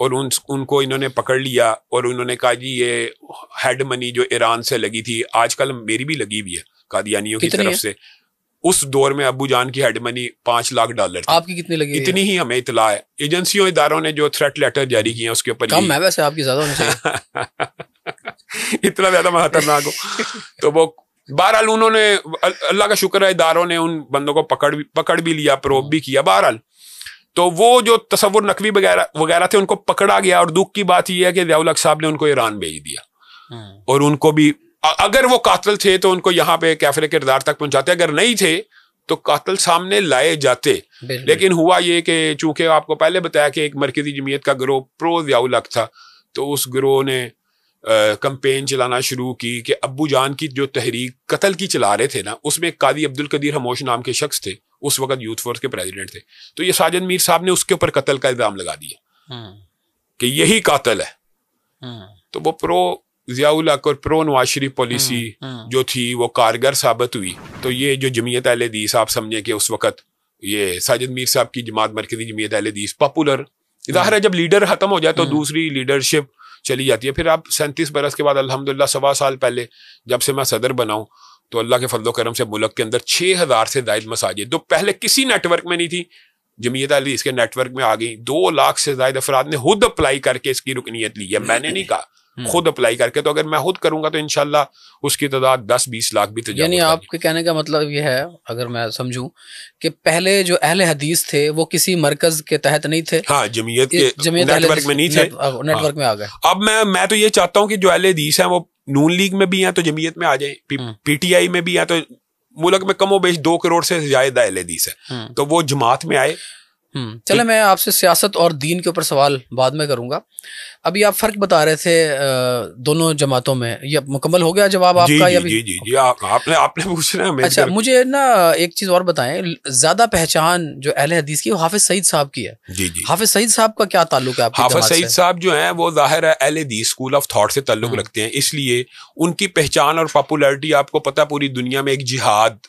اور ان کو انہوں نے پکڑ لیا اور انہوں نے کہا جی یہ ہیڈ منی جو ایران سے لگی تھی، آج کل میری بھی لگی ہوئی ہے قادیانیوں کی طرف سے، اس دور میں ابو جان کی ہیڈ منی $5 لاکھ تھی. آپ کی کتنی لگی؟ اتنی ہی ہمیں اطلاع ہے. ایجنسیوں اداروں نے جو تھریٹ لیٹر جاری کیے ہیں اس کے اوپر کم ہے ویسے، آپ کی زیادہ ہونی چاہیے. اتنا زیادہ میں خطرناک ہو. تو وہ بہرحال انہوں نے، اللہ کا شکر ہے اداروں نے ان بندوں کو پکڑ بھی لیا، پروب بھی کیا. بہرحال تو وہ جو تصور نقوی وغیرہ تھے ان کو پکڑا گیا. اور دکھ کی بات یہ ہے کہ ضیاء الحق صاحب نے ان کو ایران بھیج دیا، اور ان کو بھی اگر وہ قاتل تھے تو ان کو یہاں پہ کیفر کردار تک پہنچاتے، اگر نہیں تھے تو قاتل سامنے لائے جاتے. لیکن ہوا یہ کہ چونکہ آپ کو پہلے بتایا کہ ایک مرکزی جمعیت کا گروہ پرو ضیاء الحق تھا، تو اس گروہ نے کمپین چلانا شروع کی کہ ابو جان کی جو تحریک قتل کی چلا رہے تھے نا، اس میں قاضی عبدالقدیر خاموش نام کے شخص تھے، اس وقت یوتھ فورس کے پریزیڈنٹ تھے. تو یہ ساجد میر صاحب نے اس کے اوپر قتل کا الزام لگا دیا کہ یہی قاتل ہے. تو وہ پرو ضیاء الحق اور پرو نواز شریف پالیسی جو تھی وہ کارگر ثابت ہوئی. تو یہ جو جمعیت اہل حدیث آپ سمجھیں کہ اس وقت یہ ساجد میر صاحب کی جماعت مرکزی جمعیت اہل حدیث پاپولر، ظاہر ہے جب لیڈر ختم ہو جائے تو دوسری لیڈرشپ چلی جاتی ہے. پھر آپ 37 برس کے بعد الحمدللہ 1.25 سال پہلے جب سے میں صدر بناؤں تو اللہ کے فضل و کرم سے ملک کے اندر 6000 سے زائد مساجد، جو پہلے کسی نیٹ ورک میں نہیں تھی، جمعیت اہل حدیث کے نیٹ ورک میں آ گئی. 2 لاکھ سے زائد افراد نے خود اپلائی کر کے اس کی رکنیت لی ہے، میں نے نہیں کہا، خود اپلائی کر کے. تو اگر میں خود کروں گا تو انشاءاللہ اس کی تعداد 10-20 لاکھ بھی تجاوز. یعنی آپ کے کہنے کا مطلب یہ ہے، اگر میں سمجھوں، کہ پہلے جو اہل حدیث تھے وہ کسی مرکز کے تحت نہیں تھے، ہاں جمعیت کے نیٹ ورک میں نہیں تھے، نیٹ ورک میں آ گئے. اب میں تو یہ چاہتا ہوں کہ جو اہل حدیث ہیں وہ نون لیگ میں بھی ہیں تو جمعیت میں آ جائیں، پی ٹی آئی میں بھی ہیں تو ملک میں کم و بیش 2 کروڑ سے زائد اہل حدیث ہے، تو وہ جماعت میں آئے. چلے میں آپ سے سیاست اور دین کے اوپر سوال بعد میں کروں گا. ابھی آپ فرق بتا رہے تھے دونوں جماعتوں میں، یہ مکمل ہو گیا جواب آپ کا؟ جی آپ نے پوچھنا ہے. اچھا مجھے نا ایک چیز اور بتائیں، زیادہ پہچان جو اہل حدیث کی وہ حافظ سعید صاحب کی ہے. جی حافظ سعید صاحب کا کیا تعلق ہے آپ کی جماعت سے؟ حافظ سعید صاحب جو ہیں وہ ظاہر ہے اہل حدیث اسکول آف تھاٹ سے تعلق رکھتے ہیں، اس لیے ان کی پہچان اور پاپولیرٹی آپ کو پتہ پوری دنیا میں ایک جہاد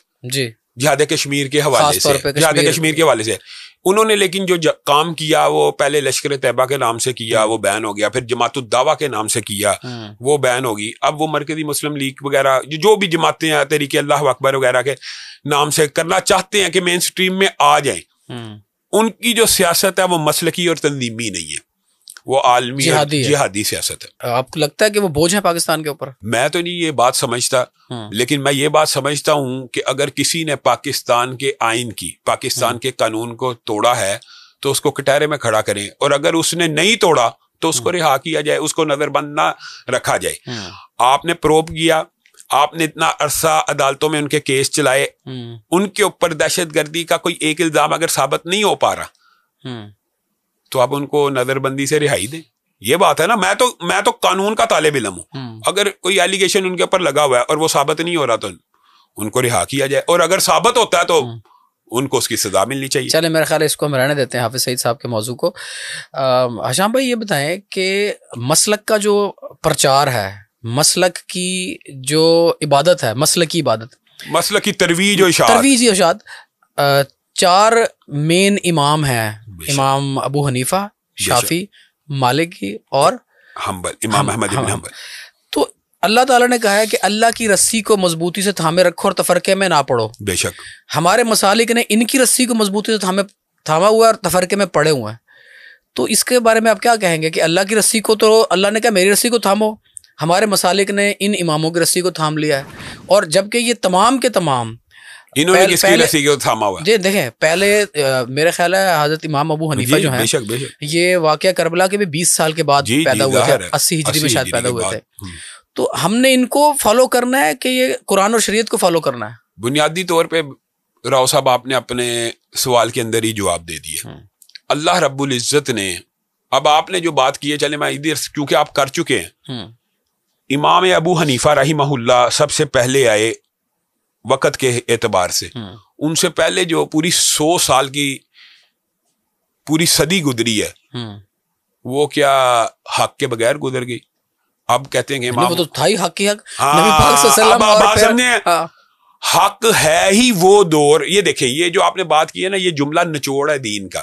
کشمیر کے حوالے سے، جہاد کشمیر کے حوالے سے انہوں نے، لیکن جو کام کیا وہ پہلے لشکر طیبہ کے نام سے کیا، وہ بین ہو گیا، پھر جماعت الدعوہ کے نام سے کیا، وہ بین ہوگی. اب وہ مرکزی مسلم لیگ وغیرہ جو بھی جماعتیں ہیں، تحریک اللہ اکبر وغیرہ کے نام سے کرنا چاہتے ہیں کہ مین سٹریم میں آ جائیں. ان کی جو سیاست ہے وہ مسلکی اور تنظیمی نہیں ہے، وہ عالمی جہادی سیاست ہے. آپ کو لگتا ہے کہ وہ بوجھ ہے پاکستان کے اوپر؟ میں تو نہیں یہ بات سمجھتا، لیکن میں یہ بات سمجھتا ہوں کہ اگر کسی نے پاکستان کے آئین کی، پاکستان کے قانون کو توڑا ہے تو اس کو کٹہرے میں کھڑا کریں، اور اگر اس نے نہیں توڑا تو اس کو رہا کیا جائے، اس کو نظر بند نہ رکھا جائے. آپ نے پروب کیا، آپ نے اتنا عرصہ عدالتوں میں ان کے کیس چلائے، ان کے اوپر دہشت گردی کا کوئی ایک الزام اگر ثابت نہیں ہو پا رہا تو آپ ان کو نظر بندی سے رہائی دیں. یہ بات ہے نا. میں تو قانون کا طالب علم ہوں. اگر کوئی ایلیگیشن ان کے اوپر لگا ہوا ہے اور وہ ثابت نہیں ہو رہا تو ان کو رہا کیا جائے، اور اگر ثابت ہوتا ہے تو ان کو اس کی سزا ملنی چاہیے. چلے میرا خیال ہے اس کو ہم رہنے دیتے ہیں حافظ سعید صاحب کے موضوع کو. حشام بھائی یہ بتائیں کہ مسلک کا جو پرچار ہے، مسلک کی جو عبادت ہے، مسلکی عبادت، مسلک کی ترویج و اشاعت، 4 مین امام ہیں، امام ابو حنیفہ، شافعی، مالکی اور امام احمد بن حنبل. تو اللہ تعالیٰ نے کہا ہے کہ اللہ کی رسی کو مضبوطی سے تھامے رکھو اور تفرقے میں نہ پڑو. بے شک ہمارے مسالک نے ان کی رسی کو مضبوطی سے تھاما ہوا ہے اور تفرقے میں پڑے ہوئے ہیں. تو اس کے بارے میں آپ کیا کہیں گے کہ اللہ کی رسی کو تو اللہ نے کہا میری رسی کو تھامو، ہمارے مسالک نے ان اماموں کی رسی کو تھام لیا ہے، اور جبکہ یہ تمام کے تمام انہوں نے کس کی رسی کو تھاما ہوا؟ جی دیکھیں، پہلے میرے خیال ہے حضرت امام ابو حنیفہ جو ہیں، یہ واقعہ کربلا کے بھی 20 سال کے بعد پیدا ہوئے تھے، 80 ہجری میں شاید پیدا ہوئے تھے. تو ہم نے ان کو فالو کرنا ہے کہ یہ قرآن اور شریعت کو فالو کرنا ہے؟ بنیادی طور پہ راؤ صاحب آپ نے اپنے سوال کے اندر ہی جواب دے دیا. اللہ رب العزت نے، اب آپ نے جو بات کی ہے، چلے میں ادھر کیونکہ آپ کر چکے ہیں، امام ابو حنیفہ رحمہ اللہ سب سے پہلے آئے وقت کے اعتبار سے. ان سے پہلے جو پوری 100 سال کی پوری صدی گزری ہے وہ کیا حق کے بغیر گزر گئی؟ اب کہتے ہیں کہ امام، وہ تو تھا ہی حق کی حق، نبی پاک صلی اللہ علیہ وسلم، بات سمجھیں، حق ہے ہی وہ دور. یہ دیکھیں، یہ جو آپ نے بات کی ہے نا، یہ جملہ نچوڑ ہے دین کا.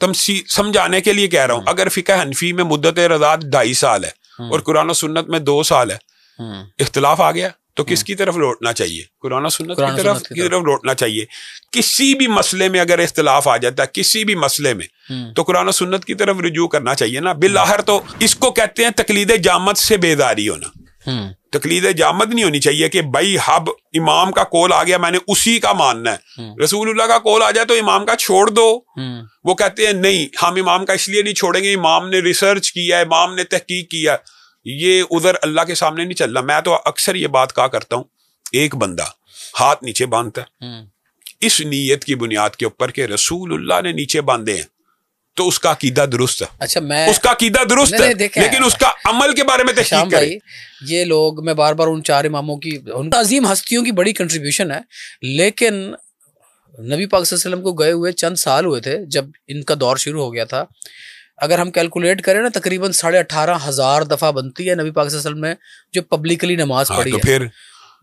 سمجھانے کے لیے کہہ رہا ہوں. اگر فقہ حنفی میں مدت رضاعت 2.5 سال ہے اور قرآن و سنت میں 2 سال ہے, اختلاف آ گیا تو کس کی طرف لوٹنا چاہیے؟ قرآن و سنت کی طرف لوٹنا چاہیے. کسی بھی مسئلے میں اگر اختلاف آ جاتا ہے کسی بھی مسئلے میں تو قرآن و سنت کی طرف رجوع کرنا چاہیے نا. بالآخر تو اس کو کہتے ہیں تقلید جامد سے بیداری ہونا. تقلید جامد نہیں ہونی چاہیے کہ بھائی اب امام کا قول آ گیا میں نے اسی کا ماننا ہے. رسول اللہ کا قول آ جائے تو امام کا چھوڑ دو. وہ کہتے ہیں نہیں ہم امام کا اس لیے نہیں چھوڑیں گے, امام نے ریسرچ کیا ہے, امام نے تحقیق کیا. یہ ادھر اللہ کے سامنے نہیں چل رہا. میں تو اکثر یہ بات کہا کرتا ہوں, ایک بندہ ہاتھ نیچے باندھتا ہے اس نیت کی بنیاد کے اوپر کہ رسول اللہ نے نیچے باندھے ہیں تو اس کا عقیدہ درست ہے. اچھا میں اس کا عقیدہ درست ہے لیکن اس کا عمل کے بارے میں تحقیق کریں. یہ لوگ میں بار بار ان 4 اماموں کی ان عظیم ہستیوں کی بڑی کنٹریبیوشن ہے, لیکن نبی پاک صلی اللہ علیہ وسلم کو گئے ہوئے چند سال ہوئے تھے جب ان کا دور شروع ہو گیا تھا. اگر ہم کیلکولیٹ کریں نا تقریباً 18,500 دفعہ بنتی ہے نبی پاک صلی اللہ علیہ وسلم نے جو پبلکلی نماز پڑھی ہے. پھر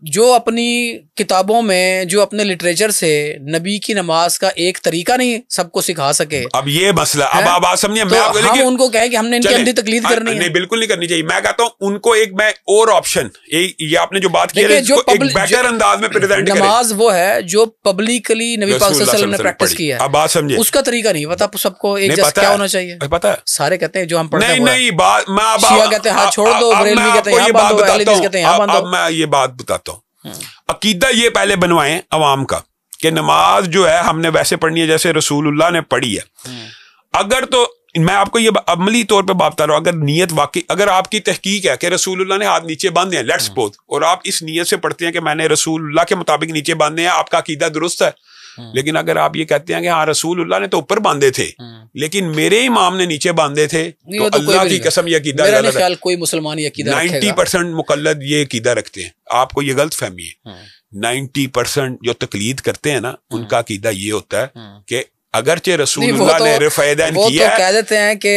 جو اپنی کتابوں میں جو اپنے لٹریچر سے نبی کی نماز کا ایک طریقہ نہیں سب کو سکھا سکے. اب یہ مسئلہ اب آپ سمجھے, ہم ان کو کہیں کہ ہم نے ان کی اندھی تقلید کرنی ہے. نہیں بالکل نہیں کرنی چاہیے. میں کہتا ہوں ان کو ایک میں اور آپشن یہ آپ نے جو بات کی ہے ایک بیٹر انداز میں پریزنٹ کریں. نماز وہ ہے جو پبلکلی نبی پاک صلی اللہ علیہ وسلم نے پریکٹس کی ہے. اب بات سمجھے اس کا طریقہ نہیں پتا سب کو ایک جیسا کیا ہونا چاہیے. پتا ہے سارے کہتے ہیں جو ہم پڑھتے ہیں نہیں بات شیعہ کہتے ہیں ہاتھ چھوڑ دو, بریلوی کہتے ہیں یہاں باندھو, اہل حدیث کہتے ہیں یہاں باندھو. اب میں یہ بات بتاتا ہوں. عقیدہ یہ پہلے بنوائیں عوام کا کہ نماز جو ہے ہم نے ویسے پڑھنی ہے جیسے رسول اللہ نے پڑھی ہے. اگر تو میں آپ کو یہ عملی طور پہ بات کر رہا ہوں, اگر نیت واقعی اگر آپ کی تحقیق ہے کہ رسول اللہ نے ہاتھ نیچے باندھے ہیں لیٹس سپوز, اور آپ اس نیت سے پڑھتے ہیں کہ میں نے رسول اللہ کے مطابق نیچے باندھے ہیں, آپ کا عقیدہ درست ہے. لیکن اگر آپ یہ کہتے ہیں کہ ہاں رسول اللہ نے تو اوپر باندھے تھے لیکن میرے امام نے نیچے باندھے تھے, تو اللہ کی قسم یہ عقیدہ غلط ہے. کوئی مسلمان یہ عقیدہ 90% مقلد یہ عقیدہ رکھتے ہیں. آپ کو یہ غلط فہمی ہے. 90% جو تقلید کرتے ہیں نا ان کا عقیدہ یہ ہوتا ہے کہ اگرچہ رسول اللہ نے رفع یدین کیا ہے, وہ کہہ دیتے ہیں کہ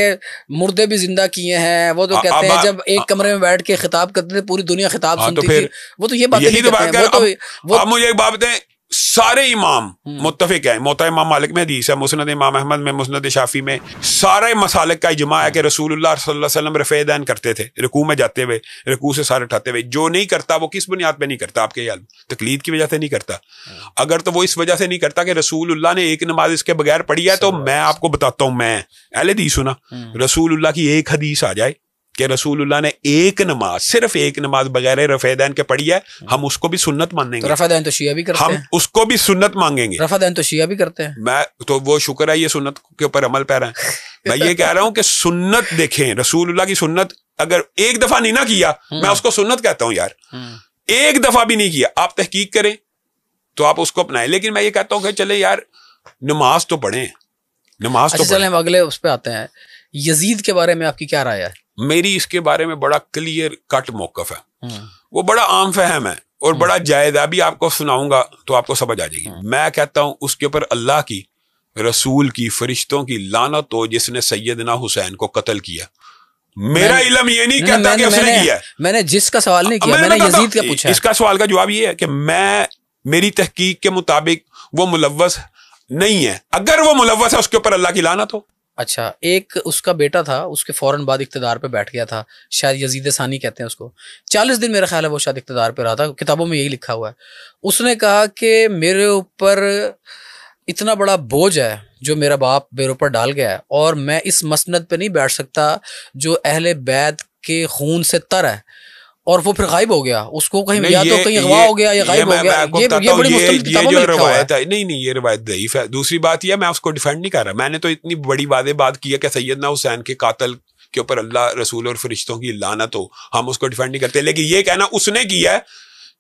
مردے بھی زندہ کیے ہیں. وہ تو کہتے ہیں جب ایک کمرے میں بیٹھ کے خطاب کرتے تھے پوری دنیا خطاب سنتی تھی. وہ تو یہ بات نہیں کرتے ہیں. اب مجھے ایک بات بتائیں, سارے امام متفق ہیں, موطا امام مالک میں حدیث ہے, مسند امام احمد میں, مسند شافعی میں, سارے مسالک کا اجماع ہے کہ رسول اللہ صلی اللہ علیہ وسلم رفع یدین کرتے تھے رکوع میں جاتے ہوئے, رکوع سے سارے اٹھاتے ہوئے. جو نہیں کرتا وہ کس بنیاد پہ نہیں کرتا آپ کے علم؟ تقلید کی وجہ سے نہیں کرتا. اگر تو وہ اس وجہ سے نہیں کرتا کہ رسول اللہ نے ایک نماز اس کے بغیر پڑھی ہے, تو میں آپ کو بتاتا ہوں, میں اہل حدیث ہوں نا, رسول اللہ کی ایک حدیث آ جائے کہ رسول اللہ نے ایک نماز صرف ایک نماز بغیر رفع یدین کے پڑھی ہے, ہم اس کو بھی سنت مانیں گے. رفع یدین تو شیعہ بھی کرتے ہیں, ہم اس کو بھی سنت مانگیں گے. رفع یدین تو شیعہ بھی کرتے ہیں. میں تو وہ شکر ہے یہ سنت کے اوپر عمل پیرا ہے. میں یہ کہہ رہا ہوں کہ سنت دیکھیں, رسول اللہ کی سنت اگر ایک دفعہ نہیں نہ کیا میں اس کو سنت کہتا ہوں. یار ایک دفعہ بھی نہیں کیا, آپ تحقیق کریں تو آپ اس کو اپنائیں. لیکن میں یہ کہتا ہوں کہ چلے یار نماز تو پڑھیں, نماز تو چلیں. ہم اگلے اس پہ آتے ہیں. یزید کے بارے میں آپ کی کیا رائے ہے؟ میری اس کے بارے میں بڑا کلیئر کٹ موقف ہے. وہ بڑا عام فہم ہے اور بڑا جائز. ابھی آپ کو سناؤں گا تو آپ کو سمجھ آ جائے گی. میں کہتا ہوں اس کے اوپر اللہ کی, رسول کی, فرشتوں کی لعنت ہو جس نے سیدنا حسین کو قتل کیا. میرا علم یہ نہیں کہتا کہ اس نے کیا. میں نے جس کا سوال نہیں کیا, میں نے یزید کا پوچھا. اس کا سوال کا جواب یہ ہے کہ میری تحقیق کے مطابق وہ ملوث نہیں ہے. اگر وہ ملوث ہے اس کے اوپر اللہ کی لعنت ہو. اچھا, ایک اس کا بیٹا تھا, اس کے فوراً بعد اقتدار پہ بیٹھ گیا تھا, شاید یزید ثانی کہتے ہیں اس کو. 40 دن میرا خیال ہے وہ شاید اقتدار پہ رہا تھا, کتابوں میں یہی لکھا ہوا ہے. اس نے کہا کہ میرے اوپر اتنا بڑا بوجھ ہے جو میرا باپ میرے اوپر ڈال گیا ہے, اور میں اس مسند پہ نہیں بیٹھ سکتا جو اہل بیت کے خون سے تر ہے. اور وہ پھر غائب ہو گیا, اس کو کہیں یا تو کہیں اغوا ہو گیا یا غائب ہو گیا. یہ بڑی مختلف کتابوں میں لکھا ہوا ہے. نہیں یہ روایت ضعیف ہے. دوسری بات یہ, میں اس کو ڈیفینڈ نہیں کر رہا, میں نے تو اتنی بڑی واضح بات کی ہے کہ سیدنا حسین کے قاتل کے اوپر اللہ, رسول اور فرشتوں کی لعنت ہو, ہم اس کو ڈیفینڈ نہیں کرتے. لیکن یہ کہنا اس نے کیا ہے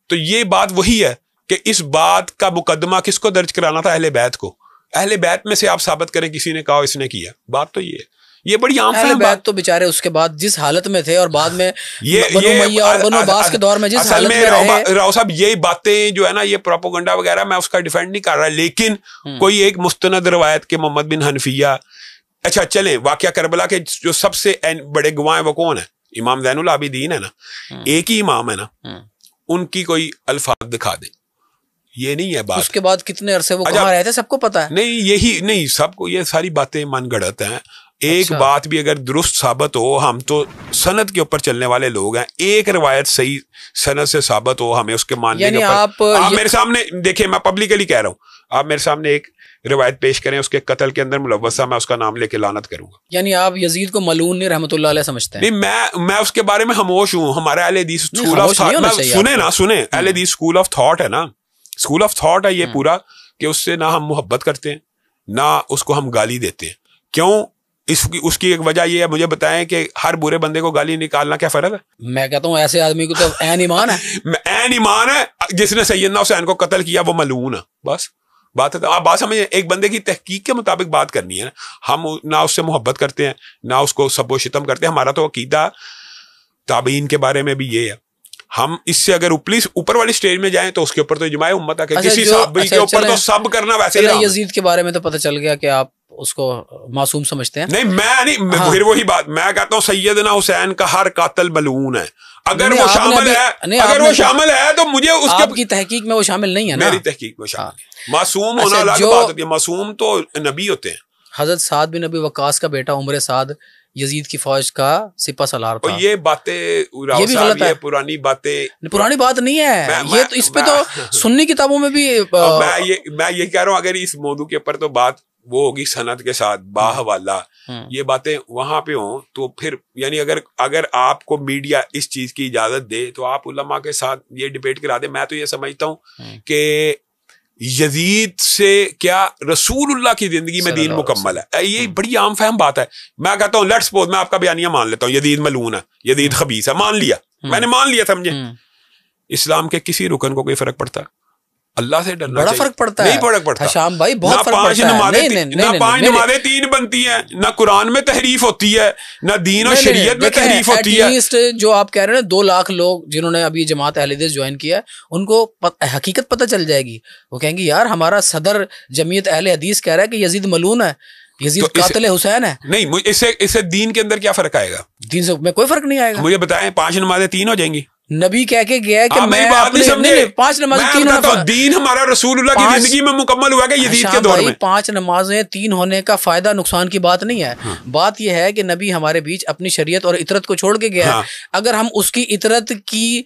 تو یہ بات وہی ہے کہ اس بات کا مقدمہ کس کو درج کرانا تھا؟ اہل بیت کو. اہل بیت میں سے آپ ثابت کریں کسی نے کہا اس نے کیا. بات تو یہ ہے. یہ بڑی عام فہم بات. تو بیچارے اس کے بعد جس حالت میں تھے اور بعد میں بنو امیہ اور بنو عباس کے دور میں جس حالت میں رہے. راؤ صاحب یہ باتیں جو ہے نا, یہ پروپیگنڈا وغیرہ, میں اس کا ڈیفینڈ نہیں کر رہا, لیکن کوئی ایک مستند روایت کے محمد بن حنفیہ. اچھا چلیں, واقعہ کربلا کے جو سب سے بڑے گواہ ہیں وہ کون ہیں؟ امام زین العابدین ہے نا, ایک ہی امام ہے نا, ان کی کوئی الفاظ دکھا دیں یہ نہیں ہے بات. اس کے بعد کتنے عرصے وہ کہاں رہتے سب کو پتا ہے. نہیں یہی نہیں, سب کو یہ ساری باتیں من گڑت ہیں. ایک بات بھی اگر درست ثابت ہو, ہم تو سند کے اوپر چلنے والے لوگ ہیں, ایک روایت صحیح سند سے ثابت ہو ہمیں اس کے ماننے کے اوپر. آپ میرے سامنے دیکھیں, میں پبلکلی کہہ رہا ہوں, آپ میرے سامنے ایک روایت پیش کریں, اس کے قتل کے اندر ملوث ہے, میں اس کا نام لے کے لعنت کروں گا. یعنی آپ یزید کو ملعون نہیں رحمۃ اللہ علیہ سمجھتے ہیں؟ نہیں, میں اس کے بارے میں خاموش ہوں. ہمارے اہل حدیث اسکول آف تھاٹ, سنیں اہل حدیث اسکول آف تھاٹ ہے نا, اسکول آف تھاٹ ہے یہ پورا, کہ اس سے نہ ہم محبت کرتے ہیں نہ اس کو ہم گالی دیتے ہیں. کیوں؟ اس کی ایک وجہ یہ ہے, مجھے بتائیں کہ ہر برے بندے کو گالی نکالنا کیا فرض ہے؟ میں کہتا ہوں ایسے آدمی کو تو عین ایمان ہے. عین ایمان ہے. جس نے سیدنا حسین کو قتل کیا وہ ملعون ہے. بس بات ہے. آپ بات سمجھیں, ایک بندے کی تحقیق کے مطابق بات کرنی ہے نا. ہم نہ اس سے محبت کرتے ہیں نہ اس کو سب و شتم کرتے ہیں. ہمارا تو عقیدہ تابعین کے بارے میں بھی یہ ہے. ہم اس سے اگر اوپر والی سٹیج میں جائیں تو اس کے اوپر تو اجماع امت ہے کہ کسی صحابی کے اوپر تو سب کرنا ویسے ہی. یزید کے بارے میں تو پتہ چل گیا کہ آپ اس کو معصوم سمجھتے ہیں. نہیں میں نہیں, پھر وہی بات میں کہتا ہوں, سیدنا حسین کا ہر قاتل ملعون ہے. اگر وہ شامل ہے تو مجھے اس کی تحقیق میں وہ شامل نہیں ہے نا. میری تحقیق میں شامل ہے. معصوم ہونا الگ بات ہوتی ہے, معصوم تو نبی ہوتے ہیں. حضرت سعد بن ابی وقاص کا بیٹا عمر سعد یزید کی فوج کا سپہ سالار تھا. یہ باتیں یہ بھی غلط ہے, پرانی باتیں. پرانی بات نہیں ہے یہ تو, اس پہ تو سنی کتابوں میں بھی میں یہ کہہ رہا ہوں, اگر اس موضوع کے اوپر تو بات وہ ہوگی سند کے ساتھ باحوالہ, یہ باتیں وہاں پہ ہوں تو پھر یعنی اگر آپ کو میڈیا اس چیز کی اجازت دے تو آپ علماء کے ساتھ یہ ڈیبیٹ کرا دیں. میں تو یہ سمجھتا ہوں کہ یزید سے کیا رسول اللہ کی زندگی میں دین مکمل ہے. یہ بڑی عام فہم بات ہے. میں کہتا ہوں لیٹس سپوز, میں آپ کا بیانیہ مان لیتا ہوں, یزید ملعون ہے, یزید خبیث ہے, مان لیا, میں نے مان لیا, سمجھے. اسلام کے کسی رکن کو کوئی فرق پڑتا ہے؟ اللہ سے ڈرنا بڑا فرق پڑتا ہے. نہیں فرق پڑتا شام بھائی, بہت فرق پڑتا ہے. نہ 5 نمازیں 3 بنتی ہیں, نہ قرآن میں تحریف ہوتی ہے, نہ دین و شریعت میں تحریف ہوتی ہے. جو آپ کہہ رہے ہیں 2 لاکھ لوگ جنہوں نے ابھی جماعت اہل حدیث جوائن کیا ہے, ان کو حقیقت پتہ چل جائے گی. وہ کہیں گے یار ہمارا صدر جمعیت اہل حدیث کہہ رہا ہے کہ یزید ملعون ہے, یزید قاتل حسین ہے. نہیں, اس سے دین کے اندر کیا فرق آئے گا؟ دین سے میں کوئی فرق نہیں آئے گا. مجھے بتائیں 5 نمازیں 3 ہو جائیں گی؟ نبی کہہ کے گیا ہے کہ میں 5 نمازیں 3 ہونا, دین ہمارا رسول اللہ کی زندگی میں مکمل ہوا کہ یزید کے دور میں 5 نمازیں 3 ہونے کا فائدہ نقصان کی بات نہیں ہے. بات یہ ہے کہ نبی ہمارے بیچ اپنی شریعت اور اطرت کو چھوڑ کے گیا ہے. اگر ہم اس کی اطرت کی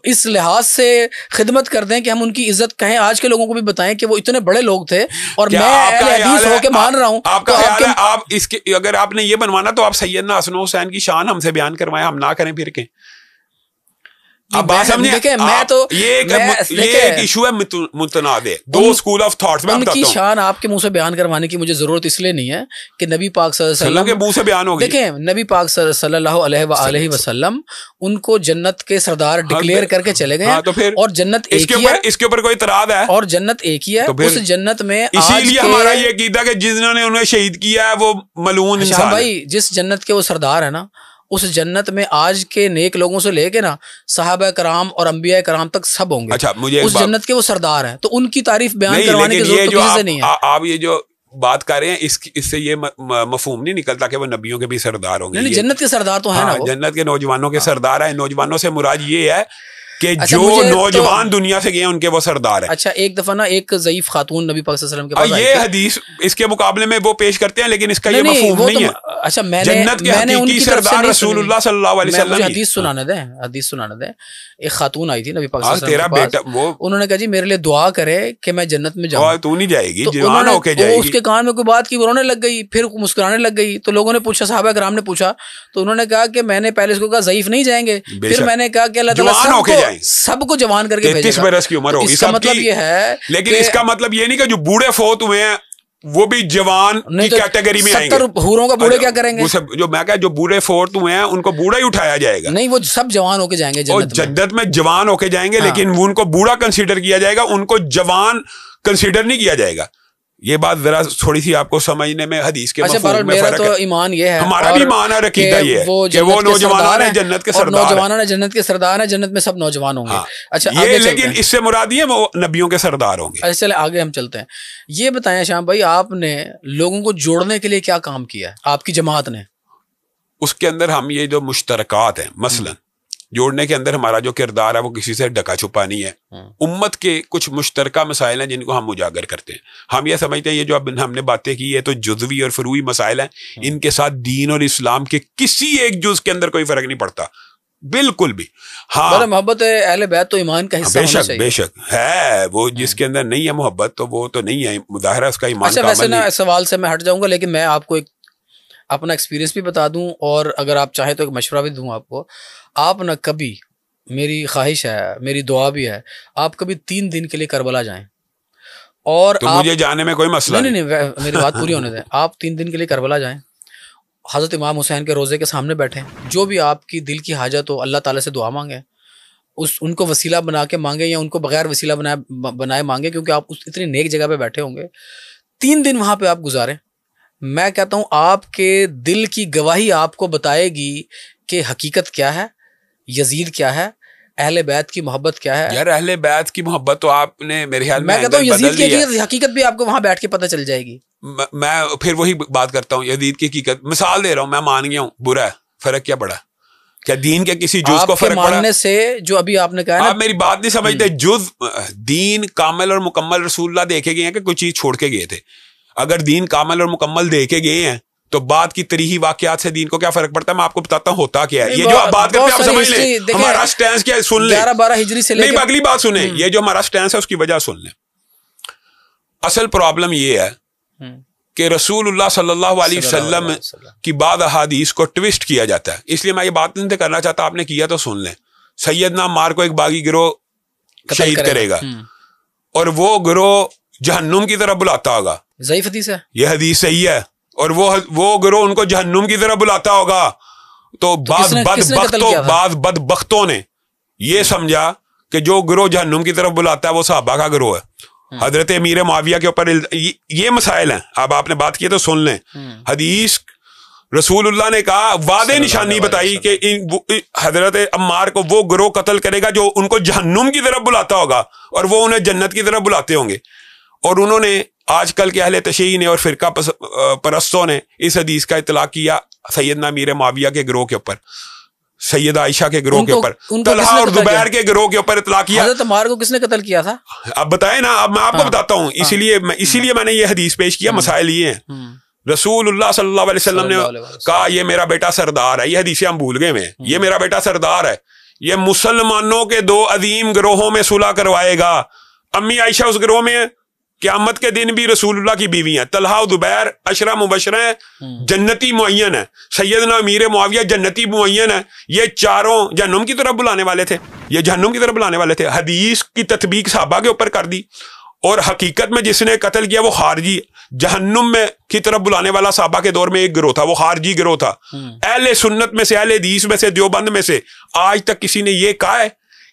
اس لحاظ سے خدمت کر دیں کہ ہم ان کی عزت کہیں, آج کے لوگوں کو بھی بتائیں کہ وہ اتنے بڑے لوگ تھے اور میں اہل حدیث ہو کے مان رہا ہوں. آپ کا خیال ہے آپ اس کے اگر آپ نے یہ بنوانا تو آپ سیدنا حسن حسین کی شان ہم سے بیان کروائیں, ہم نہ کریں پھر کے. اب بات سمجھیں, یہ ایک ایشو ہے متنازع, 2 اسکول آف تھاٹس میں. ان کی شان آپ کے منہ سے بیان کروانے کی مجھے ضرورت اس لیے نہیں ہے کہ نبی پاک صلی اللہ علیہ وسلم کے منہ سے بیان ہوگی. دیکھیں نبی پاک صلی اللہ علیہ وآلہ وسلم ان کو جنت کے سردار ڈکلیئر کر کے چلے گئے, اور جنت ایک ہی ہے, اس کے اوپر کوئی اعتراض ہے, اور جنت ایک ہی ہے. اس جنت میں اسی لیے ہمارا یہ عقیدہ کہ جنہوں نے انہیں شہید کیا ہے وہ ملعون انسان ہے. بھائی جس جنت کے وہ سردار ہے نا, اس جنت میں آج کے نیک لوگوں سے لے کے نا صحابہ کرام اور انبیاء کرام تک سب ہوں گے. اچھا, مجھے اس جنت کے وہ سردار ہیں, تو ان کی تعریف بیان کروانے کی ضرورت کسی سے نہیں ہے. آپ یہ جو بات کر رہے ہیں اس سے یہ مفہوم نہیں نکلتا کہ وہ نبیوں کے بھی سردار ہوں گے. نہیں, جنت کے سردار تو ہیں نا, جنت کے نوجوانوں کے سردار ہیں. نوجوانوں سے مراد یہ ہے کہ جو نوجوان دنیا سے گئے ان کے وہ سردار ہیں. اچھا, ایک دفعہ نا ایک ضعیف خاتون نبی پاک صلی اللہ علیہ وسلم کے پاس یہ حدیث اس کے مقابلے میں وہ پیش کرتے ہیں, لیکن اس کا یہ مفہوم نہیں ہے. اچھا, جنت کے حقیقی سردار رسول اللہ صلی اللہ علیہ وسلم. حدیث سنانے دیں. ایک خاتون آئی تھی نبی پاک صلی اللہ علیہ وسلم کے پاس, انہوں نے کہا جی میرے لیے دعا کرے کہ میں جنت میں جاؤں. تو نہیں جائے گی, جوان ہو کے جائے گی. اس کے کان میں کوئی بات کی, وہ رونے لگ گئی, پھر مسکرانے لگ گئی. تو لوگوں نے پوچھا, صحابہ کرام نے پوچھا, تو انہوں نے کہا کہ میں نے پہلے اس کو کہا ضعیف نہیں جائیں گے, پھر میں نے کہا کہ اللہ تعالیٰ سب کو جوان کر کے 33 برس کی عمر ہوگی. اس کا مطلب یہ ہے, لیکن اس کا مطلب یہ نہیں کہ جو بوڑھے فوت ہوئے ہیں وہ بھی جوان کی کیٹیگری میں آئیں گے. 70 حوروں کا بوڑھے کیا کریں گے؟ جو میں کہا جو بوڑھے فوت ہوئے ہیں ان کو بوڑھا ہی اٹھایا جائے گا. نہیں, وہ سب جوان ہو کے جائیں گے جنت میں, جوان ہو کے جائیں گے, لیکن ان کو بوڑھا کنسیڈر کیا جائے گا, ان کو جوان کنسیڈر نہیں کیا جائے گا. یہ بات ذرا تھوڑی سی آپ کو سمجھنے میں حدیث کے مفہوم میں فرق ہے. ایمان یہ ہے, ہمارا بھی ایمان ہے, عقیدہ یہ ہے کہ وہ نوجوان ہیں جنت کے سردار, نوجوان ہیں جنت کے سردار ہیں, جنت میں سب نوجوان ہوں گے. اچھا, یہ لیکن اس سے مراد یہ وہ نبیوں کے سردار ہوں گے. اچھا چلے آگے ہم چلتے ہیں. یہ بتائیں شام بھائی, آپ نے لوگوں کو جوڑنے کے لیے کیا کام کیا ہے آپ کی جماعت نے؟ اس کے اندر ہم یہ جو مشترکات ہیں, مثلا جوڑنے کے اندر ہمارا جو کردار ہے وہ کسی سے ڈکا چھپا نہیں ہے. امت کے کچھ مشترکہ مسائل ہیں جن کو ہم اجاگر کرتے ہیں. ہم یہ سمجھتے ہیں یہ جو اب ہم نے باتیں کی ہے تو جزوی اور فروعی مسائل ہیں, ان کے ساتھ دین اور اسلام کے کسی ایک جز کے اندر کوئی فرق نہیں پڑتا بالکل بھی. ہاں محبت اہل بیت تو ایمان کا حصہ ہونا چاہیے. بے شک ہے, وہ جس کے اندر نہیں ہے محبت تو وہ تو نہیں ہے, مظاہرہ اس کا ایمان اچھا ویسے نا سوال سے میں ہٹ جاؤں گا, لیکن میں آپ کو ایک اپنا ایکسپیرینس بھی بتا دوں, اور اگر آپ چاہیں تو ایک مشورہ بھی دوں آپ کو. آپ نہ کبھی, میری خواہش ہے, میری دعا بھی ہے, آپ کبھی 3 دن کے لیے کربلا جائیں. اور تو مجھے جانے میں کوئی مسئلہ نہیں, میری بات پوری ہونے دیں. آپ 3 دن کے لیے کربلا جائیں, حضرت امام حسین کے روزے کے سامنے بیٹھیں, جو بھی آپ کی دل کی حاجت ہو اللہ تعالیٰ سے دعا مانگیں, ان کو وسیلہ بنا کے مانگیں یا ان کو بغیر وسیلہ بنائے مانگیں, کیونکہ آپ اتنی نیک جگہ پہ بیٹھے ہوں گے. 3 دن وہاں پہ آپ گزاریں. میں کہتا ہوں آپ کے دل کی گواہی آپ کو بتائے گی کہ حقیقت کیا ہے, یزید کیا ہے, اہل بیت کی محبت کیا ہے. یار اہل بیت کی محبت تو آپ نے میرے خیال میں کہتا ہوں یزید کی حقیقت بھی آپ کو وہاں بیٹھ کے پتہ چل جائے گی. میں پھر وہی بات کرتا ہوں, یزید کی حقیقت مثال دے رہا ہوں, میں مان گیا ہوں برا ہے, فرق کیا پڑا, کیا دین کے کسی جز کو فرق پڑا ماننے سے؟ جو ابھی آپ نے کہا آپ میری بات نہیں سمجھتے. جز دین کامل اور مکمل رسول اللہ دیکھے گئے ہیں کہ کوئی چیز چھوڑ کے گئے تھے. اگر دین کامل اور مکمل دیکھے گئے ہیں تو بات کی تاریخی واقعات سے دین کو کیا فرق پڑتا ہے؟ میں آپ کو بتاتا ہوں ہوتا کیا ہے. یہ جو آپ بات کرتے ہیں آپ سمجھ لیں, ہمارا سٹینس کیا ہے سن لیں. 11-12 ہجری سے نہیں, اگلی بات سنیں, یہ جو ہمارا سٹینس ہے اس کی وجہ سن لیں. اصل پرابلم یہ ہے کہ رسول اللہ صلی اللہ علیہ وسلم کی بعض احادیث کو ٹویسٹ کیا جاتا ہے. اس لیے میں یہ بات نہیں کرنا چاہتا, آپ نے کیا تو سن لیں. سیدنا عمار کو ایک باغی گروہ شہید کرے گا اور وہ گروہ جہنم کی طرف بلاتا ہوگا. ضعیف حدیث ہے, یہ حدیث صحیح ہے. اور وہ گروہ ان کو جہنم کی طرف بلاتا ہوگا. تو بعض بدبختوں نے یہ سمجھا کہ جو گروہ جہنم کی طرف بلاتا ہے وہ صحابہ کا گروہ ہے. حضرت امیر معاویہ کے اوپر یہ مسائل ہیں. اب آپ نے بات کی تو سن لیں. حدیث رسول اللہ نے کہا واضح نشانی بتائی کہ حضرت عمار کو وہ گروہ قتل کرے گا جو ان کو جہنم کی طرف بلاتا ہوگا اور وہ انہیں جنت کی طرف بلاتے ہوں گے. اور انہوں نے آج کل کے اہل تشیع نے اور فرقہ پرستوں نے اس حدیث کا اطلاق کیا سیدنا امیر معاویہ کے گروہ کے اوپر, سیدہ عائشہ کے گروہ کے اوپر, طلحہ اور زبیر کے گروہ کے اوپر اطلاق کیا. حضرت عمار کو کس نے قتل کیا تھا؟ اب بتائیں نا, اب میں آپ کو بتاتا ہوں. اسی لیے میں نے یہ حدیث پیش کیا. مسائل یہ ہیں, رسول اللہ صلی اللہ علیہ وسلم نے کہا یہ میرا بیٹا سردار ہے. یہ حدیثیں ہم بھول گئے میں, یہ میرا بیٹا سردار ہے, یہ مسلمانوں کے 2 عظیم گروہوں میں صلح کروائے گا. امی عائشہ اس گروہ میں, قیامت کے دن بھی رسول اللہ کی بیوی ہیں. طلحہ و زبیر عشرہ مبشرہ ہیں, جنتی معین ہیں. سیدنا امیر معاویہ جنتی معین ہے. یہ چاروں جہنم کی طرف بلانے والے تھے, یہ جہنم کی طرف بلانے والے تھے. حدیث کی تطبیق صحابہ کے اوپر کر دی, اور حقیقت میں جس نے قتل کیا وہ خارجی, جہنم میں کی طرف بلانے والا صحابہ کے دور میں ایک گروہ تھا, وہ خارجی گروہ تھا. اہل سنت میں سے, اہل حدیث میں سے, دیوبند میں سے آج تک کسی نے یہ کہا ہے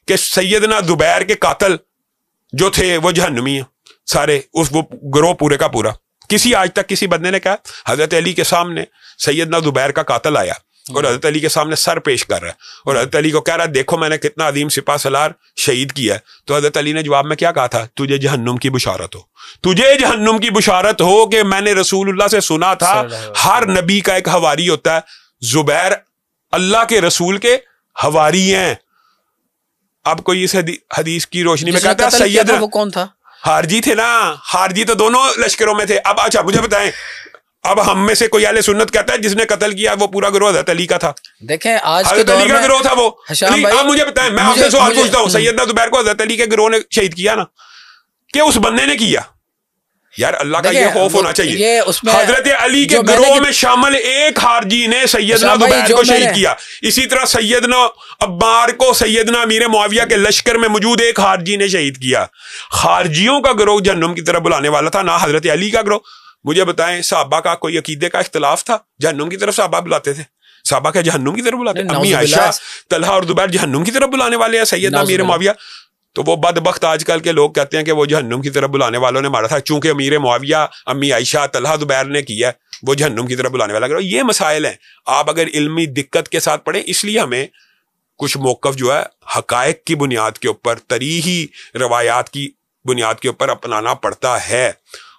کہ سیدنا زبیر کے قاتل جو تھے وہ جہنمی ہیں سارے, اس وہ گروہ پورے کا پورا؟ کسی آج تک کسی بندے نے کہا؟ حضرت علی کے سامنے سیدنا زبیر کا قاتل آیا اور حضرت علی کے سامنے سر پیش کر رہا ہے اور حضرت علی کو کہہ رہا ہے دیکھو میں نے کتنا عظیم سپاہ سالار شہید کیا ہے. تو حضرت علی نے جواب میں کیا کہا تھا؟ تجھے جہنم کی بشارت ہو, تجھے جہنم کی بشارت ہو کہ میں نے رسول اللہ سے سنا تھا ہر نبی کا ایک حواری ہوتا ہے, زبیر اللہ کے رسول کے حواری ہیں. اب کوئی اس حدیث کی روشنی میں کہتا ہے سیدنا, وہ کون تھا؟ خارجی تھے نا, خارجی تو دونوں لشکروں میں تھے. اب اچھا مجھے بتائیں, اب ہم میں سے کوئی اہل سنت کہتا ہے جس نے قتل کیا وہ پورا گروہ حضرت علی کا تھا؟ دیکھیں آج کے حضرت دور علی کا میں گروہ تھا وہ. آپ مجھے بتائیں, میں آپ سے سوال پوچھتا ہوں, سیدنا زبیر کو حضرت علی کے گروہ نے شہید کیا نا, کہ اس بندے نے کیا؟ یار اللہ کا یہ خوف ہونا چاہیے. حضرت علی کے گروہ میں شامل ایک خارجی نے سیدنا زبیر کو شہید کیا. اسی طرح سیدنا عمار کو سیدنا امیر معاویہ کے لشکر میں موجود ایک خارجی نے شہید کیا. خارجیوں کا گروہ جہنم کی طرف بلانے والا تھا, نہ حضرت علی کا گروہ. مجھے بتائیں صحابہ کا کوئی عقیدے کا اختلاف تھا؟ جہنم کی طرف صحابہ بلاتے تھے, صحابہ کے جہنم کی طرف بلاتے. امی عائشہ, طلحہ اور زبیر جہنم کی طرف بلانے والے ہیں, سیدنا امیر معاویہ. تو وہ بدبخت آج کل کے لوگ کہتے ہیں کہ وہ جہنم کی طرف بلانے والوں نے مارا تھا, چونکہ امیر معاویہ, امی عائشہ, طلحہ زبیر نے کیا, وہ جہنم کی طرف بلانے والا کرو. یہ مسائل ہیں, آپ اگر علمی دقت کے ساتھ پڑھیں. اس لیے ہمیں کچھ موقف جو ہے حقائق کی بنیاد کے اوپر, تاریخی روایات کی بنیاد کے اوپر اپنانا پڑتا ہے.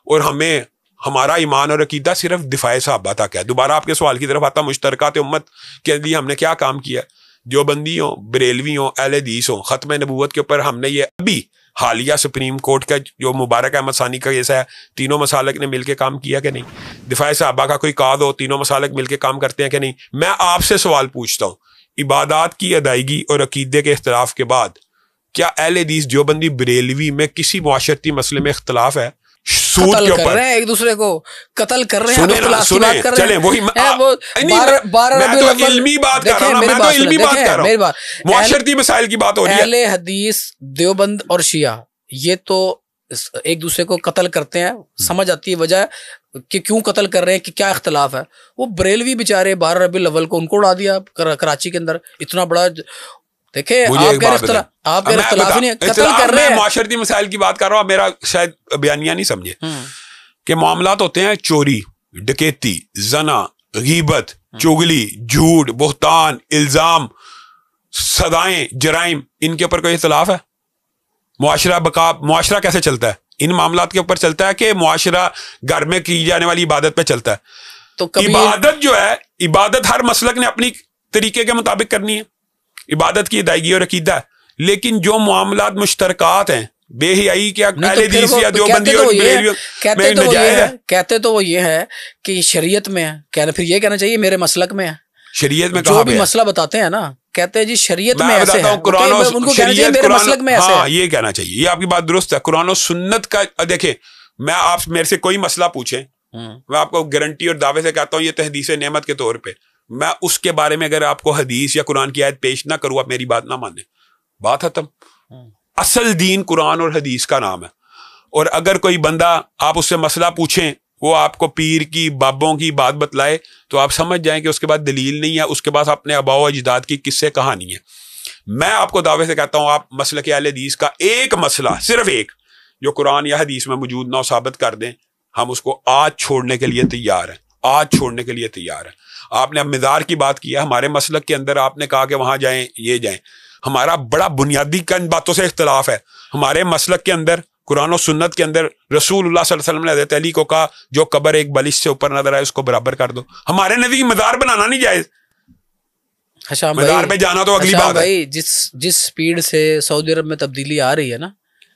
اور ہمیں ہمارا ایمان اور عقیدہ صرف دفاع صحابہ تک ہے. دوبارہ آپ کے سوال کی طرف آتا, مشترکات امت کے لیے ہم نے کیا کام کیا؟ جو بندی ہوں، بریلوی ہوں، اہل حدیث ہوں، ختم نبوت کے اوپر ہم نے یہ ابھی حالیہ سپریم کورٹ کا جو مبارک احمد ثانی کا کیس ہے، تینوں مسالک نے مل کے کام کیا کہ نہیں؟ دفاع صحابہ کا کوئی قاد ہو، تینوں مسالک مل کے کام کرتے ہیں کہ نہیں؟ میں آپ سے سوال پوچھتا ہوں، عبادات کی ادائیگی اور عقیدے کے اختلاف کے بعد کیا اہل حدیث دیوبندی بریلوی میں کسی معاشرتی مسئلے میں اختلاف ہے؟ سود کے اوپر ایک دوسرے کو قتل کر رہے ہیں، چلیں وہی میں تو علمی بات کر رہا ہوں، معاشرتی مسائل کی بات ہو رہی ہے۔ اہل حدیث دیوبند اور شیعہ یہ تو ایک دوسرے کو قتل کرتے ہیں، سمجھ آتی ہے وجہ کہ کیوں قتل کر رہے ہیں، کہ کیا اختلاف ہے۔ وہ بریلوی بیچارے 12 ربیع الاول کو ان کو اڑا دیا کراچی کے اندر، اتنا بڑا، دیکھیں آپ کے اختلاف نہیں، قتل کر رہے ہیں۔ معاشرتی مسائل کی بات کر رہا ہوں، میرا شاید بیانیہ نہیں سمجھے کہ معاملات ہوتے ہیں چوری، ڈکیتی، زنا، غیبت، چغلی، جھوٹ، بہتان، الزام، سزائیں، جرائم، ان کے اوپر کوئی اختلاف ہے؟ معاشرہ کیسے چلتا ہے؟ ان معاملات کے اوپر چلتا ہے کہ معاشرہ گھر میں کی جانے والی عبادت پہ چلتا ہے؟ تو عبادت جو ہے، عبادت ہر مسلک نے اپنی طریقے کے مطابق کرنی ہے، عبادت کی ادائیگی اور عقیدہ ہے، لیکن جو معاملات مشترکات ہیں، بے حیائی کیا اہل حدیث یا دیوبندی اور بریلوی میں نجائز ہے؟ کہتے تو وہ یہ ہے کہ شریعت میں ہے، پھر یہ کہنا چاہیے میرے مسلک میں ہے۔ شریعت میں جو بھی مسئلہ بتاتے ہیں نا، کہتے ہیں جی شریعت میں ایسے ہے، ان کو کہنا چاہیے میرے مسلک میں ایسے ہے۔ ہاں یہ کہنا چاہیے، یہ آپ کی بات درست ہے۔ قرآن و سنت کا دیکھیں، میں آپ میرے سے کوئی مسئلہ پوچھیں، میں آپ کو گارنٹی اور دعوے سے کہتا ہوں یہ تحدیث نعمت کے طور پہ، میں اس کے بارے میں اگر آپ کو حدیث یا قرآن کی آیت پیش نہ کروں، آپ میری بات نہ مانیں، بات ختم۔ اصل دین قرآن اور حدیث کا نام ہے، اور اگر کوئی بندہ آپ اس سے مسئلہ پوچھیں، وہ آپ کو پیر کی بابوں کی بات بتلائے، تو آپ سمجھ جائیں کہ اس کے بعد دلیل نہیں ہے، اس کے پاس اپنے آباء و اجداد کی قصے کہانی ہے۔ میں آپ کو دعوے سے کہتا ہوں، آپ مسلک اہل حدیث کا ایک مسئلہ، صرف ایک، جو قرآن یا حدیث میں موجود نہ ہو، ثابت کر دیں، ہم اس کو آج چھوڑنے کے لیے تیار ہیں، آج چھوڑنے کے لیے تیار ہیں۔ آپ نے اب مزار کی بات کی ہے، ہمارے مسلک کے اندر آپ نے کہا کہ وہاں جائیں، یہ جائیں، ہمارا بڑا بنیادی کن باتوں سے اختلاف ہے۔ ہمارے مسلک کے اندر، قرآن و سنت کے اندر، رسول اللہ صلی اللہ علیہ وسلم نے حضرت علی کو کہا جو قبر ایک بلش سے اوپر نظر آئے اس کو برابر کر دو۔ ہمارے نزدیک مزار بنانا نہیں جائز، مزار پہ جانا تو اگلی بات ہے۔ جس سپیڈ سے سعودی عرب میں تبدیلی آ رہی ہے نا،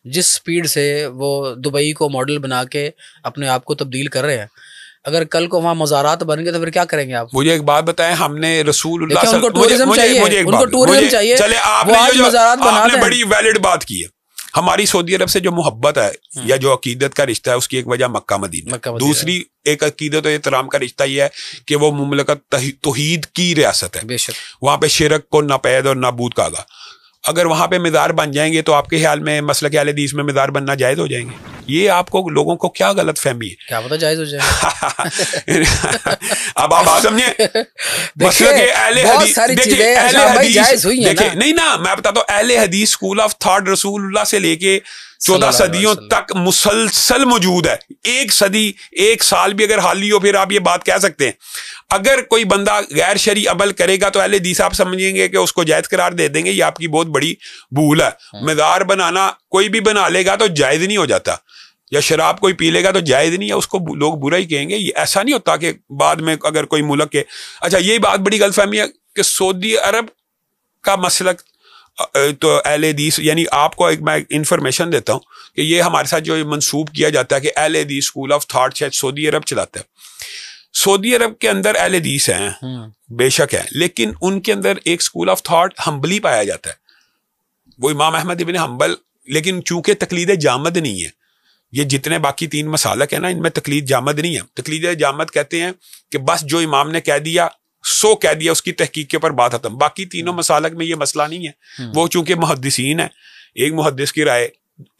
جس سپیڈ سے وہ دبئی کو ماڈل بنا کے اپنے آپ کو تبدیل کر رہے ہیں، اگر کل کو وہاں مزارات بن گئے تو پھر کیا کریں گے آپ؟ مجھے ایک بات بتائیں، ہم نے رسول اللہ ان کو ٹورزم چاہیے، چلے آپ نے بڑی ویلڈ بات کی ہے، ہماری سعودی عرب سے جو محبت ہے یا جو عقیدت کا رشتہ ہے، اس کی ایک وجہ مکہ مدینہ، دوسری ایک عقیدت و احترام کا رشتہ یہ ہے کہ وہ مملکت توحید کی ریاست ہے، وہاں پہ شرک کو ناپید اور نابود کہا گا۔ اگر وہاں پہ مزار بن جائیں گے تو آپ کے خیال میں مسلک اہل حدیث میں مزار بننا جائز ہو جائیں گے؟ یہ آپ کو لوگوں کو کیا غلط فہمی ہے؟ کیا پتہ جائز ہو جائے؟ اب آپ سمجھیں، مسلک اہل حدیث دیکھیں، نہیں نا، میں بتاتا ہوں، اہل حدیث اسکول آف تھاٹ رسول اللہ سے لے کے 14 صدیوں تک مسلسل موجود ہے۔ ایک صدی، ایک سال بھی اگر حالی ہو، پھر آپ یہ بات کہہ سکتے ہیں۔ اگر کوئی بندہ غیر شرعی عمل کرے گا تو اہل حدیث آپ سمجھیں گے کہ اس کو جائز قرار دے دیں گے، یہ آپ کی بہت بڑی بھول ہے۔ مزار بنانا کوئی بھی بنا لے گا تو جائز نہیں ہو جاتا، یا شراب کوئی پی لے گا تو جائز نہیں ہے، اس کو لوگ برا ہی کہیں گے۔ یہ ایسا نہیں ہوتا کہ بعد میں اگر کوئی ملک کے، اچھا یہی بات بڑی غلط فہمی ہے کہ سعودی عرب کا مسلک تو اہل حدیث، یعنی آپ کو ایک میں انفارمیشن دیتا ہوں کہ یہ ہمارے ساتھ جو منسوب کیا جاتا ہے کہ اہل حدیث اسکول آف تھاٹ شاید سعودی عرب چلاتا ہے۔ سعودی عرب کے اندر اہل حدیث ہیں، بے شک ہے، لیکن ان کے اندر ایک اسکول آف تھاٹ حنبلی پایا جاتا ہے، وہ امام احمد ابن حنبل، لیکن چونکہ تقلید جامد نہیں ہے، یہ جتنے باقی 3 مسالک ہیں نا، ان میں تقلید جامد نہیں ہے۔ تقلید جامد کہتے ہیں کہ بس جو امام نے کہہ دیا سو کہہ دیا، اس کی تحقیق کے اوپر بات ختم۔ باقی تینوں مسالک میں یہ مسئلہ نہیں ہے، وہ چونکہ محدثین ہیں، ایک محدث کی رائے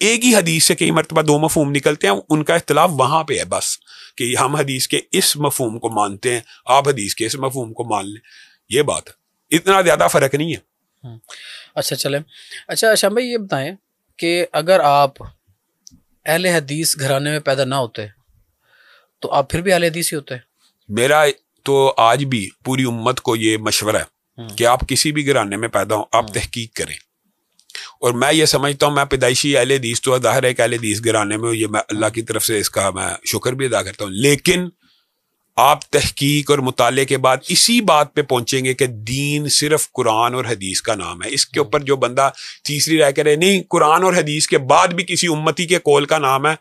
ایک ہی حدیث سے کئی مرتبہ 2 مفہوم نکلتے ہیں، ان کا اختلاف وہاں پہ ہے بس، کہ ہم حدیث کے اس مفہوم کو مانتے ہیں، آپ حدیث کے اس مفہوم کو مان لیں، یہ بات ہے، اتنا زیادہ فرق نہیں ہے۔ اچھا چلیں، اچھا شام بھائی یہ بتائیں کہ اگر آپ اہل حدیث گھرانے میں پیدا نہ ہوتے تو آپ پھر بھی اہل حدیث ہی ہوتے؟ میرا تو آج بھی پوری امت کو یہ مشورہ ہے کہ آپ کسی بھی گھرانے میں پیدا ہوں، آپ تحقیق کریں، اور میں یہ سمجھتا ہوں، میں پیدائشی اہل حدیث تو ظاہر ہے کہ اہل حدیث گھرانے میں، یہ میں اللہ کی طرف سے اس کا میں شکر بھی ادا کرتا ہوں، لیکن آپ تحقیق اور مطالعے کے بعد اسی بات پہ پہنچیں گے کہ دین صرف قرآن اور حدیث کا نام ہے. اس کے اوپر جو بندہ تیسری رائے کرے نہیں قرآن اور حدیث کے بعد بھی کسی امتی کے قول کا نام ہے,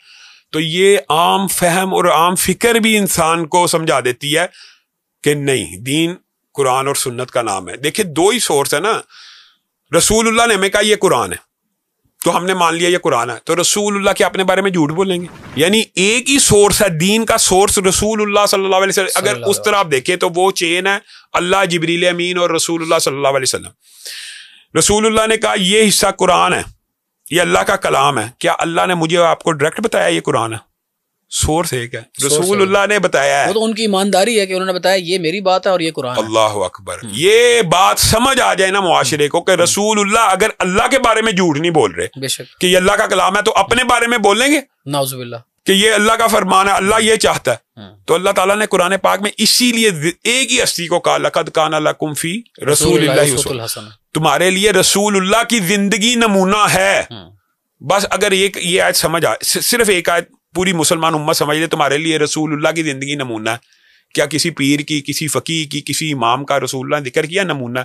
تو یہ عام فہم اور عام فکر بھی انسان کو سمجھا دیتی ہے کہ نہیں, دین قرآن اور سنت کا نام ہے. دیکھیں دو ہی سورس ہے نا, رسول اللہ نے ہمیں کہا یہ قرآن ہے تو ہم نے مان لیا یہ قرآن ہے, تو رسول اللہ کے اپنے بارے میں جھوٹ بولیں گے؟ یعنی ایک ہی سورس ہے دین کا, سورس رسول اللہ صلی اللہ علیہ وسلم. اگر اس طرح آپ دیکھیں تو وہ چین ہے اللہ, جبریل امین اور رسول اللہ صلی اللہ علیہ وسلم. رسول اللہ نے کہا یہ حصہ قرآن ہے, یہ اللہ کا کلام ہے. کیا اللہ نے مجھے آپ کو ڈائریکٹ بتایا یہ قرآن ہے؟ سورس ایک ہے, رسول اللہ نے بتایا ہے. وہ تو ان کی ایمانداری ہے کہ انہوں نے بتایا یہ میری بات ہے اور یہ قرآن ہے. اللہ اکبر. یہ بات سمجھ آ جائے نا معاشرے کو کہ رسول اللہ اگر اللہ کے بارے میں جھوٹ نہیں بول رہے بے شک کہ یہ اللہ کا کلام ہے, تو اپنے بارے میں بولیں گے نعوذ باللہ کہ یہ اللہ کا فرمان ہے, اللہ یہ چاہتا ہے. تو اللہ تعالیٰ نے قرآن پاک میں اسی لیے ایک ہی ہستی کو کہا لقد کان لکم فی رسول اللہ اسوۃ الحسنہ, تمہارے لیے رسول اللہ کی زندگی نمونہ ہے. بس اگر ایک یہ آیت سمجھ آئے, صرف ایک آیت پوری مسلمان امت سمجھ لے تمہارے لیے رسول اللہ کی زندگی نمونہ ہے. کیا کسی پیر کی, کسی فقیہ کی, کسی امام کا رسول اللہ نے ذکر کیا نمونہ؟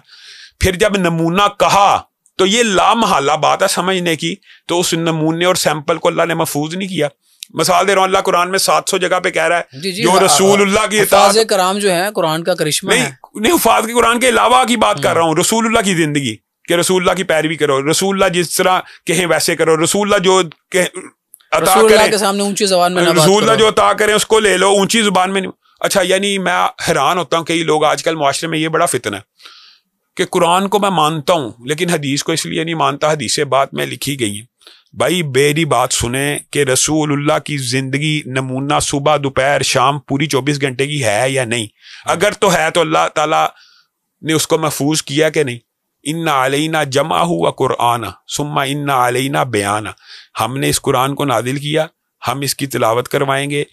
پھر جب نمونہ کہا تو یہ لامحالہ بات ہے سمجھنے کی, تو اس نمونے اور سیمپل کو اللہ نے محفوظ نہیں کیا. مثال دے رہا ہوں, اللہ قرآن میں 700 جگہ پہ کہہ رہا ہے جو رسول اللہ کی حفاظ کرام جو ہیں قرآن کا کرشمہ ہے. نہیں حفاظ کے قرآن کے علاوہ کی بات کر رہا ہوں, رسول اللہ کی زندگی کہ رسول اللہ کی پیروی کرو, رسول اللہ جس طرح کہیں ویسے کرو, رسول اللہ جو رسول اللہ کے سامنے اونچی زبان میں رسول اللہ جو عطا کریں اس کو لے لو, اونچی زبان میں نہیں. اچھا یعنی میں حیران ہوتا ہوں کئی لوگ آج کل معاشرے میں, یہ بڑا فتنہ ہے کہ قرآن کو میں مانتا ہوں لیکن حدیث کو اس لیے نہیں مانتا, حدیثیں بات میں لکھی گئی ہیں. بھائی میری بات سنیں کہ رسول اللہ کی زندگی نمونہ صبح دوپہر شام پوری 24 گھنٹے کی ہے یا نہیں؟ اگر تو ہے تو اللہ تعالیٰ نے اس کو محفوظ کیا کہ نہیں؟ ان علینا جمعہ و قرآن ثم ان علینا بیان, ہم نے اس قرآن کو نازل کیا, ہم اس کی تلاوت کروائیں گے.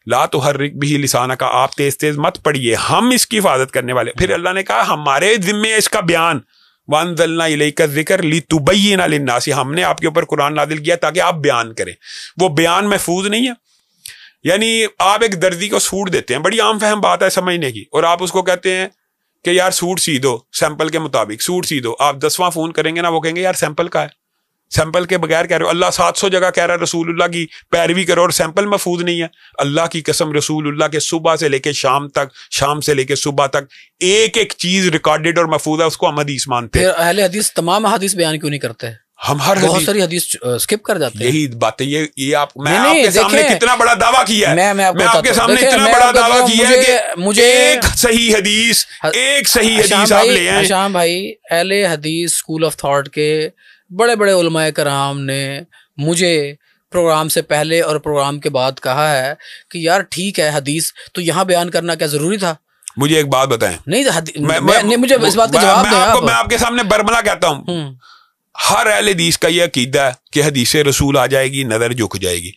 لا تحرک بھی لسانہ کا, آپ تیز تیز مت پڑھیے, ہم اس کی حفاظت کرنے والے. پھر اللہ نے کہا ہمارے ذمے اس کا بیان, وانزلنا الیک الذکر لتبین للناس, ہم نے آپ کے اوپر قرآن نازل کیا تاکہ آپ بیان کریں. وہ بیان محفوظ نہیں ہے. یعنی آپ ایک دردی کو سوٹ دیتے ہیں, بڑی عام فہم بات ہے سمجھنے کی, اور آپ اس کو کہتے ہیں کہ یار سوٹ سی دو سیمپل کے مطابق, سوٹ سی دو. آپ 10واں فون کریں گے نا, وہ کہیں گے یار سیمپل کا ہے, سیمپل کے بغیر کہہ رہے ہو. اللہ 700 جگہ کہہ رہا ہے رسول اللہ کی پیروی کرو اور سیمپل محفوظ نہیں ہے. اللہ کی قسم رسول اللہ کے صبح سے لے کے شام تک, شام سے لے کے صبح تک ایک ایک چیز ریکارڈڈ اور محفوظ ہے, اس کو ہم حدیث مانتے ہیں. اہل حدیث تمام حدیث بیان کیوں نہیں کرتے؟ ہم ہر بہت ساری حدیث اسکپ کر جاتے ہیں. یہی بات ہے. یہ آپ میں آپ کے سامنے کتنا بڑا دعویٰ کیا ہے, میں آپ کے سامنے اتنا بڑا دعویٰ کیا ہے کہ مجھے ایک صحیح حدیث آپ لے آئیں. شام بھائی, اہل حدیث اسکول آف تھاٹ کے بڑے بڑے علماء کرام نے مجھے پروگرام سے پہلے اور پروگرام کے بعد کہا ہے کہ یار ٹھیک ہے حدیث تو یہاں بیان کرنا کیا ضروری تھا؟ مجھے ایک بات بتائیں. نہیں مجھے اس بات کا جواب دیں. میں آپ کے سامنے برملا کہتا ہوں, ہر اہل حدیث کا یہ عقیدہ ہے کہ حدیث رسول آ جائے گی نظر جھک جائے گی.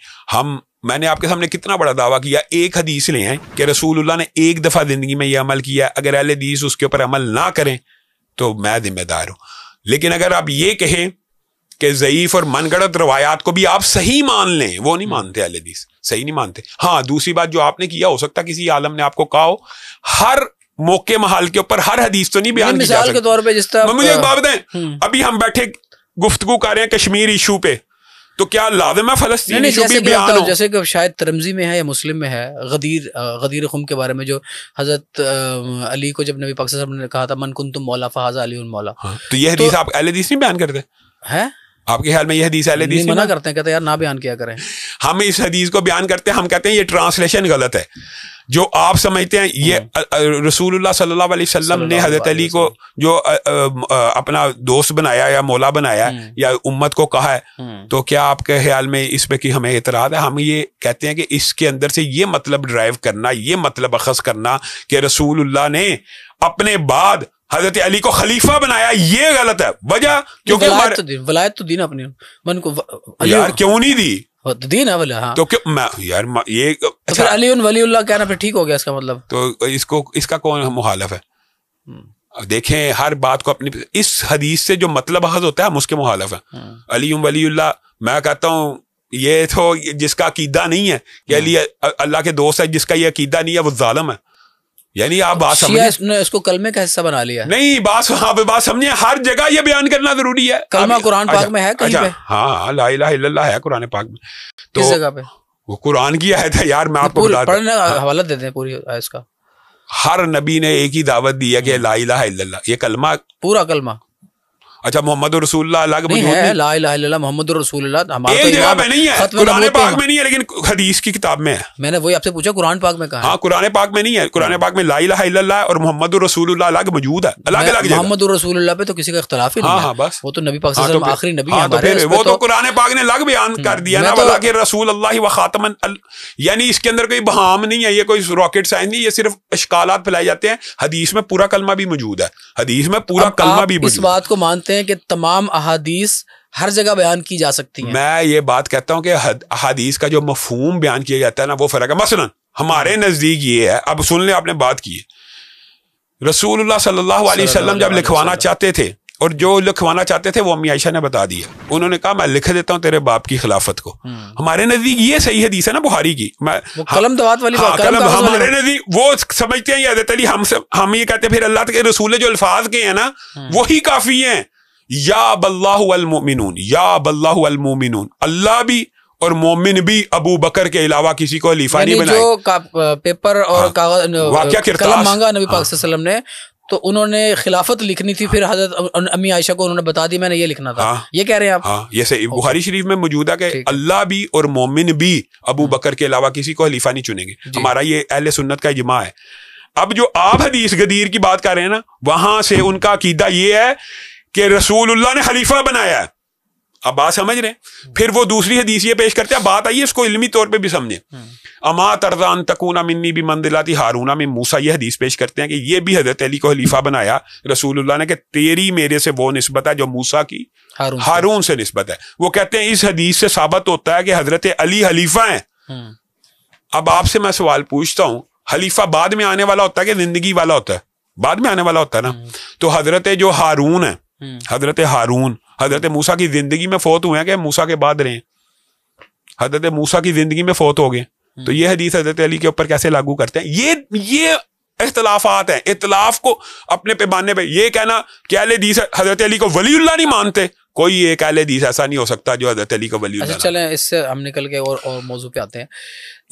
میں نے آپ کے سامنے کتنا بڑا دعویٰ کیا, ایک حدیث لے ہیں کہ رسول اللہ نے ایک دفعہ زندگی میں یہ عمل کیا, اگر اہل حدیث اس کے اوپر عمل نہ کریں تو میں ذمہ دار ہوں. لیکن اگر آپ یہ کہیں کہ ضعیف اور من گڑت روایات کو بھی آپ صحیح مان لیں, وہ نہیں مانتے اہل حدیث, صحیح نہیں مانتے. ہاں دوسری بات جو آپ نے کیا, ہو سکتا ہے کسی عالم نے آپ کو کہا ہو, ہر موقع محال کے اوپر ہر حدیث تو نہیں بیان کی جا سکتی. مثال کے طور پہ جس طرح مجھے ایک بات بتائیں, ابھی ہم بیٹھے گفتگو کر رہے ہیں کشمیر ایشو پہ, تو کیا لازم ہے فلسطین ایشو بھی بیان ہو؟ جیسے کہ شاید ترمذی میں ہے یا مسلم میں ہے, غدیر خم کے بارے میں جو حضرت علی کو جب نبی پاک صلی اللہ علیہ وسلم نے کہا تھا من کنتم مولا فہذا علی مولا, تو یہ حدیث آپ اہل حدیث نہیں بیان کرتے ہیں؟ آپ کے خیال میں یہ حدیث اہل حدیث منع کرتے ہیں, کہتے ہیں یار نہ بیان کیا کریں. ہم اس حدیث کو بیان کرتے ہیں, ہم کہتے ہیں یہ ٹرانسلیشن غلط ہے. جو آپ سمجھتے ہیں یہ رسول اللہ صلی اللہ علیہ وسلم نے حضرت علی کو جو اپنا دوست بنایا یا مولا بنایا یا امت کو کہا ہے, تو کیا آپ کے خیال میں اس پہ کہ ہمیں اعتراض ہے؟ ہم یہ کہتے ہیں کہ اس کے اندر سے یہ مطلب ڈرائیو کرنا, یہ مطلب اخذ کرنا کہ رسول اللہ نے اپنے بعد حضرت علی کو خلیفہ بنایا, یہ غلط ہے. وجہ کیونکہ ولایت تو دین اپنی من کو یار کیوں نہیں دی دین ہے بولے. ہاں تو میں یار یہ پھر علی ولی اللہ کہنا پھر ٹھیک ہو گیا اس کا مطلب, تو اس کا کون مخالف ہے؟ دیکھیں ہر بات کو اپنی, اس حدیث سے جو مطلب اخذ ہوتا ہے ہم اس کے مخالف ہیں. علی ولی اللہ, میں کہتا ہوں یہ تو جس کا عقیدہ نہیں ہے کہ علی اللہ کے دوست ہے, جس کا یہ عقیدہ نہیں ہے وہ ظالم ہے. یعنی آپ بات سمجھیں، اس کو کلمے کا حصہ بنا لیا. نہیں بات سمجھے، ہر جگہ یہ بیان کرنا ضروری ہے. کلمہ قرآن پاک میں ہے کہیں پہ؟ ہاں لا الہ الا اللہ ہے قرآن پاک میں. کس جگہ پہ؟ وہ قرآن کی آیت ہے یار، میں آپ کو بتا پڑھنے کا حوالہ دیتے ہیں پوری اس کا. ہر نبی نے ایک ہی دعوت دی ہے کہ لا الہ الا اللہ، یہ کلمہ پورا کلمہ. اچھا محمد رسول اللہ الگ موجود ہے، لا الہ الا اللہ محمد رسول اللہ ایک جگہ پہ نہیں ہے، قرآن پاک میں نہیں ہے لیکن حدیث کی کتاب میں ہے. میں نے وہی آپ سے پوچھا قرآن پاک میں کہاں ہے؟ ہاں قرآن پاک میں نہیں ہے، قرآن پاک میں لا الہ الا اللہ اور محمد رسول اللہ الگ موجود ہے، الگ الگ جگہ. محمد رسول اللہ پہ تو کسی کا اختلاف ہی نہیں ہے. ہاں بس وہ تو نبی پاک صلی اللہ علیہ وسلم آخری نبی ہیں ہمارے. وہ تو قرآن پاک نے الگ بیان کر دیا نا، ولیکن رسول اللہ و خاتم، یعنی اس کے اندر کوئی بہام نہیں ہے، یہ کوئی راکٹ سائنس نہیں، یہ صرف اشکالات پھیلائے جاتے ہیں. حدیث میں پورا کلمہ بھی موجود ہے، حدیث میں پورا کلمہ بھی موجود ہے. اس بات کو مانتے ہیں کہ تمام احادیث ہر جگہ بیان کی جا سکتی ہیں؟ میں یہ بات کہتا ہوں کہ احادیث کا جو مفہوم بیان کیا جاتا ہے نا وہ فرق ہے. مثلا ہمارے نزدیک یہ ہے، اب سن لیں، آپ نے بات کی ہے، رسول اللہ صلی اللہ علیہ وسلم جب لکھوانا چاہتے تھے اور جو لکھوانا چاہتے تھے وہ امی عائشہ نے بتا دیا، انہوں نے کہا میں لکھ دیتا ہوں تیرے باپ کی خلافت کو. ہمارے نزدیک یہ صحیح حدیث ہے نا بخاری کی، قلم دوات والی بات. ہمارے نزدیک وہ سمجھتے ہیں حضرت علی، ہم یہ کہتے ہیں پھر اللہ کے رسول جو الفاظ کے ہیں نا وہی کافی ہیں. یا باللہ والمؤمنون، یا باللہ والمؤمنون، اللہ بھی اور مومن بھی ابو بکر کے علاوہ کسی کو خلیفہ نہیں بنائے. جو پیپر اور کاغذ قلم مانگا نبی پاک صلی اللہ علیہ وسلم نے تو انہوں نے خلافت لکھنی تھی، پھر حضرت امی عائشہ کو انہوں نے بتا دی میں نے یہ لکھنا تھا. یہ کہہ رہے ہیں آپ؟ ہاں یہ صحیح بخاری شریف میں موجود ہے کہ اللہ بھی اور مومن بھی ابو بکر کے علاوہ کسی کو خلیفہ نہیں چنیں گے. ہمارا یہ اہل سنت کا اجماع ہے. اب جو آپ حدیث غدیر کی بات کر رہے ہیں نا، وہاں سے ان کا عقیدہ یہ ہے کہ رسول اللہ نے خلیفہ بنایا ہے. اب بات سمجھ رہے ہیں؟ پھر وہ دوسری حدیث یہ پیش کرتے ہیں، بات آئیے اس کو علمی طور پہ بھی سمجھیں. اما ترضان تکون منی بمنزلتی ہارون من موسیٰ، یہ حدیث پیش کرتے ہیں کہ یہ بھی حضرت علی کو خلیفہ بنایا رسول اللہ نے کہ تیری میرے سے وہ نسبت ہے جو موسیٰ کی ہارون سے نسبت ہے. وہ کہتے ہیں اس حدیث سے ثابت ہوتا ہے کہ حضرت علی خلیفہ ہیں. اب آپ سے میں سوال پوچھتا ہوں، خلیفہ بعد میں آنے والا ہوتا ہے کہ زندگی والا ہوتا ہے؟ بعد میں آنے والا ہوتا ہے نا. تو حضرت جو ہارون ہے، حضرت ہارون حضرت موسیٰ کی زندگی میں فوت ہوئے ہیں کہ موسیٰ کے بعد رہے ہیں؟ حضرت موسیٰ کی زندگی میں فوت ہو گئے. تو یہ حدیث حضرت علی کے اوپر کیسے لاگو کرتے ہیں؟ یہ اختلافات ہیں. اختلاف کو اپنے پیمانے پہ یہ کہنا کہ اہل حدیث حضرت علی کو ولی اللہ نہیں مانتے، کوئی ایک اہل حدیث ایسا نہیں ہو سکتا جو حضرت علی کو ولی اللہ. چلیں اس سے ہم نکل کے اور موضوع پہ آتے ہیں.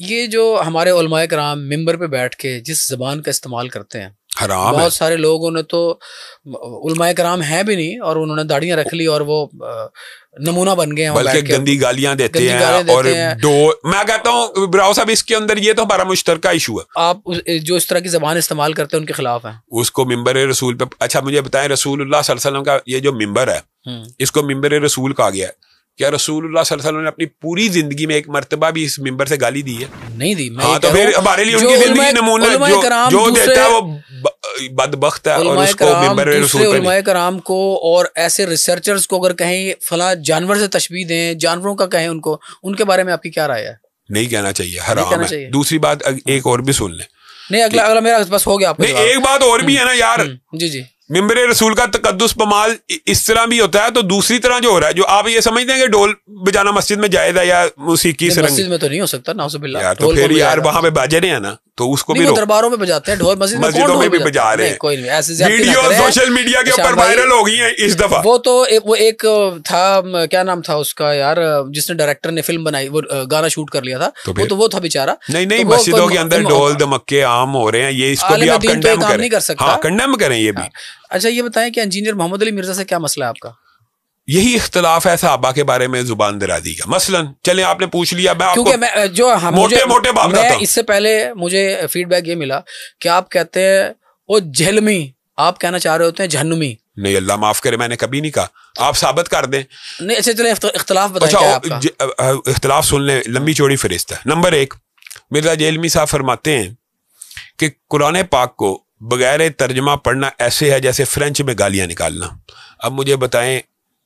یہ جو ہمارے علماء کرام ممبر پہ بیٹھ کے جس زبان کا استعمال کرتے ہیں، حرام. بہت سارے لوگوں نے تو علماء کرام ہیں بھی نہیں اور انہوں نے داڑیاں رکھ لی اور وہ نمونہ بن گئے ہیں، بلکہ گندی گالیاں دیتے ہیں. اور میں کہتا ہوں براؤ صاحب اس کے اندر یہ تو ہمارا مشترکہ ایشو ہے. آپ جو اس طرح کی زبان استعمال کرتے ہیں ان کے خلاف ہیں. اس کو ممبر رسول پہ، اچھا مجھے بتائیں، رسول اللہ صلی اللہ علیہ وسلم کا یہ جو ممبر ہے اس کو ممبر رسول کہا گیا ہے. کیا رسول اللہ صلی اللہ علیہ وسلم نے اپنی پوری زندگی میں ایک مرتبہ بھی اس ممبر سے گالی دی ہے؟ نہیں دی. ہاں تو پھر ہمارے لیے ان کی زندگی نمونہ جو دیتا ہے وہ بدبخت ہے. اور اس کو ممبر رسول پہ علماء کرام کو اور ایسے ریسرچرز کو اگر کہیں فلاں جانور سے تشبیہ دیں، جانوروں کا کہیں، ان کے بارے میں آپ کی کیا رائے ہے؟ نہیں کہنا چاہیے، حرام ہے. دوسری بات ایک اور بھی سن لیں. نہیں اگلا میرا بس ہو گیا. نہیں ایک بات اور بھی ہے نا یار. جی ممبر رسول کا تقدس پمال اس طرح بھی ہوتا ہے، تو دوسری طرح جو ہو رہا ہے، جو آپ یہ سمجھتے ہیں کہ ڈھول بجانا مسجد میں جائز ہے یا موسیقی سے مسجد میں تو نہیں ہو سکتا نعوذ باللہ. تو پھر یار وہاں پہ باجے ہیں نا تو اس کو بھی درباروں میں بجاتے ہیں ڈھول، مسجدوں میں بھی بجا رہے ہیں. کوئی نہیں، ویڈیو سوشل میڈیا کے اوپر وائرل ہو گئی ہیں اس دفعہ. وہ ایک تھا، کیا نام تھا اس کا یار، جس نے ڈائریکٹر نے فلم بنائی، وہ گانا شوٹ کر لیا تھا، وہ تھا بیچارہ. نہیں مسجدوں کے اندر ڈھول دھمکے عام ہو رہے ہیں، یہ اس کو بھی آپ کنڈیم کریں. ہاں کنڈیم کریں یہ بھی. اچھا یہ بتائیں کہ انجینئر محمد علی مرزا سے کیا مسئلہ ہے آپ کا؟ یہی اختلاف ہے صحابہ کے بارے میں زبان درازی کا. مثلا چلیں آپ نے پوچھ لیا، میں کیونکہ موٹے بات میں اس سے پہلے مجھے فیڈ بیک یہ ملا کہ آپ کہتے ہیں وہ جہلمی، آپ کہنا چاہ رہے ہوتے ہیں جہنمی. نہیں اللہ معاف کرے، میں نے کبھی نہیں کہا، آپ ثابت کر دیں. نہیں اچھا چلیں اختلاف بتائیں. اختلاف سن لیں، لمبی چوڑی فہرست ہے. نمبر 1، مرزا جہلمی صاحب فرماتے ہیں کہ قرآن پاک کو بغیر ترجمہ پڑھنا ایسے ہے جیسے فرینچ میں گالیاں نکالنا. اب مجھے بتائیں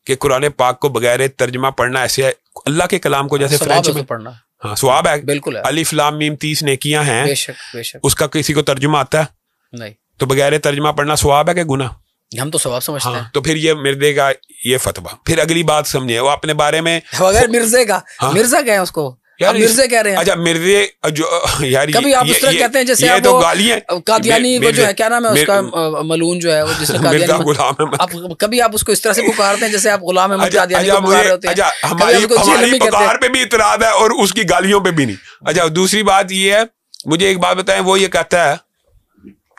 کہ قرآن پاک کو بغیر ترجمہ پڑھنا ایسے ہے اللہ کے کلام کو جیسے فرینچ میں پڑھنا. ہاں ثواب ہے، بالکل. الف لام میم 30 نیکیاں ہیں، بے شک. اس کا کسی کو ترجمہ آتا ہے؟ نہیں. تو بغیر ترجمہ پڑھنا ثواب ہے کہ گناہ؟ ہم تو ثواب سمجھتے ہیں. تو پھر یہ مردے کا یہ فتویٰ. پھر اگلی بات سمجھے، وہ اپنے بارے میں بغیر مرزے کا، مرزا کیا ہے اس کو؟ مرزے کہہ رہے ہیں. اچھا مرزے جو یار کبھی آپ اس طرح کہتے ہیں جیسے تو گالیاں قادیانی کو جو ہے کیا نام ہے اس کا ملعون جو ہے جس نے قادیانی, کبھی آپ اس کو اس طرح سے پکارتے ہیں جیسے آپ غلام احمد قادیانی کو پکار رہے ہوتے ہیں. ہماری پکار پہ بھی اعتراض ہے اور اس کی گالیوں پہ بھی نہیں. اچھا دوسری بات یہ ہے, مجھے ایک بات بتائیں, وہ یہ کہتا ہے,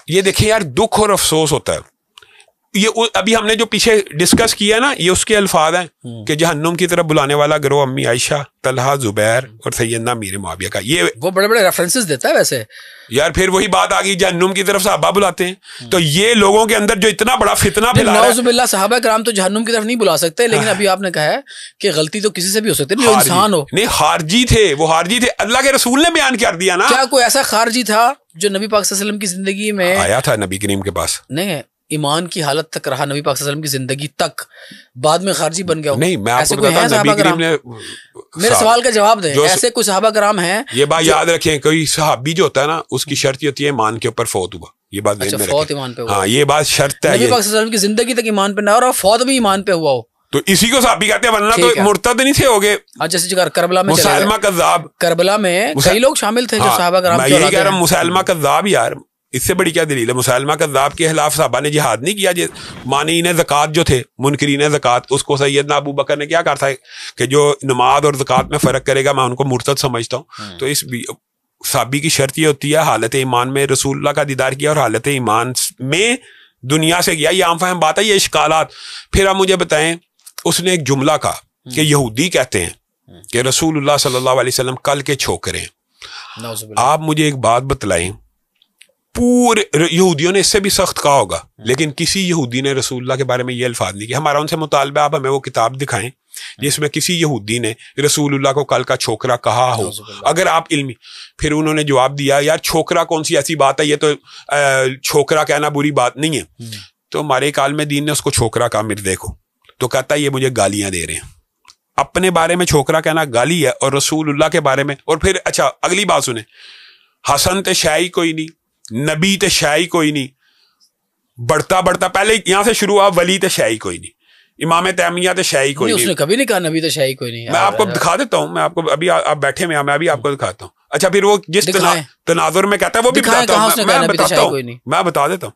یہ دیکھیں یار دکھ اور افسوس ہوتا ہے, یہ ابھی ہم نے جو پیچھے ڈسکس کیا نا یہ اس کے الفاظ ہیں کہ جہنم کی طرف بلانے والا گروہ امی عائشہ, طلحہ, زبیر اور سیدنا امیر معاویہ کا. یہ وہ بڑے بڑے ریفرنسز دیتا ہے ویسے یار. پھر وہی بات آ گئی جہنم کی طرف صحابہ بلاتے ہیں, تو یہ لوگوں کے اندر جو اتنا بڑا فتنہ پھیلا رہا ہے. نعوذ باللہ صحابہ کرام تو جہنم کی طرف نہیں بلا سکتے, لیکن ابھی آپ نے کہا ہے کہ غلطی تو کسی سے بھی ہو سکتی ہے, جو انسان ہو. نہیں خارجی تھے, وہ خارجی تھے, اللہ کے رسول نے بیان کر دیا نا. کیا کوئی ایسا خارجی تھا جو نبی پاک صلی اللہ علیہ وسلم کی زندگی میں آیا تھا نبی کریم کے پاس؟ نہیں, ایمان کی حالت تک رہا نبی پاک صلی اللہ علیہ وسلم کی زندگی تک, بعد میں خارجی بن گیا. نہیں میں آپ کو بتاتا ہوں نبی کریم نے, میرے سوال کا جواب دیں, ایسے کوئی صحابہ کرام ہیں. یہ بات یاد رکھیں, کوئی صحابی جو ہوتا ہے نا اس کی شرط یہ ہوتی ہے ایمان کے اوپر فوت ہوا. یہ بات ذہن میں رکھیں, ہاں یہ بات شرط ہے. نبی پاک صلی اللہ علیہ وسلم کی زندگی تک ایمان پہ نہ ہو اور فوت بھی ایمان پہ ہوا ہو تو اسی کو صحابی کہتے ہیں, ورنہ تو مرتد نہیں تھے ہوگے. جیسے کربلا میں مسلمہ کذاب, کربلا میں کئی لوگ شامل تھے جو صحابہ کرام. میں یہی کہہ رہا ہوں مسلمہ کذاب, یار اس سے بڑی کیا دلیل ہے؟ مسلمہ کذاب کے خلاف صحابہ نے جہاد نہیں کیا. مانعین زکوٰۃ جو تھے, منکرین زکوٰۃ, اس کو سیدنا ابو بکر نے کیا کہا تھا کہ جو نماز اور زکوٰۃ میں فرق کرے گا میں ان کو مرتد سمجھتا ہوں. تو اس صحابی کی شرط یہ ہوتی ہے حالت ایمان میں رسول اللہ کا دیدار کیا اور حالت ایمان میں دنیا سے گیا. یہ عام فہم بات ہے, یہ اشکالات. پھر آپ مجھے بتائیں, اس نے ایک جملہ کہا کہ یہودی کہتے ہیں کہ رسول اللہ صلی اللہ علیہ وسلم کل کے چھوکرے ہیں. آپ مجھے ایک بات بتلائیں, پورے یہودیوں نے اس سے بھی سخت کہا ہوگا, لیکن کسی یہودی نے رسول اللہ کے بارے میں یہ الفاظ نہیں کیا. ہمارا ان سے مطالبہ, آپ ہمیں وہ کتاب دکھائیں جس میں کسی یہودی نے رسول اللہ کو کل کا چھوکرا کہا ہو, اگر آپ علمی. پھر انہوں نے جواب دیا یار چھوکرا کون سی ایسی بات ہے, یہ تو چھوکرا کہنا بری بات نہیں ہے. تو ہمارے ایک عالم دین نے اس کو چھوکرا کہا مرزے کو, تو کہتا ہے یہ مجھے گالیاں دے رہے ہیں. اپنے بارے میں چھوکرا کہنا گالی ہے اور رسول اللہ کے بارے میں. اور پھر اچھا اگلی بات سنیں, حسن تے شاعی کوئی نہیں, نبی تے شاعی کوئی نہیں, بڑھتا بڑھتا پہلے یہاں سے شروع ہوا, ولی تے شاعی کوئی نہیں, امام تیمیہ تے شاعی کوئی نہیں. اس نے کبھی نہیں کہا نبی تے شاعی کوئی نہیں. میں آپ کو دکھا دیتا ہوں, میں آپ کو ابھی آپ بیٹھے میں ابھی آپ کو دکھاتا ہوں. اچھا پھر وہ جس تناظر میں کہتا ہے وہ بھی بتاتا ہوں, میں بتا دیتا ہوں.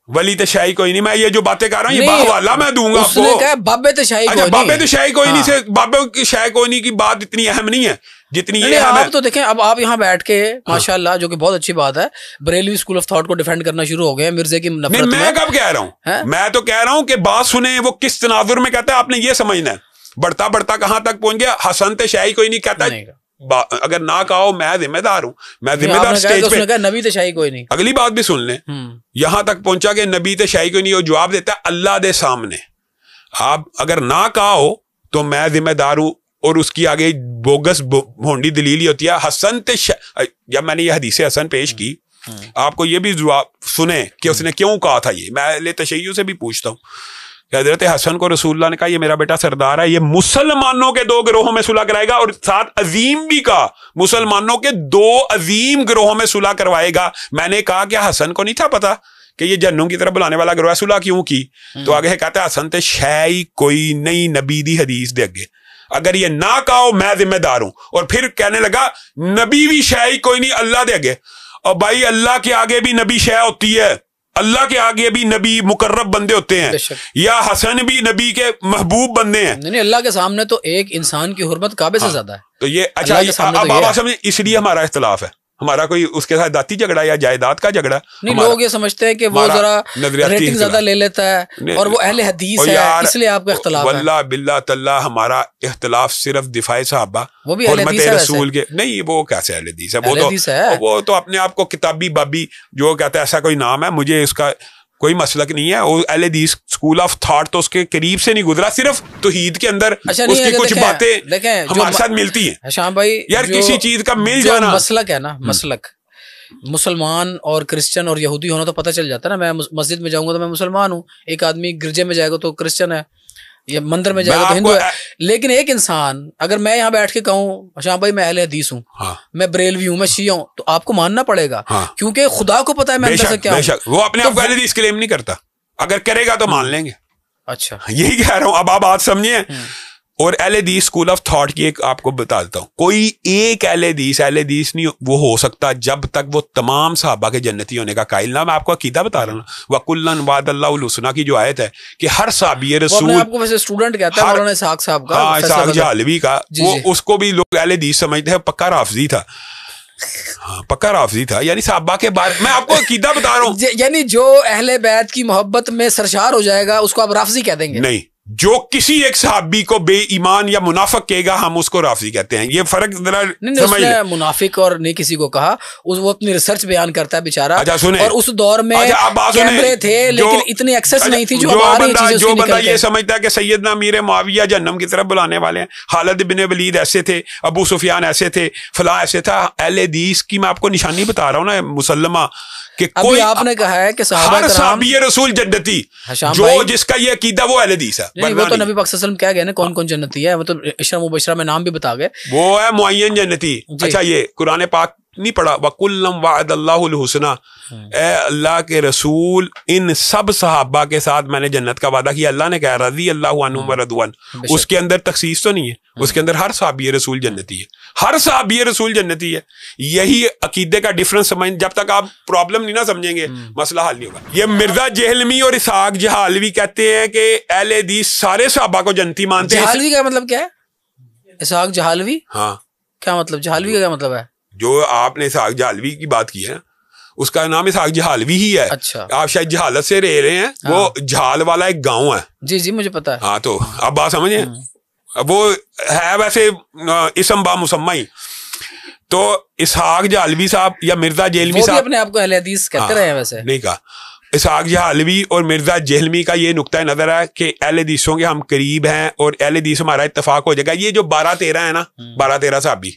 ولی تشائی کوئی نہیں, میں یہ جو باتیں کر رہا ہوں یہ باحوالہ میں دوں گا آپ کو. بابے تشائی کوئی نہیں, بابے تشائی کوئی نہیں سے بابے کی شائی کوئی نہیں کی بات اتنی اہم نہیں ہے جتنی یہ اہم ہے. آپ تو دیکھیں اب آپ یہاں بیٹھ کے ماشاءاللہ, جو کہ بہت اچھی بات ہے, بریلوی اسکول آف تھاٹ کو ڈیفینڈ کرنا شروع ہو گئے ہیں مرزے کی نفرت میں. میں کب کہہ رہا ہوں, میں تو کہہ رہا ہوں کہ بات سنیں وہ کس تناظر میں کہتا ہے, آپ نے یہ سمجھنا ہے. بڑھتا بڑھتا کہاں تک پہنچ گیا, حسن تشائی کوئی نہیں کہتا, اگر نہ کہو میں ذمہ دار ہوں, میں ذمہ دار اسٹیج پہ. نبی تشائی کوئی نہیں, اگلی بات بھی سن لیں, یہاں تک پہنچا کہ نبی تشائی کوئی نہیں, اور جواب دیتا ہے اللہ دے سامنے. آپ اگر نہ کہو تو میں ذمہ دار ہوں, اور اس کی آگے بوگس بھونڈی دلیل ہی ہوتی ہے حسن جب میں نے یہ حدیث حسن پیش کی, آپ کو یہ بھی جواب سنیں کہ اس نے کیوں کہا تھا. یہ میں لے تشیع سے بھی پوچھتا ہوں کہ حضرت حسن کو رسول اللہ نے کہا یہ میرا بیٹا سردار ہے, یہ مسلمانوں کے 2 گروہوں میں صلح کرائے گا, اور ساتھ عظیم بھی کہا مسلمانوں کے 2 عظیم گروہوں میں صلح کروائے گا. میں نے کہا کہ حسن کو نہیں تھا پتا کہ یہ جہنم کی طرف بلانے والا گروہ ہے, صلح کیوں کی؟ تو آگے کہتا ہے حسن تے شے کوئی نہیں نبی دی حدیث دے اگے, اگر یہ نہ کہو میں ذمہ دار ہوں. اور پھر کہنے لگا نبی بھی شے کوئی نہیں اللہ دے اگے. اور بھائی اللہ کے آگے بھی نبی شے ہوتی ہے, اللہ کے آگے بھی نبی مقرب بندے ہوتے ہیں, یا حسن بھی نبی کے محبوب بندے ہیں. نہیں, اللہ کے سامنے تو ایک انسان کی حرمت کعبے سے زیادہ ہے. تو یہ اچھا اب آپ سمجھیں, اس لیے ہمارا اختلاف ہے, ہمارا کوئی اس کے ساتھ ذاتی جھگڑا یا جائیداد کا جھگڑا نہیں. لوگ یہ سمجھتے ہیں کہ وہ ذرا ریٹنگ زیادہ لے لیتا ہے اور وہ اہل حدیث ہے, اس لیے آپ کا اختلاف ہے. واللہ باللہ تعالی ہمارا اختلاف صرف دفاع صحابہ, وہ بھی اہل حدیث ہے رسول کے نہیں. وہ کیسے اہل حدیث ہے, وہ تو اپنے آپ کو کتابی بابی جو کہتا ہے ایسا کوئی نام ہے, مجھے اس کا کوئی مسلک نہیں ہے. وہ اہل حدیث اسکول آف تھاٹ تو اس کے قریب سے نہیں گزرا, صرف توحید کے اندر اس کی کچھ باتیں ہمارے ساتھ ملتی ہیں. شام بھائی یار کسی چیز کا مل جانا مسلک ہے نا, مسلک مسلمان اور کرسچن اور یہودی ہونا تو پتہ چل جاتا ہے نا. میں مسجد میں جاؤں گا تو میں مسلمان ہوں, ایک آدمی گرجے میں جائے گا تو کرسچن ہے, یا مندر میں جائے گا تو ہندو ہے. لیکن ایک انسان اگر میں یہاں بیٹھ کے کہوں شام بھائی میں اہل حدیث ہوں, میں بریلوی ہوں, میں شیعہ ہوں, تو آپ کو ماننا پڑے گا, کیونکہ خدا کو پتا ہے میں اندر سے کیا ہوں. وہ اپنے آپ کو اہل حدیث کلیم نہیں کرتا, اگر کرے گا تو مان لیں گے. اچھا یہی کہہ رہا ہوں. اب آپ بات سمجھیے, اور اہل حدیث اسکول آف تھاٹ کی ایک آپ کو بتا دیتا ہوں, کوئی ایک اہل حدیث نہیں وہ ہو سکتا جب تک وہ تمام صحابہ کے جنتی ہونے کا قائل نہ. میں آپ کو عقیدہ بتا رہا ہوں, وَكُلًّا وَعَدَ اللَّهُ الْحُسْنَىٰ کی جو آیت ہے کہ ہر صحابی رسول, آپ کو ویسے اسٹوڈنٹ کہتا ہے مولانا اسحاق صاحب کا, اسحاق جہلوی کا, وہ اس کو بھی لوگ اہل حدیث سمجھتے ہیں, پکا رافضی تھا. ہاں پکا رافضی تھا, یعنی صحابہ کے بارے میں آپ کو عقیدہ بتا رہا ہوں. یعنی جو اہل بیت کی محبت میں سرشار ہو جائے گا اس کو آپ رافضی کہہ دیں گے؟ نہیں, جو کسی ایک صحابی کو بے ایمان یا منافق کہے گا ہم اس کو رافضی کہتے ہیں. یہ فرق ذرا سمجھ لیں. منافق اور نہیں کسی کو کہا, وہ اپنی ریسرچ بیان کرتا ہے بیچارہ. اور اس دور میں کیمرے تھے لیکن اتنی ایکسس نہیں تھی. جو بندہ یہ سمجھتا ہے کہ سیدنا امیر معاویہ جہنم کی طرف بلانے والے ہیں, خالد بن ولید ایسے تھے, ابو سفیان ایسے تھے, فلاں ایسے تھا. اہل حدیث کی میں آپ کو نشانی بتا رہا ہوں نا مسلمہ, کہ کوئی آپ نے کہا ہے کہ ہر صحابی رسول جنتی, جو جس کا یہ عقیدہ وہ اہل حدیث ہے. وہ تو نبی پاک صلی اللہ علیہ وسلم کیا گئے نا کون کون جنتی ہے, مطلب عشرہ مبشرہ میں نام بھی بتا گئے, وہ ہے معین جنتی. اچھا یہ قرآن پاک نہیں پڑھا, وَكُلًّا وَعَدَ اللَّهُ الْحُسْنَىٰ, اے اللہ کے رسول ان سب صحابہ کے ساتھ میں نے جنت کا وعدہ کیا. اللہ نے کہا رضی اللہ عنہم ورضوان, اس کے اندر تخصیص تو نہیں ہے, اس کے اندر ہر صحابی رسول جنتی ہے, ہر صحابی رسول جنتی ہے. یہی عقیدے کا ڈفرنس سمجھ, جب تک آپ پرابلم نہیں نہ سمجھیں گے مسئلہ حل نہیں ہوگا. یہ مرزا جہلمی اور اسحاق جہالوی کہتے ہیں کہ اہل حدیث سارے صحابہ کو جنتی مانتے ہیں. جہالوی کا مطلب کیا ہے؟ اسحاق جہالوی, ہاں کیا مطلب جہالوی کا کیا مطلب ہے؟ جو آپ نے اسحاق جہالوی کی بات کی ہے اس کا نام اسحاق جہالوی ہی ہے. اچھا, آپ شاید جہالت سے رہ رہے ہیں, وہ جہال والا ایک گاؤں ہے. جی جی مجھے پتا ہے. ہاں تو اب بات سمجھیں, وہ ہے ویسے اسم با مسمى ہی. تو اسحاق جہالوی صاحب یا مرزا جہلمی صاحب اپنے آپ کو اہل حدیث کہتے رہے ہیں, ویسے نہیں کہا. اسحاق جہالوی اور مرزا جہلمی کا یہ نقطہ نظر ہے کہ اہل حدیثوں کے ہم قریب ہیں اور اہل حدیث ہمارا اتفاق ہو جائے گا. یہ جو 12-13 ہے نا, 12-13 صحابی,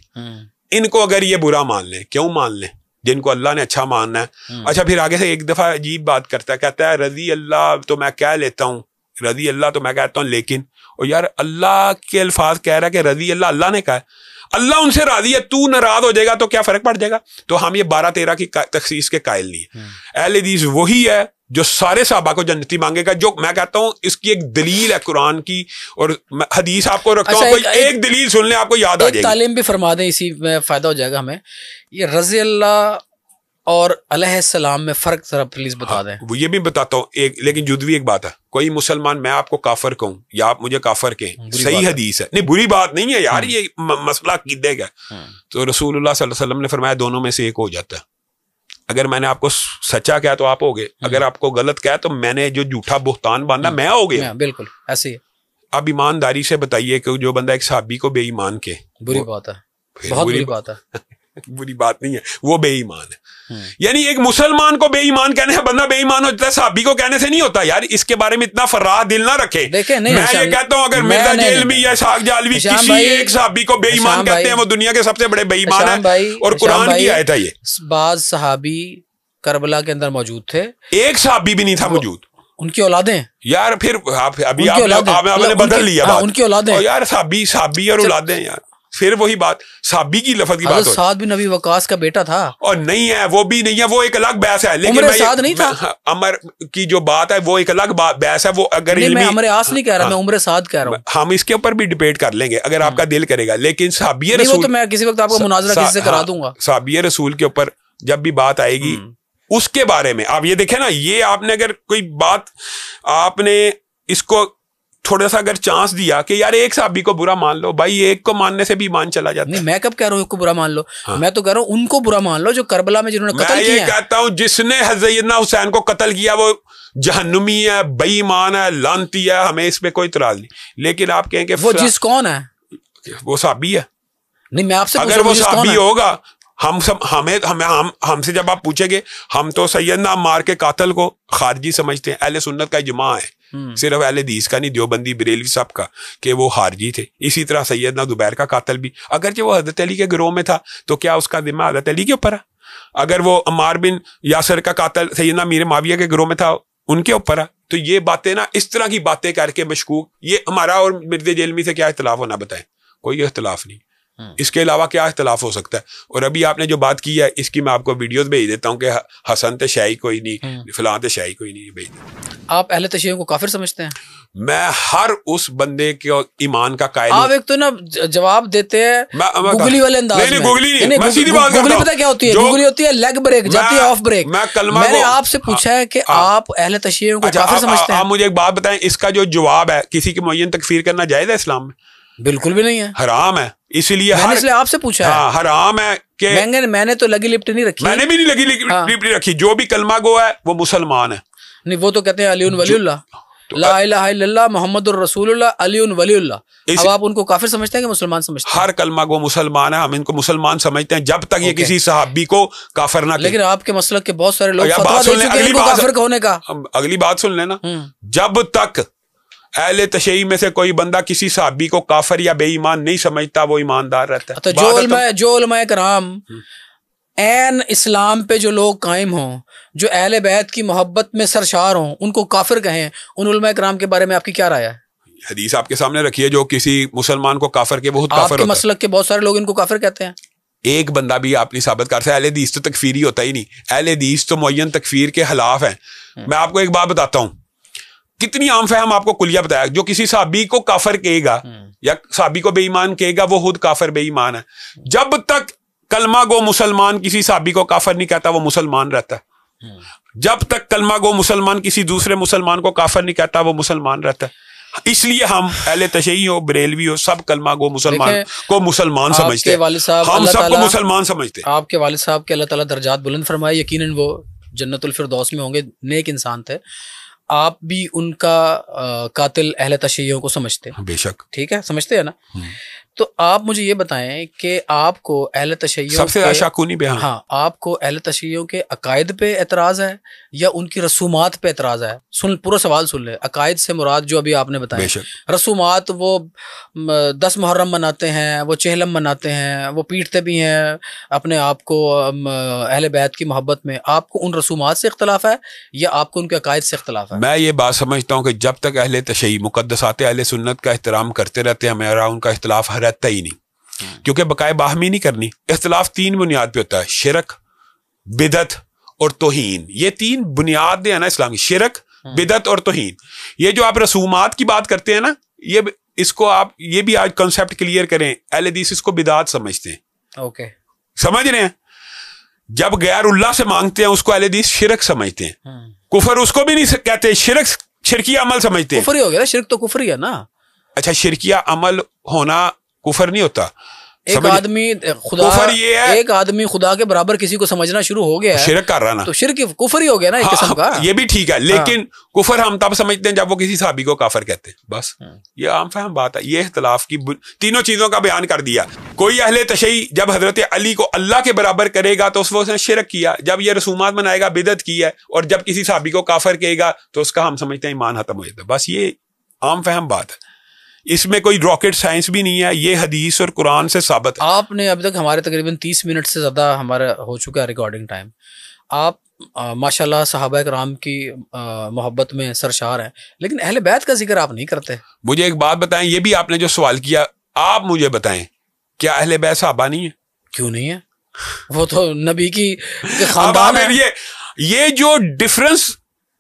ان کو اگر یہ برا مان لیں, کیوں مان لیں جن کو اللہ نے اچھا ماننا ہے. اچھا پھر آگے سے ایک دفعہ عجیب بات کرتا ہے, کہتا ہے رضی اللہ تو میں کہہ لیتا ہوں, رضی اللہ تو میں کہتا ہوں, لیکن اور یار اللہ کے الفاظ کہہ رہا ہے کہ رضی اللہ نے کہا ہے, اللہ ان سے راضی ہے, تو ناراض ہو جائے گا تو کیا فرق پڑ جائے گا. تو ہم یہ 12-13 کی تخصیص کے قائل نہیں ہیں. اہل حدیث وہی ہے جو سارے صحابہ کو جنتی مانگے گا. جو میں کہتا ہوں اس کی ایک دلیل ہے قرآن کی, اور حدیث آپ کو رکھتا ہوں, کوئی ایک دلیل سن لیں آپ کو یاد آ جائے گی. تعلیم بھی فرما دیں, اسی میں فائدہ ہو جائے گا ہمیں. یہ رضی اللہ اور علیہ السلام میں فرق ذرا پلیز بتا دیں. وہ یہ بھی بتاتا ہوں ایک, لیکن جدوی ایک بات ہے, کوئی مسلمان میں آپ کو کافر کہوں یا آپ مجھے کافر کہیں, صحیح حدیث ہے, نہیں بری بات نہیں ہے یار, یہ مسئلہ عقیدے کا. تو رسول اللہ صلی اللہ علیہ وسلم نے فرمایا دونوں میں سے ایک ہو جاتا ہے. اگر میں نے آپ کو سچا کہا تو آپ ہو گئے, اگر آپ کو غلط کہا تو میں نے جو جھوٹا بہتان باندھا میں ہو گیا. بالکل ایسے ہی. اب ایمانداری سے بتائیے کہ جو بندہ ایک صحابی کو بے ایمان کے, بری بات ہے, بہت بری بات ہے. بری بات نہیں ہے, وہ بے ایمان ہے. یعنی ایک مسلمان کو بے ایمان کہنے سے بندہ بے ایمان ہوتا ہے, صحابی کو کہنے سے نہیں ہوتا. یار اس کے بارے میں اتنا فراح دل نہ رکھے. میں یہ کہتا ہوں اگر مرزا جہلمی یا اسحاق جہلوی کسی ایک صحابی کو بے ایمان کہتے ہیں, وہ دنیا کے سب سے بڑے بے ایمان ہیں, اور قرآن کی آیت ہے. یہ بعض صحابی کربلا کے اندر موجود تھے, ایک صحابی بھی نہیں تھا موجود. ان کی اولادیں یار, پھر ابھی آپ نے بدل لیا ان کی اولادیں, یار صحابی اور اولادیں. یار پھر وہی بات صحابی کی لفظ کی بات ہے. سعد بن نبی وقاص کا بیٹا تھا, اور نہیں ہے وہ بھی نہیں ہے, وہ ایک الگ بحث ہے. لیکن عمر سعد نہیں تھا, عمر کی جو بات ہے وہ ایک الگ بحث ہے. وہ اگر میں عمر عاص نہیں کہہ رہا, میں عمر سعد کہہ رہا ہوں. ہم اس کے اوپر بھی ڈبیٹ کر لیں گے اگر آپ کا دل کرے گا, لیکن صحابی رسول تو میں کسی وقت آپ کو مناظرہ کسی سے کرا دوں گا. صحابی رسول کے اوپر جب بھی بات آئے گی اس کے بارے میں آپ یہ دیکھیں نا, یہ آپ نے اگر کوئی بات آپ نے اس کو تھوڑا سا اگر چانس دیا کہ یار ایک صحابی کو برا مان لو, بھائی ایک کو ماننے سے بھی ایمان چلا جاتا ہے. نہیں میں کب کہہ رہا ہوں ایک کو برا مان لو, میں تو کہہ رہا ہوں ان کو برا مان لو جو کربلا میں جنہوں نے قتل کیا. میں یہ کہتا ہوں جس نے سیدنا حسین کو قتل کیا وہ جہنمی ہے, بے ایمان ہے, لعنتی ہے, ہمیں اس پہ کوئی اعتراض نہیں. لیکن آپ کہیں کہ وہ جس کون ہے, وہ صحابی ہے. نہیں میں آپ سے اگر وہ صحابی ہوگا, ہم سے جب آپ پوچھیں گے, ہم تو سیدنا عمار کے قاتل کو خارجی سمجھتے ہیں. اہل سنت کا اجماع ہے, صرف اہل حدیث کا نہیں, دیوبندی بریلوی صاحب کا, کہ وہ خارجی تھے. اسی طرح سیدنا زبیر کا قاتل بھی, اگرچہ وہ حضرت علی کے گروہ میں تھا تو کیا اس کا ذمہ حضرت علی کے اوپر ہے؟ اگر وہ عمار بن یاسر کا قاتل سیدنا امیر معاویہ کے گروہ میں تھا ان کے اوپر ہے. تو یہ باتیں نا, اس طرح کی باتیں کر کے مشکوک, یہ ہمارا اور مرزا جہلمی سے کیا اختلاف ہونا بتائیں, کوئی اختلاف نہیں. اس کے علاوہ کیا اختلاف ہو سکتا ہے؟ اور ابھی آپ نے جو بات کی ہے اس کی میں آپ کو ویڈیوز بھیج دیتا ہوں کہ حسن تے شاہی کوئی نہیں، فلاں تے شاہی کوئی نہیں، بھیج دیتا. آپ اہل تشیع کو کافر سمجھتے ہیں؟ میں ہر اس بندے کے ایمان کا قائل ہوں. آپ ایک تو نا جواب دیتے ہیں گوگلی والے انداز میں. نہیں گوگلی نہیں، میں سیدھی بات کرتا ہوں. گوگلی پتہ کیا ہوتی ہے؟ گوگلی ہوتی ہے لیگ بریک، جاتی ہے آف بریک. میں نے آپ سے پوچھا ہے کہ آپ اہل تشیع کو کافر سمجھتے ہیں؟ آپ مجھے ایک بات بتائیں، اس کا جو جواب ہے کسی کی معین تکفیر کرنا جائز ہے اسلام میں؟ بالکل بھی نہیں ہے، حرام ہے. اس لیے آپ سے پوچھا ہے. حرام ہے کہ میں نے تو لگی لپٹ نہیں رکھی. میں نے بھی نہیں لگی لپٹ رکھی. جو بھی کلمہ گو ہے وہ مسلمان ہے. نہیں وہ تو کہتے ہیں علی ولی اللہ، لا الہ الا اللہ محمد الرسول اللہ علی ولی اللہ. اب آپ ان کو کافر سمجھتے ہیں کہ مسلمان سمجھتے ہیں؟ ہر کلمہ گو مسلمان ہے، ہم ان کو مسلمان سمجھتے ہیں جب تک یہ کسی صحابی کو کافر نہ. لیکن آپ کے مسلک کے بہت سارے لوگ فتویٰ دے چکے ہیں ان کو کافر ہونے کا. اگلی بات سن لینا. جب تک اہل تشیع میں سے کوئی بندہ کسی صحابی کو کافر یا بے ایمان نہیں سمجھتا وہ ایماندار رہتا ہے. جو علماء کرام عین اسلام پہ جو لوگ قائم ہوں، جو اہل بیت کی محبت میں سرشار ہوں، ان کو کافر کہیں، ان علماء کرام کے بارے میں آپ کی کیا رائے ہے؟ حدیث آپ کے سامنے رکھی ہے، جو کسی مسلمان کو کافر کے بہت کافر ہوتا ہے. آپ کے مسلک کے بہت سارے لوگ ان کو کافر کہتے ہیں. ایک بندہ بھی آپ نہیں ثابت کر سکتے. اہل حدیث تو تکفیری ہوتا ہی نہیں. اہل حدیث تو معین تکفیر کے خلاف ہیں. میں آپ کو ایک بات بتاتا ہوں، کتنی عام فہم آپ کو کلیہ بتایا. جو کسی صحابی کو کافر کہے گا یا صحابی کو بے ایمان کہے گا وہ خود کافر بے ایمان ہے. جب تک کلمہ گو مسلمان کسی صحابی کو کافر نہیں کہتا وہ مسلمان رہتا ہے. جب تک کلمہ گو مسلمان کسی دوسرے مسلمان کو کافر نہیں کہتا وہ مسلمان رہتا ہے. اس لیے ہم اہل تشیع ہو بریلوی ہو سب کلمہ گو مسلمان کو مسلمان سمجھتے ہیں. ہم سب کو مسلمان سمجھتے ہیں. آپ کے والد صاحب کے اللہ تعالیٰ درجات بلند فرمائے، یقیناً وہ جنت الفردوس میں ہوں گے، نیک انسان تھے. آپ بھی ان کا قاتل اہل تشیعوں کو سمجھتے ہیں؟ بے شک. ٹھیک ہے، سمجھتے ہیں نا. تو آپ مجھے یہ بتائیں کہ آپ کو اہل تشیعوں سب سے شاکونی بیان، ہاں آپ کو اہل تشیعوں کے عقائد پہ اعتراض ہے یا ان کی رسومات پہ اعتراض ہے؟ پورا سوال سن لے. عقائد سے مراد جو ابھی آپ نے بتایا، رسومات وہ 10 محرم مناتے ہیں، وہ چہلم مناتے ہیں، وہ پیٹتے بھی ہیں اپنے آپ کو اہل بیت کی محبت میں. آپ کو ان رسومات سے اختلاف ہے یا آپ کو ان کے عقائد سے اختلاف ہے؟ میں یہ بات سمجھتا ہوں کہ جب تک اہل تشیع مقدسات اہل سنت کا احترام کرتے رہتے ہیں ہمارا ان کا اختلاف رہتا ہی نہیں. کیونکہ بقائے باہمی نہیں کرنی. اختلاف 3 بنیاد پہ ہوتا ہے، شرک، بدعت اور توہین. یہ 3 بنیادیں ہیں نا اسلام کی، شرک، بدعت اور توہین. یہ جو آپ رسومات کی بات کرتے ہیں نا، یہ اس کو آپ یہ بھی آج کنسیپٹ کلیئر کریں. اہل حدیث اس کو بدعت سمجھتے ہیں. اوکے، سمجھ رہے ہیں؟ جب غیر اللہ سے مانگتے ہیں اس کو اہل حدیث شرک سمجھتے ہیں. کفر اس کو بھی نہیں کہتے، شرکیہ عمل سمجھتے ہیں. کفر ہی ہو گیا، شرک تو کفر ہی ہے نا. اچھا، شرکیہ عمل ہونا کفر نہیں ہوتا. ایک آدمی خدا کے برابر کسی کو سمجھنا شروع ہو گیا ہے، شرک کر رہا نا، تو شرک کفر ہی ہو گیا نا ایک قسم کا. یہ بھی ٹھیک ہے، لیکن کفر ہم تب سمجھتے ہیں جب وہ کسی صحابی کو کافر کہتے ہیں. بس یہ عام فہم بات ہے. یہ اختلاف کی 3 چیزوں کا بیان کر دیا. کوئی اہل تشیع جب حضرت علی کو اللہ کے برابر کرے گا تو اس نے شرک کیا. جب یہ رسومات منائے گا بدعت کی ہے. اور جب کسی صحابی کو کافر کہے گا تو اس کا ہم سمجھتے ہیں ایمان ختم ہو جاتا ہے. بس یہ عام فہم بات ہے. اس میں کوئی راکٹ سائنس بھی نہیں ہے. یہ حدیث اور قرآن سے ثابت ہے. آپ نے اب تک ہمارے تقریباً 30 منٹ سے زیادہ ہمارا ہو چکا ہے ریکارڈنگ ٹائم. آپ ماشاءاللہ صحابہ کرام کی محبت میں سرشار ہیں، لیکن اہل بیت کا ذکر آپ نہیں کرتے. مجھے ایک بات بتائیں، یہ بھی آپ نے جو سوال کیا، آپ مجھے بتائیں کیا اہل بیت صحابہ نہیں ہے؟ کیوں نہیں ہے؟ وہ تو نبی کی خاندان ہے. یہ جو ڈفرنس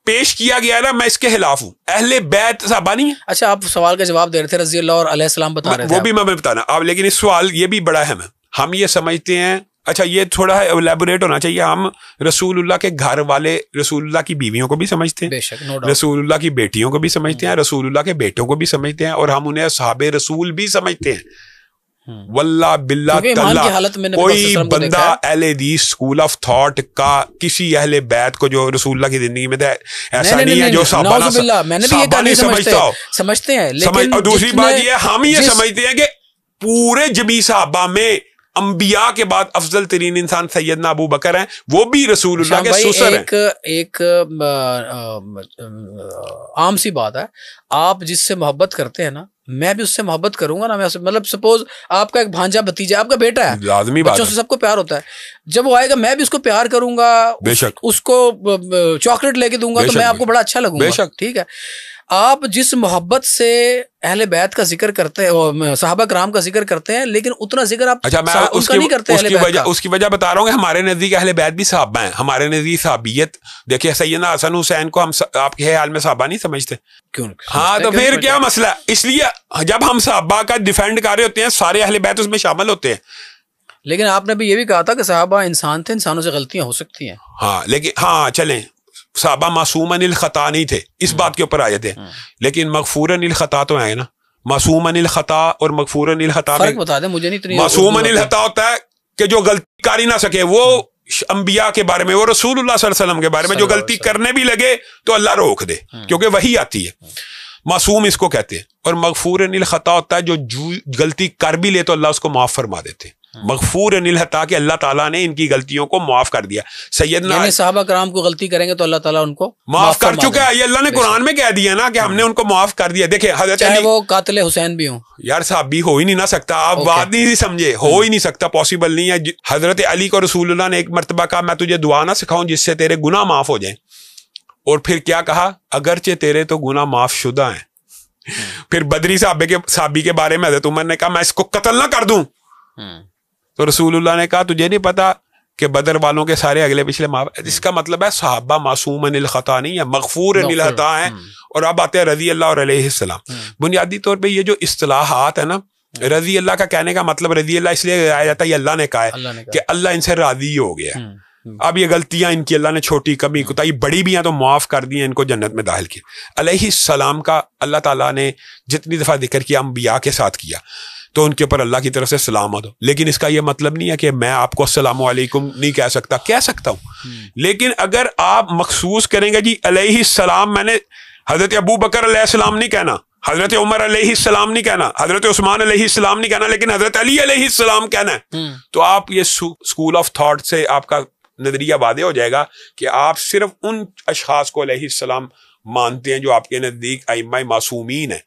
پیش کیا گیا نا، میں اس کے خلاف ہوں. اہل بیت صحابہ نہیں ہے. اچھا، آپ سوال کا جواب دے رہے تھے، رضی اللہ اور علیہ السلام بتا رہے تھے. وہ بھی میں بتانا آپ، لیکن اس سوال یہ بھی بڑا اہم ہے. ہم یہ سمجھتے ہیں، اچھا یہ تھوڑا ایلیبوریٹ ہونا چاہیے. ہم رسول اللہ کے گھر والے رسول اللہ کی بیویوں کو بھی سمجھتے ہیں، بے شک، رسول اللہ کی بیٹیوں کو بھی سمجھتے ہیں، رسول اللہ کے بیٹوں کو بھی سمجھتے ہیں، اور ہم انہیں اصحاب رسول بھی سمجھتے ہیں. واللہ باللہ تعالی کوئی بندہ اہل حدیث اسکول آف تھاٹ کا کسی اہل بیت کو جو رسول اللہ کی زندگی میں ایسا نہیں ہے جو صحابہ نہیں سمجھتا ہو. سمجھتے ہیں. اور دوسری بات یہ ہم یہ سمجھتے ہیں کہ پورے جمی صحابہ میں انبیاء کے بعد افضل ترین انسان سیدنا ابو بکر ہیں، وہ بھی رسول اللہ کے سسر ہیں. ایک عام سی بات ہے، آپ جس سے محبت کرتے ہیں نا، میں بھی اس سے محبت کروں گا نا. میں مطلب سپوز آپ کا ایک بھانجا بھتیجا، آپ کا بیٹا ہے، لازمی بات ہے، بچوں سے سب کو پیار ہوتا ہے. جب وہ آئے گا میں بھی اس کو پیار کروں گا، بے شک، اس کو چاکلیٹ لے کے دوں گا تو میں آپ کو بڑا اچھا لگوں گا. ٹھیک ہے. آپ جس محبت سے اہل بیت کا ذکر کرتے ہیں، صحابہ کرام کا ذکر کرتے ہیں، لیکن اتنا ذکر آپ اچھا میں نہیں کرتے اہل بیت کا۔ اس کی وجہ بتا رہا ہوں کہ ہمارے نزدیک اہل بیت بھی صحابہ ہیں، ہمارے نزدیک صحابیت، دیکھیے سیدنا حسن حسین کو ہم آپ کے حال میں صحابہ نہیں سمجھتے؟ کیوں؟ ہاں تو پھر کیا مسئلہ؟ اس لیے جب ہم صحابہ کا ڈیفینڈ کر رہے ہوتے ہیں سارے اہل بیت اس میں شامل ہوتے ہیں۔ لیکن آپ نے بھی یہ بھی کہا تھا کہ صحابہ انسان تھے، انسانوں سے غلطیاں ہو سکتی ہیں۔ ہاں لیکن ہاں چلیں صحابہ معصوماً الخطا نہیں تھے، اس بات کے اوپر آیت ہے، لیکن مغفوراً الخطا تو ہے نا۔ معصوماً الخطا اور مغفوراً الخطا فرق بتا دیں مجھے نہیں۔ معصوماً الخطا ہوتا ہے کہ جو غلطی کر ہی نہ سکے، وہ انبیاء کے بارے میں، وہ رسول اللہ صلی اللہ علیہ وسلم کے بارے میں جو غلطی کرنے بھی لگے تو اللہ روک دے کیونکہ وہی آتی ہے، معصوم اس کو کہتے ہیں۔ اور مغفوراً الخطا ہوتا ہے جو غلطی کر بھی لے تو اللہ اس کو معاف فرما دیتے ہیں۔ مغفوراً الخطا کہ اللہ تعالیٰ نے ان کی غلطیوں کو معاف کر دیا۔ سیدنا یعنی صحابہ کرام کو غلطی کریں گے تو اللہ تعالیٰ ان کو معاف کر چکا ہے، یہ اللہ نے قرآن میں کہہ دیا نا کہ ہم نے ان کو معاف کر دیا۔ دیکھیں حضرت چاہے علی، وہ قاتل حسین بھی ہوں، یار صحابی ہو ہی نہیں نہ سکتا، آپ بات نہیں سمجھے، ہو ہی نہیں سکتا، پاسبل نہیں ہے۔ حضرت علی کو رسول اللہ نے ایک مرتبہ کہا میں تجھے دعا نہ سکھاؤں جس سے تیرے گناہ معاف ہو جائیں، اور پھر کیا کہا؟ اگرچہ تیرے تو گناہ معاف شدہ ہیں۔ پھر بدری صحابی کے بارے میں حضرت عمر نے کہا میں اس کو قتل نہ کر دوں، تو رسول اللہ نے کہا تجھے نہیں پتا کہ بدر والوں کے سارے اگلے پچھلے معاف؟ اس کا مطلب ہے صحابہ معصوماً الخطا نہیں ہے، مغفوراً الخطا ہیں۔ اور اب آتے ہیں رضی اللہ اور علیہ السلام۔ بنیادی طور پہ یہ جو اصطلاحات ہیں نا، رضی اللہ کا کہنے کا مطلب رضی اللہ اس لیے آیا جاتا ہے، یہ اللہ نے کہا ہے کہ اللہ ان سے راضی ہو گیا، اب یہ غلطیاں ان کی اللہ نے چھوٹی کمی کوتاہی بڑی بھی ہیں تو معاف کر دی ہیں، ان کو جنت میں داخل کیا۔ علیہ السلام کا اللہ تعالیٰ نے جتنی دفعہ ذکر کیا انبیاء کے ساتھ کیا تو ان کے اوپر اللہ کی طرف سے سلامت ہو، لیکن اس کا یہ مطلب نہیں ہے کہ میں آپ کو السلام علیکم نہیں کہہ سکتا، کہہ سکتا ہوں، لیکن اگر آپ مخصوص کریں گے جی علیہ السلام، میں نے حضرت ابو بکر علیہ السلام نہیں کہنا، حضرت عمر علیہ السلام نہیں کہنا، حضرت عثمان علیہ السلام نہیں کہنا، لیکن حضرت علی علیہ السلام کہنا ہے، تو آپ یہ اسکول آف تھاٹ سے آپ کا نظریہ واضح ہو جائے گا کہ آپ صرف ان اشخاص کو علیہ السلام مانتے ہیں جو آپ کے نزدیک ائمہ معصومین ہیں۔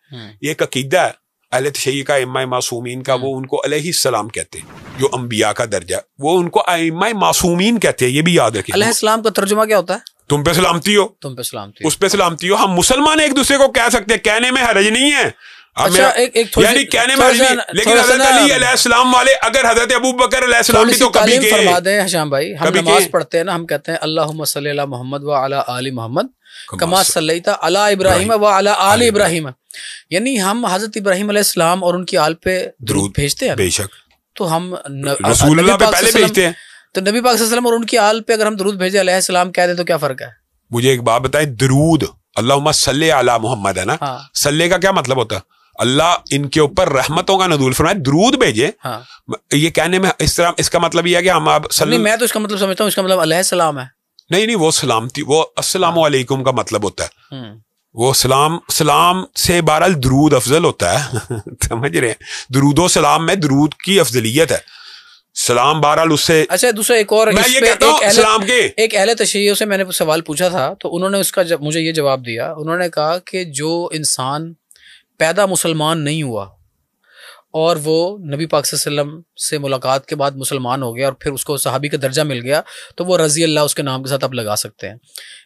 یہ ایک عقیدہ ہے اہل تشیع کا، ائمہ معصومین کا، وہ ان کو علیہ السلام کہتے ہیں، جو انبیاء کا درجہ، وہ ان کو ائمہ معصومین کہتے ہیں، یہ بھی یاد رکھیں۔ علیہ السلام کا ترجمہ کیا ہوتا ہے؟ تم پہ سلامتی ہو، تم پہ سلامتی، اس پہ سلامتی ہو۔ ہم مسلمان ایک دوسرے کو کہہ سکتے ہیں، کہنے میں حرج نہیں ہے، یعنی کہنے میں حرج نہیں، لیکن حضرت علی علیہ السلام والے اگر حضرت ابو بکر علیہ السلام بھی تو کبھی گئے۔ فرما دیں حشام بھائی، ہم نماز پڑھتے ہیں نا، ہم کہتے ہیں اللہم صلی علی محمد وعلی آل محمد کما صلیت علی ابراہیم وعلی آل ابراہیم، یعنی ہم حضرت ابراہیم علیہ السلام اور ان کی آل پہ درود بھیجتے ہیں، بے شک، تو ہم رسول اللہ پہ پہلے بھیجتے ہیں، تو نبی پاک صلی اللہ علیہ وسلم اور ان کی آل پہ اگر ہم درود بھیجیں علیہ السلام کہہ دیں تو کیا فرق ہے؟ مجھے ایک بات بتائیں، درود اللہم صلی علی محمد ہے نا، صلی کا کیا مطلب ہوتا ہے؟ اللہ ان کے اوپر رحمتوں کا نزول فرمائے، درود بھیجے، یہ کہنے میں اس طرح اس کا مطلب یہ ہے کہ ہم آپ میں تو اس کا مطلب سمجھتا ہوں اس کا مطلب علیہ السلام ہے۔ نہیں وہ سلامتی، وہ السلام علیکم کا مطلب ہوتا ہے، وہ سلام سے بہرحال درود افضل ہوتا ہے سمجھ رہے ہیں، درود و سلام میں درود کی افضلیت ہے، سلام بہرحال اس سے۔ اچھا دوسرا ایک اور میں یہ کہتا ہوں اسلام کے ایک اہل تشیع سے میں نے سوال پوچھا تھا تو انہوں نے اس کا مجھے یہ جواب دیا، انہوں نے کہا کہ جو انسان پیدا مسلمان نہیں ہوا اور وہ نبی پاک صلی اللہ علیہ وسلم سے ملاقات کے بعد مسلمان ہو گیا اور پھر اس کو صحابی کا درجہ مل گیا تو وہ رضی اللہ اس کے نام کے ساتھ آپ لگا سکتے ہیں،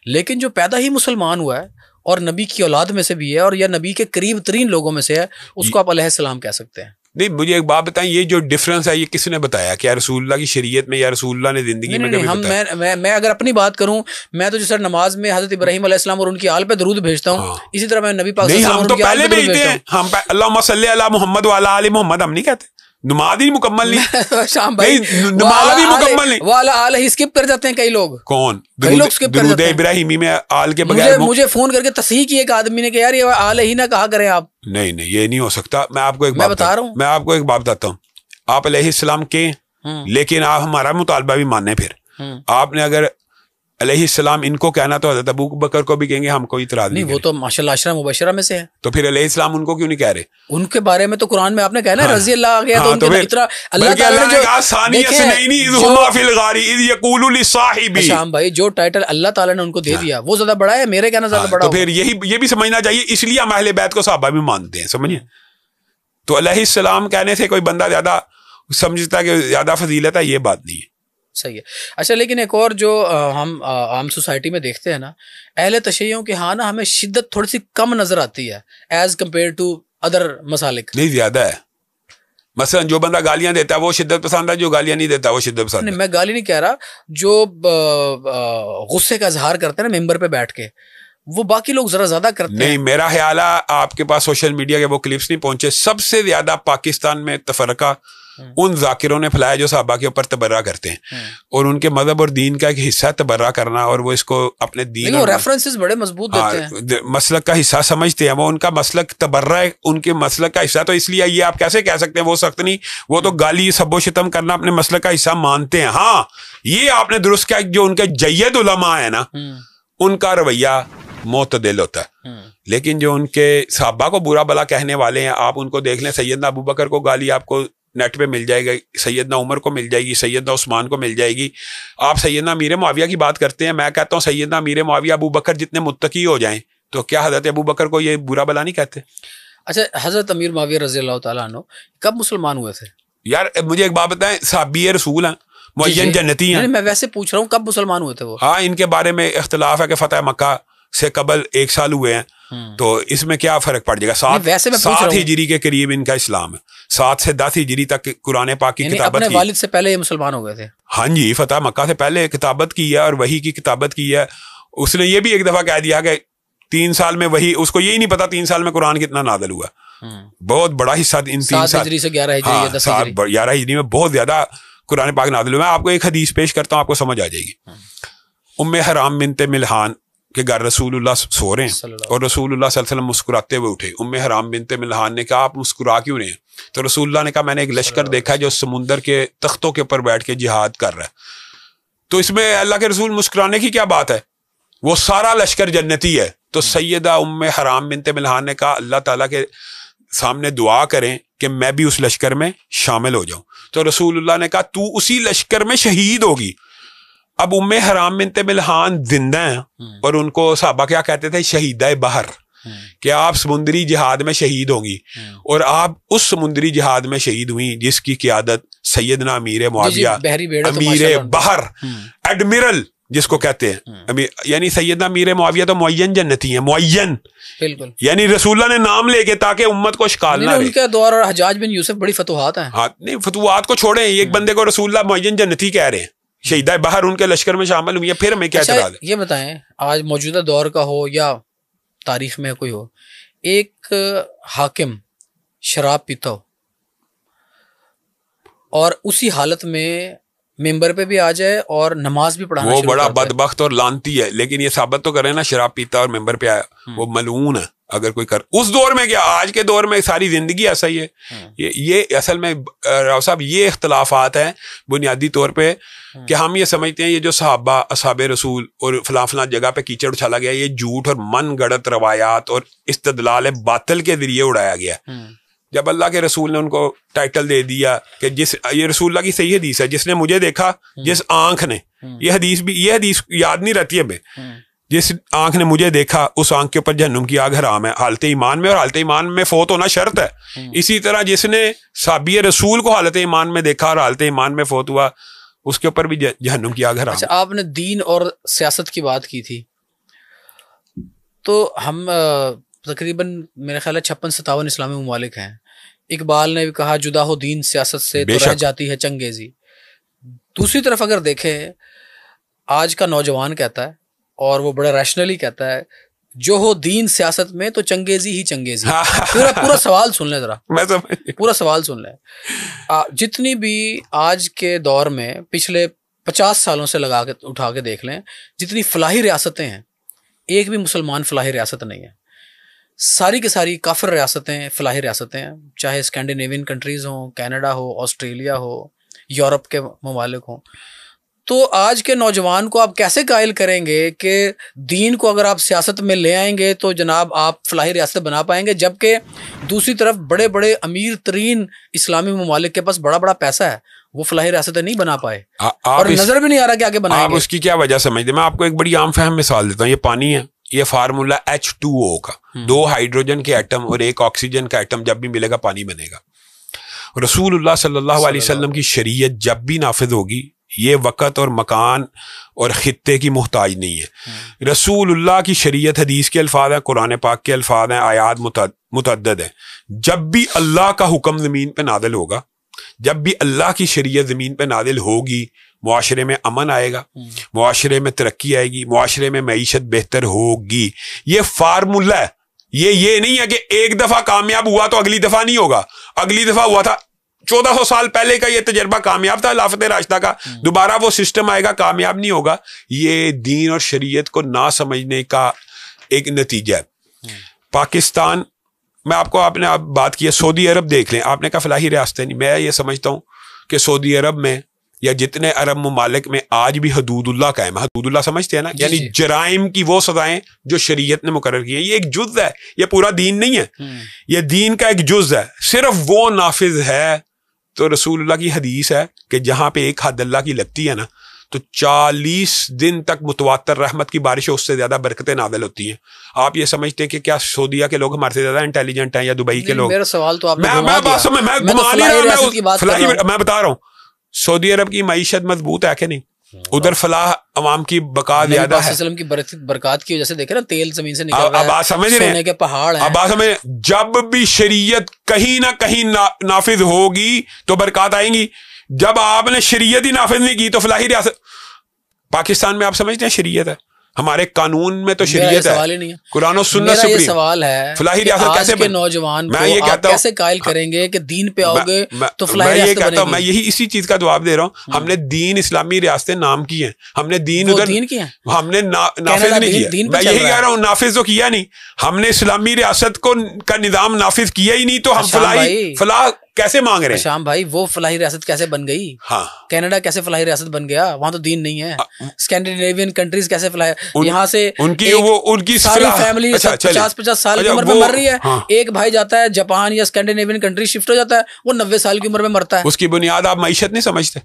لیکن جو پیدا ہی مسلمان ہوا ہے اور نبی کی اولاد میں سے بھی ہے اور یا نبی کے قریب ترین لوگوں میں سے ہے، اس کو آپ علیہ السلام کہہ سکتے ہیں۔ نہیں مجھے ایک بات بتائیں، یہ جو ڈفرنس ہے یہ کس نے بتایا؟ کیا رسول اللہ کی شریعت میں یا رسول اللہ نے زندگی میں کبھی بتایا؟ میں اگر اپنی بات کروں، میں تو جیسے نماز میں حضرت ابراہیم علیہ السلام اور ان کی آل پہ درود بھیجتا ہوں، اسی طرح میں نبی پاک صلی اللہ علیہ وسلم ہم تو پہلے بھیجتے ہیں، ہم اللہم صلی علی محمد وعلی آل محمد ہم نہیں کہتے، نماز ہی مکمل نہیں، شام بھائی نماز ہی مکمل نہیں، وعلی آل ہی اسکپ کر جاتے ہیں کئی لوگ۔ کون؟ کئی لوگ اسکپ کر درود جاتے ہیں ابراہیمی میں آل کے بغیر مجھے فون کر کے تصحیح کی ایک آدمی نے کہ یار یہ آل ہی نہ کہا کریں آپ۔ نہیں یہ نہیں ہو سکتا، میں آپ کو ایک بات بتا رہا ہوں، میں آپ کو ایک بات بتاتا ہوں، آپ علیہ السلام کے لیکن آپ ہمارا مطالبہ بھی مانیں، پھر آپ نے اگر علیہ السلام ان کو کہنا تو حضرت ابو بکر کو بھی کہیں گے، ہم کوئی اعتراض نہیں، وہ تو ماشاءاللہ عشرہ مبشرہ میں سے ہے، تو پھر علیہ السلام ان کو کیوں نہیں کہہ رہے؟ ان کے بارے میں تو قرآن میں آپ نے کہا نا رضی اللہ آ گیا تو ان کے اتنا اللہ تعالیٰ نے شام بھائی جو ٹائٹل اللہ تعالیٰ نے ان کو دے دیا وہ زیادہ بڑا ہے، میرے کہنا زیادہ بڑا، تو پھر یہ بھی سمجھنا چاہیے، اس لیے ہم اہل بیت کو صحابہ بھی مانتے ہیں، سمجھے؟ تو علیہ السلام کہنے سے کوئی بندہ زیادہ سمجھتا ہے کہ زیادہ فضیلت ہے، یہ بات نہیں ہے، صحیح ہے. اچھا لیکن ایک اور جو ہم عام سوسائٹی میں دیکھتے ہیں نا, اہل تشیعوں کے ہاں نا ہمیں شدت تھوڑی سی کم نظر آتی ہے ایز کمپیئر ٹو ادر مسالک. نہیں زیادہ ہے. مثلا جو بندہ گالیاں دیتا ہے وہ شدت پسند ہے, جو گالیاں نہیں دیتا وہ شدت پسند ہے. نہیں میں گالی نہیں کہہ رہا, جو غصے کا اظہار کرتے ہیں نا ممبر پہ بیٹھ کے, وہ باقی لوگ ذرا زیادہ کرتے ہیں. نہیں میرا خیال ہے آپ کے پاس سوشل میڈیا کے وہ کلپس نہیں پہنچے. سب سے زیادہ پاکستان میں تفرقہ ان ذاکروں نے پھیلایا جو صحابہ کے اوپر تبرہ کرتے ہیں, اور ان کے مذہب اور دین کا ایک حصہ تبرہ کرنا, اور وہ اس کو اپنے دین اور ریفرنسز بڑے مضبوط دیتے ہیں, مسلک کا حصہ سمجھتے ہیں. وہ ان کا مسلک تبرہ ہے, ان کے مسلک کا حصہ. تو اس لیے یہ آپ کیسے کہہ سکتے ہیں وہ سخت نہیں, وہ تو گالی سب و شتم کرنا اپنے مسلک کا حصہ مانتے ہیں. ہاں یہ آپ نے درست کیا, جو ان کے جید علماء ہیں نا ان کا رویہ معتدل ہوتا ہے, لیکن جو ان کے صحابہ کو برا بلا کہنے والے ہیں آپ ان کو دیکھ لیں. سیدنا ابو بکر کو گالی آپ کو نیٹ پہ مل جائے گا, سیدنا عمر کو مل جائے گی, سیدنا عثمان کو مل جائے گی. آپ سیدنا امیر معاویہ کی بات کرتے ہیں, میں کہتا ہوں سیدنا امیر معاویہ ابو بکر جتنے متقی ہو جائیں تو کیا حضرت ابو بکر کو یہ برا بلا نہیں کہتے؟ اچھا حضرت امیر معاویہ رضی اللہ تعالیٰ عنہ کب مسلمان ہوئے تھے؟ یار مجھے ایک بات بتائیں, صحابی رسول ہیں, معین جنتی ہیں. میں ویسے پوچھ رہا ہوں کب مسلمان ہوئے تھے وہ؟ ہاں ان کے بارے میں اختلاف ہے کہ فتح مکہ سے قبل 1 سال ہوئے ہیں, تو اس میں کیا فرق پڑ جائے گا؟ 7 ہجری کے قریب ان کا اسلام ہے, 7 سے 10 ہجری تک قرآن پاک کی کتابت کی. اپنے والد سے پہلے یہ مسلمان ہو گئے تھے؟ ہاں جی, فتح مکہ سے پہلے کتابت کی ہے اور وحی کی کتابت کی ہے. اس نے یہ بھی ایک دفعہ کہہ دیا کہ 3 سال میں وحی, اس کو یہی نہیں پتا 3 سال میں قرآن کتنا نازل ہوا. بہت بڑا حصہ ان 3 سال 7 ہجری سے 11 ہجری 11 ہجری میں بہت زیادہ قرآن پاک نازل ہوا. میں آپ کو ایک حدیث پیش کرتا ہوں, آپ کو سمجھ آ جائے گی. ام حرام بنت ملحان کہ گھر رسول اللہ سو رہے ہیں اور رسول اللہ صلی اللہ علیہ وسلم مسکراتے ہوئے اٹھے. ام حرام بنت ملحان نے کہا آپ مسکرا کیوں رہے ہیں؟ تو رسول اللہ نے کہا میں نے ایک لشکر دیکھا ہے جو سمندر کے تختوں کے اوپر بیٹھ کے جہاد کر رہا ہے. تو اس میں اللہ کے رسول مسکرانے کی کیا بات ہے, وہ سارا لشکر جنتی ہے. تو سیدہ ام حرام بنت ملحان نے کہا اللہ تعالیٰ کے سامنے دعا کریں کہ میں بھی اس لشکر میں شامل ہو جاؤں. تو رسول اللہ نے کہا تو اسی لشکر میں شہید ہوگی. اب ام حرام بنت ملحان زندہ ہیں اور ان کو صحابہ کیا کہتے تھے؟ شہیدہ بحر, کہ آپ سمندری جہاد میں شہید ہوں گی, اور آپ اس سمندری جہاد میں شہید ہوئی جس کی قیادت سیدنا امیر معاویہ, امیر بحر, ایڈمرل جس کو کہتے ہیں, یعنی سیدنا امیر معاویہ تو معین جنتی ہیں, معین بالکل, یعنی رسول اللہ نے نام لے کے تاکہ امت کو اشکال نہ رہے. ان کے دور اور حجاج بن یوسف بڑی فتوحات ہیں. ہاں نہیں فتوحات کو چھوڑیں, ایک بندے کو رسول اللہ معین جنتی کہہ رہے ہیں, شہیدہ بحر ان کے لشکر میں شامل ہوئی ہے, پھر ہمیں کیا اعتراض ہے؟ یہ بتائیں آج موجودہ دور کا ہو یا تاریخ میں کوئی ہو, ایک حاکم شراب پیتا ہو اور اسی حالت میں ممبر پہ بھی آ جائے اور نماز بھی پڑھانا, وہ بڑا بدبخت اور لانتی ہے. لیکن یہ ثابت تو کرے نا شراب پیتا اور ممبر پہ آیا, وہ ملعون ہے. اگر کوئی کر اس دور میں کیا, آج کے دور میں ساری زندگی ایسا ہی ہے. یہ اصل میں راؤ صاحب یہ اختلافات ہیں بنیادی طور پہ کہ ہم یہ سمجھتے ہیں یہ جو صحابہ اصحاب رسول اور فلاں فلاں جگہ پہ کیچڑ اچھالا گیا, یہ جھوٹ اور من گڑت روایات اور استدلال باطل کے ذریعے اڑایا گیا. جب اللہ کے رسول نے ان کو ٹائٹل دے دیا کہ یہ رسول اللہ کی صحیح حدیث ہے, جس نے مجھے دیکھا جس آنکھ نے, یہ حدیث یاد نہیں رہتی ہے, جس آنکھ نے مجھے دیکھا اس آنکھ کے اوپر جہنم کی آگ حرام ہے, حالت ایمان میں, اور حالت ایمان میں فوت ہونا شرط ہے. اسی طرح جس نے صحابی رسول کو حالت ایمان میں دیکھا اور حالت ایمان میں فوت ہوا اس کے اوپر بھی جہنم کی آگ حرام. اچھا آپ نے دین اور سیاست کی بات کی تھی, تو ہم تقریباً میرے خیال ہے 56-57 اسلامی ممالک ہیں. اقبال نے بھی کہا جدا ہو دین سیاست سے تو رہ جاتی ہے چنگیزی. دوسری طرف اگر دیکھیں آج کا نوجوان کہتا ہے, اور وہ بڑا ریشنلی کہتا ہے, جو ہو دین سیاست میں تو چنگیزی ہی چنگیزی. پورا سوال سن لیں ذرا, پورا سوال سن لیں. جتنی بھی آج کے دور میں پچھلے 50 سالوں سے لگا کے اٹھا کے دیکھ لیں, جتنی فلاحی ریاستیں ہیں, ایک بھی مسلمان فلاحی ریاست نہیں ہے. ساری کی ساری کافر ریاستیں فلاحی ریاستیں ہیں, چاہے اسکینڈینیوین کنٹریز ہوں, کینیڈا ہو, آسٹریلیا ہو, یورپ کے ممالک ہوں. تو آج کے نوجوان کو آپ کیسے قائل کریں گے کہ دین کو اگر آپ سیاست میں لے آئیں گے تو جناب آپ فلاحی ریاست بنا پائیں گے, جبکہ دوسری طرف بڑے بڑے امیر ترین اسلامی ممالک کے پاس بڑا بڑا پیسہ ہے, وہ فلاحی ریاستیں نہیں بنا پائے, اور نظر بھی نہیں آ رہا کہ آگے بنائیں گے. آپ اس کی کیا وجہ سمجھتے ہیں؟ میں آپ کو ایک بڑی عام فہم مثال دیتا ہوں. یہ پانی ہے, یہ فارمولا H2O کا, 2 ہائیڈروجن کے ایٹم اور 1 آکسیجن کا ایٹم جب بھی ملے گا پانی بنے گا. رسول اللہ صلی اللہ علیہ وسلم کی شریعت جب بھی نافذ ہوگی یہ وقت اور مکان اور خطے کی محتاج نہیں ہے. رسول اللہ کی شریعت حدیث کے الفاظ ہیں, قرآن پاک کے الفاظ ہیں, آیات متعدد ہیں. جب بھی اللہ کا حکم زمین پہ نازل ہوگا, جب بھی اللہ کی شریعت زمین پہ نازل ہوگی, معاشرے میں امن آئے گا, معاشرے میں ترقی آئے گی, معاشرے میں معیشت بہتر ہوگی. یہ فارمولہ ہے. یہ نہیں ہے کہ ایک دفعہ کامیاب ہوا تو اگلی دفعہ نہیں ہوگا. اگلی دفعہ ہوا تھا 1400 سال پہلے کا یہ تجربہ کامیاب تھا, خلافت راشدہ کا. دوبارہ وہ سسٹم آئے گا, کامیاب نہیں ہوگا. یہ دین اور شریعت کو نہ سمجھنے کا ایک نتیجہ ہے. پاکستان میں آپ نے بات کی ہے, سعودی عرب دیکھ لیں. آپ نے کہا فلاحی ریاستیں نہیں. میں یہ سمجھتا ہوں کہ سعودی عرب میں یا جتنے عرب ممالک میں آج بھی حدود اللہ قائم ہے. حدود اللہ سمجھتے ہیں نا, یعنی جرائم کی وہ سزائیں جو شریعت نے مقرر کی ہیں. یہ ایک جز ہے, یہ پورا دین نہیں ہے, یہ دین کا ایک جز ہے. صرف وہ نافذ ہے. تو رسول اللہ کی حدیث ہے کہ جہاں پہ ایک حد اللہ کی لگتی ہے نا, تو 40 دن تک متواتر رحمت کی بارشیں اس سے زیادہ برکتیں نازل ہوتی ہیں. آپ یہ سمجھتے ہیں کہ کیا سعودیہ کے لوگ ہمارے سے زیادہ انٹیلیجنٹ ہیں یا دبئی کے لوگ؟ میرا سوال تو آپ نے میں بتا رہا ہوں, سعودی عرب کی معیشت مضبوط ہے کہ نہیں؟ ادھر فلاح عوام کی بقا زیادہ ہے. وسلم کی برکات کی وجہ سے دیکھیں نا, تیل زمین سے نکل رہا ہے, اب آپ سمجھ رہے ہیں, سونے کے پہاڑ ہیں. اب آپ سمجھ رہے ہیں, جب بھی شریعت کہیں نہ کہیں نافذ ہوگی تو برکات آئیں گی. جب آپ نے شریعت ہی نافذ نہیں کی تو فلاحی ریاست. پاکستان میں آپ سمجھتے ہیں شریعت ہے, ہمارے قانون میں تو شریعت ہے, قرآن و سنت سپریم. سوال ہے فلاحی ریاست کیسے کے نوجوان کو آپ کیسے قائل کریں گے کہ دین پہ آؤ گے تو فلاحی ریاست بنے گی؟ میں یہی اسی چیز کا جواب دے رہا ہوں. ہم نے دین اسلامی ریاستیں نام کی ہیں, ہم نے دین ادھر ہم نے نافذ نہیں کیا. میں یہی کہہ رہا ہوں, نافذ تو کیا نہیں. ہم نے اسلامی ریاست کا نظام نافذ کیا ہی نہیں, تو ہم فلاح کیسے مانگ رہے ہیں؟ شام بھائی, وہ فلاحی ریاست کیسے بن گئی؟ ہاں, کینیڈا کیسے فلاحی ریاست بن گیا؟ وہاں تو دین نہیں ہے. اسکینڈینیوین کنٹریز کیسے فلاحی, یہاں سے ان کی ساری فیملی 50 سال کی عمر میں مر رہی ہے. ایک بھائی جاتا ہے جاپان یا اسکینڈینیوین کنٹری شفٹ ہو جاتا ہے, وہ 90 سال کی عمر میں مرتا ہے. اس کی بنیاد آپ معیشت نہیں سمجھتے؟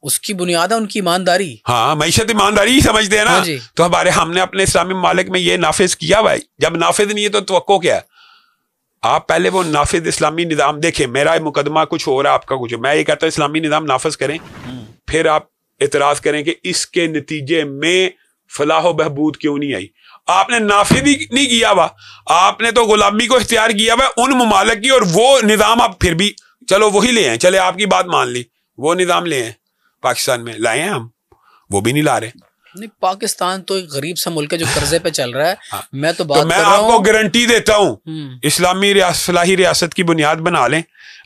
اس کی بنیاد ہے ان کی ایمانداری. ہاں, معیشت ایمانداری ہی سمجھتے ہیں نا. تو ہم نے اپنے اسلامی ممالک میں یہ نافذ کیا بھائی. جب نافذ نہیں ہے تو توقع کیا ہے؟ آپ پہلے وہ نافذ اسلامی نظام دیکھیں. میرا مقدمہ کچھ ہو رہا ہے, آپ کا کچھ. میں یہ کہتا ہوں اسلامی نظام نافذ کریں, پھر آپ اعتراض کریں کہ اس کے نتیجے میں فلاح و بہبود کیوں نہیں آئی. آپ نے نافذ ہی نہیں کیا ہوا, آپ نے تو غلامی کو اختیار کیا ہوا ان ممالک کی, اور وہ نظام آپ پھر بھی چلو وہی لے آئیں. چلے آپ کی بات مان لی, وہ نظام لے آئیں. پاکستان میں لائے ہیں ہم, وہ بھی نہیں لا رہے. نہیں, پاکستان تو ایک غریب سا ملک ہے جو قرضے پہ چل رہا ہے. میں تو آپ کو گارنٹی دیتا ہوں, اسلامی فلاحی ریاست کی بنیاد بنا لیں.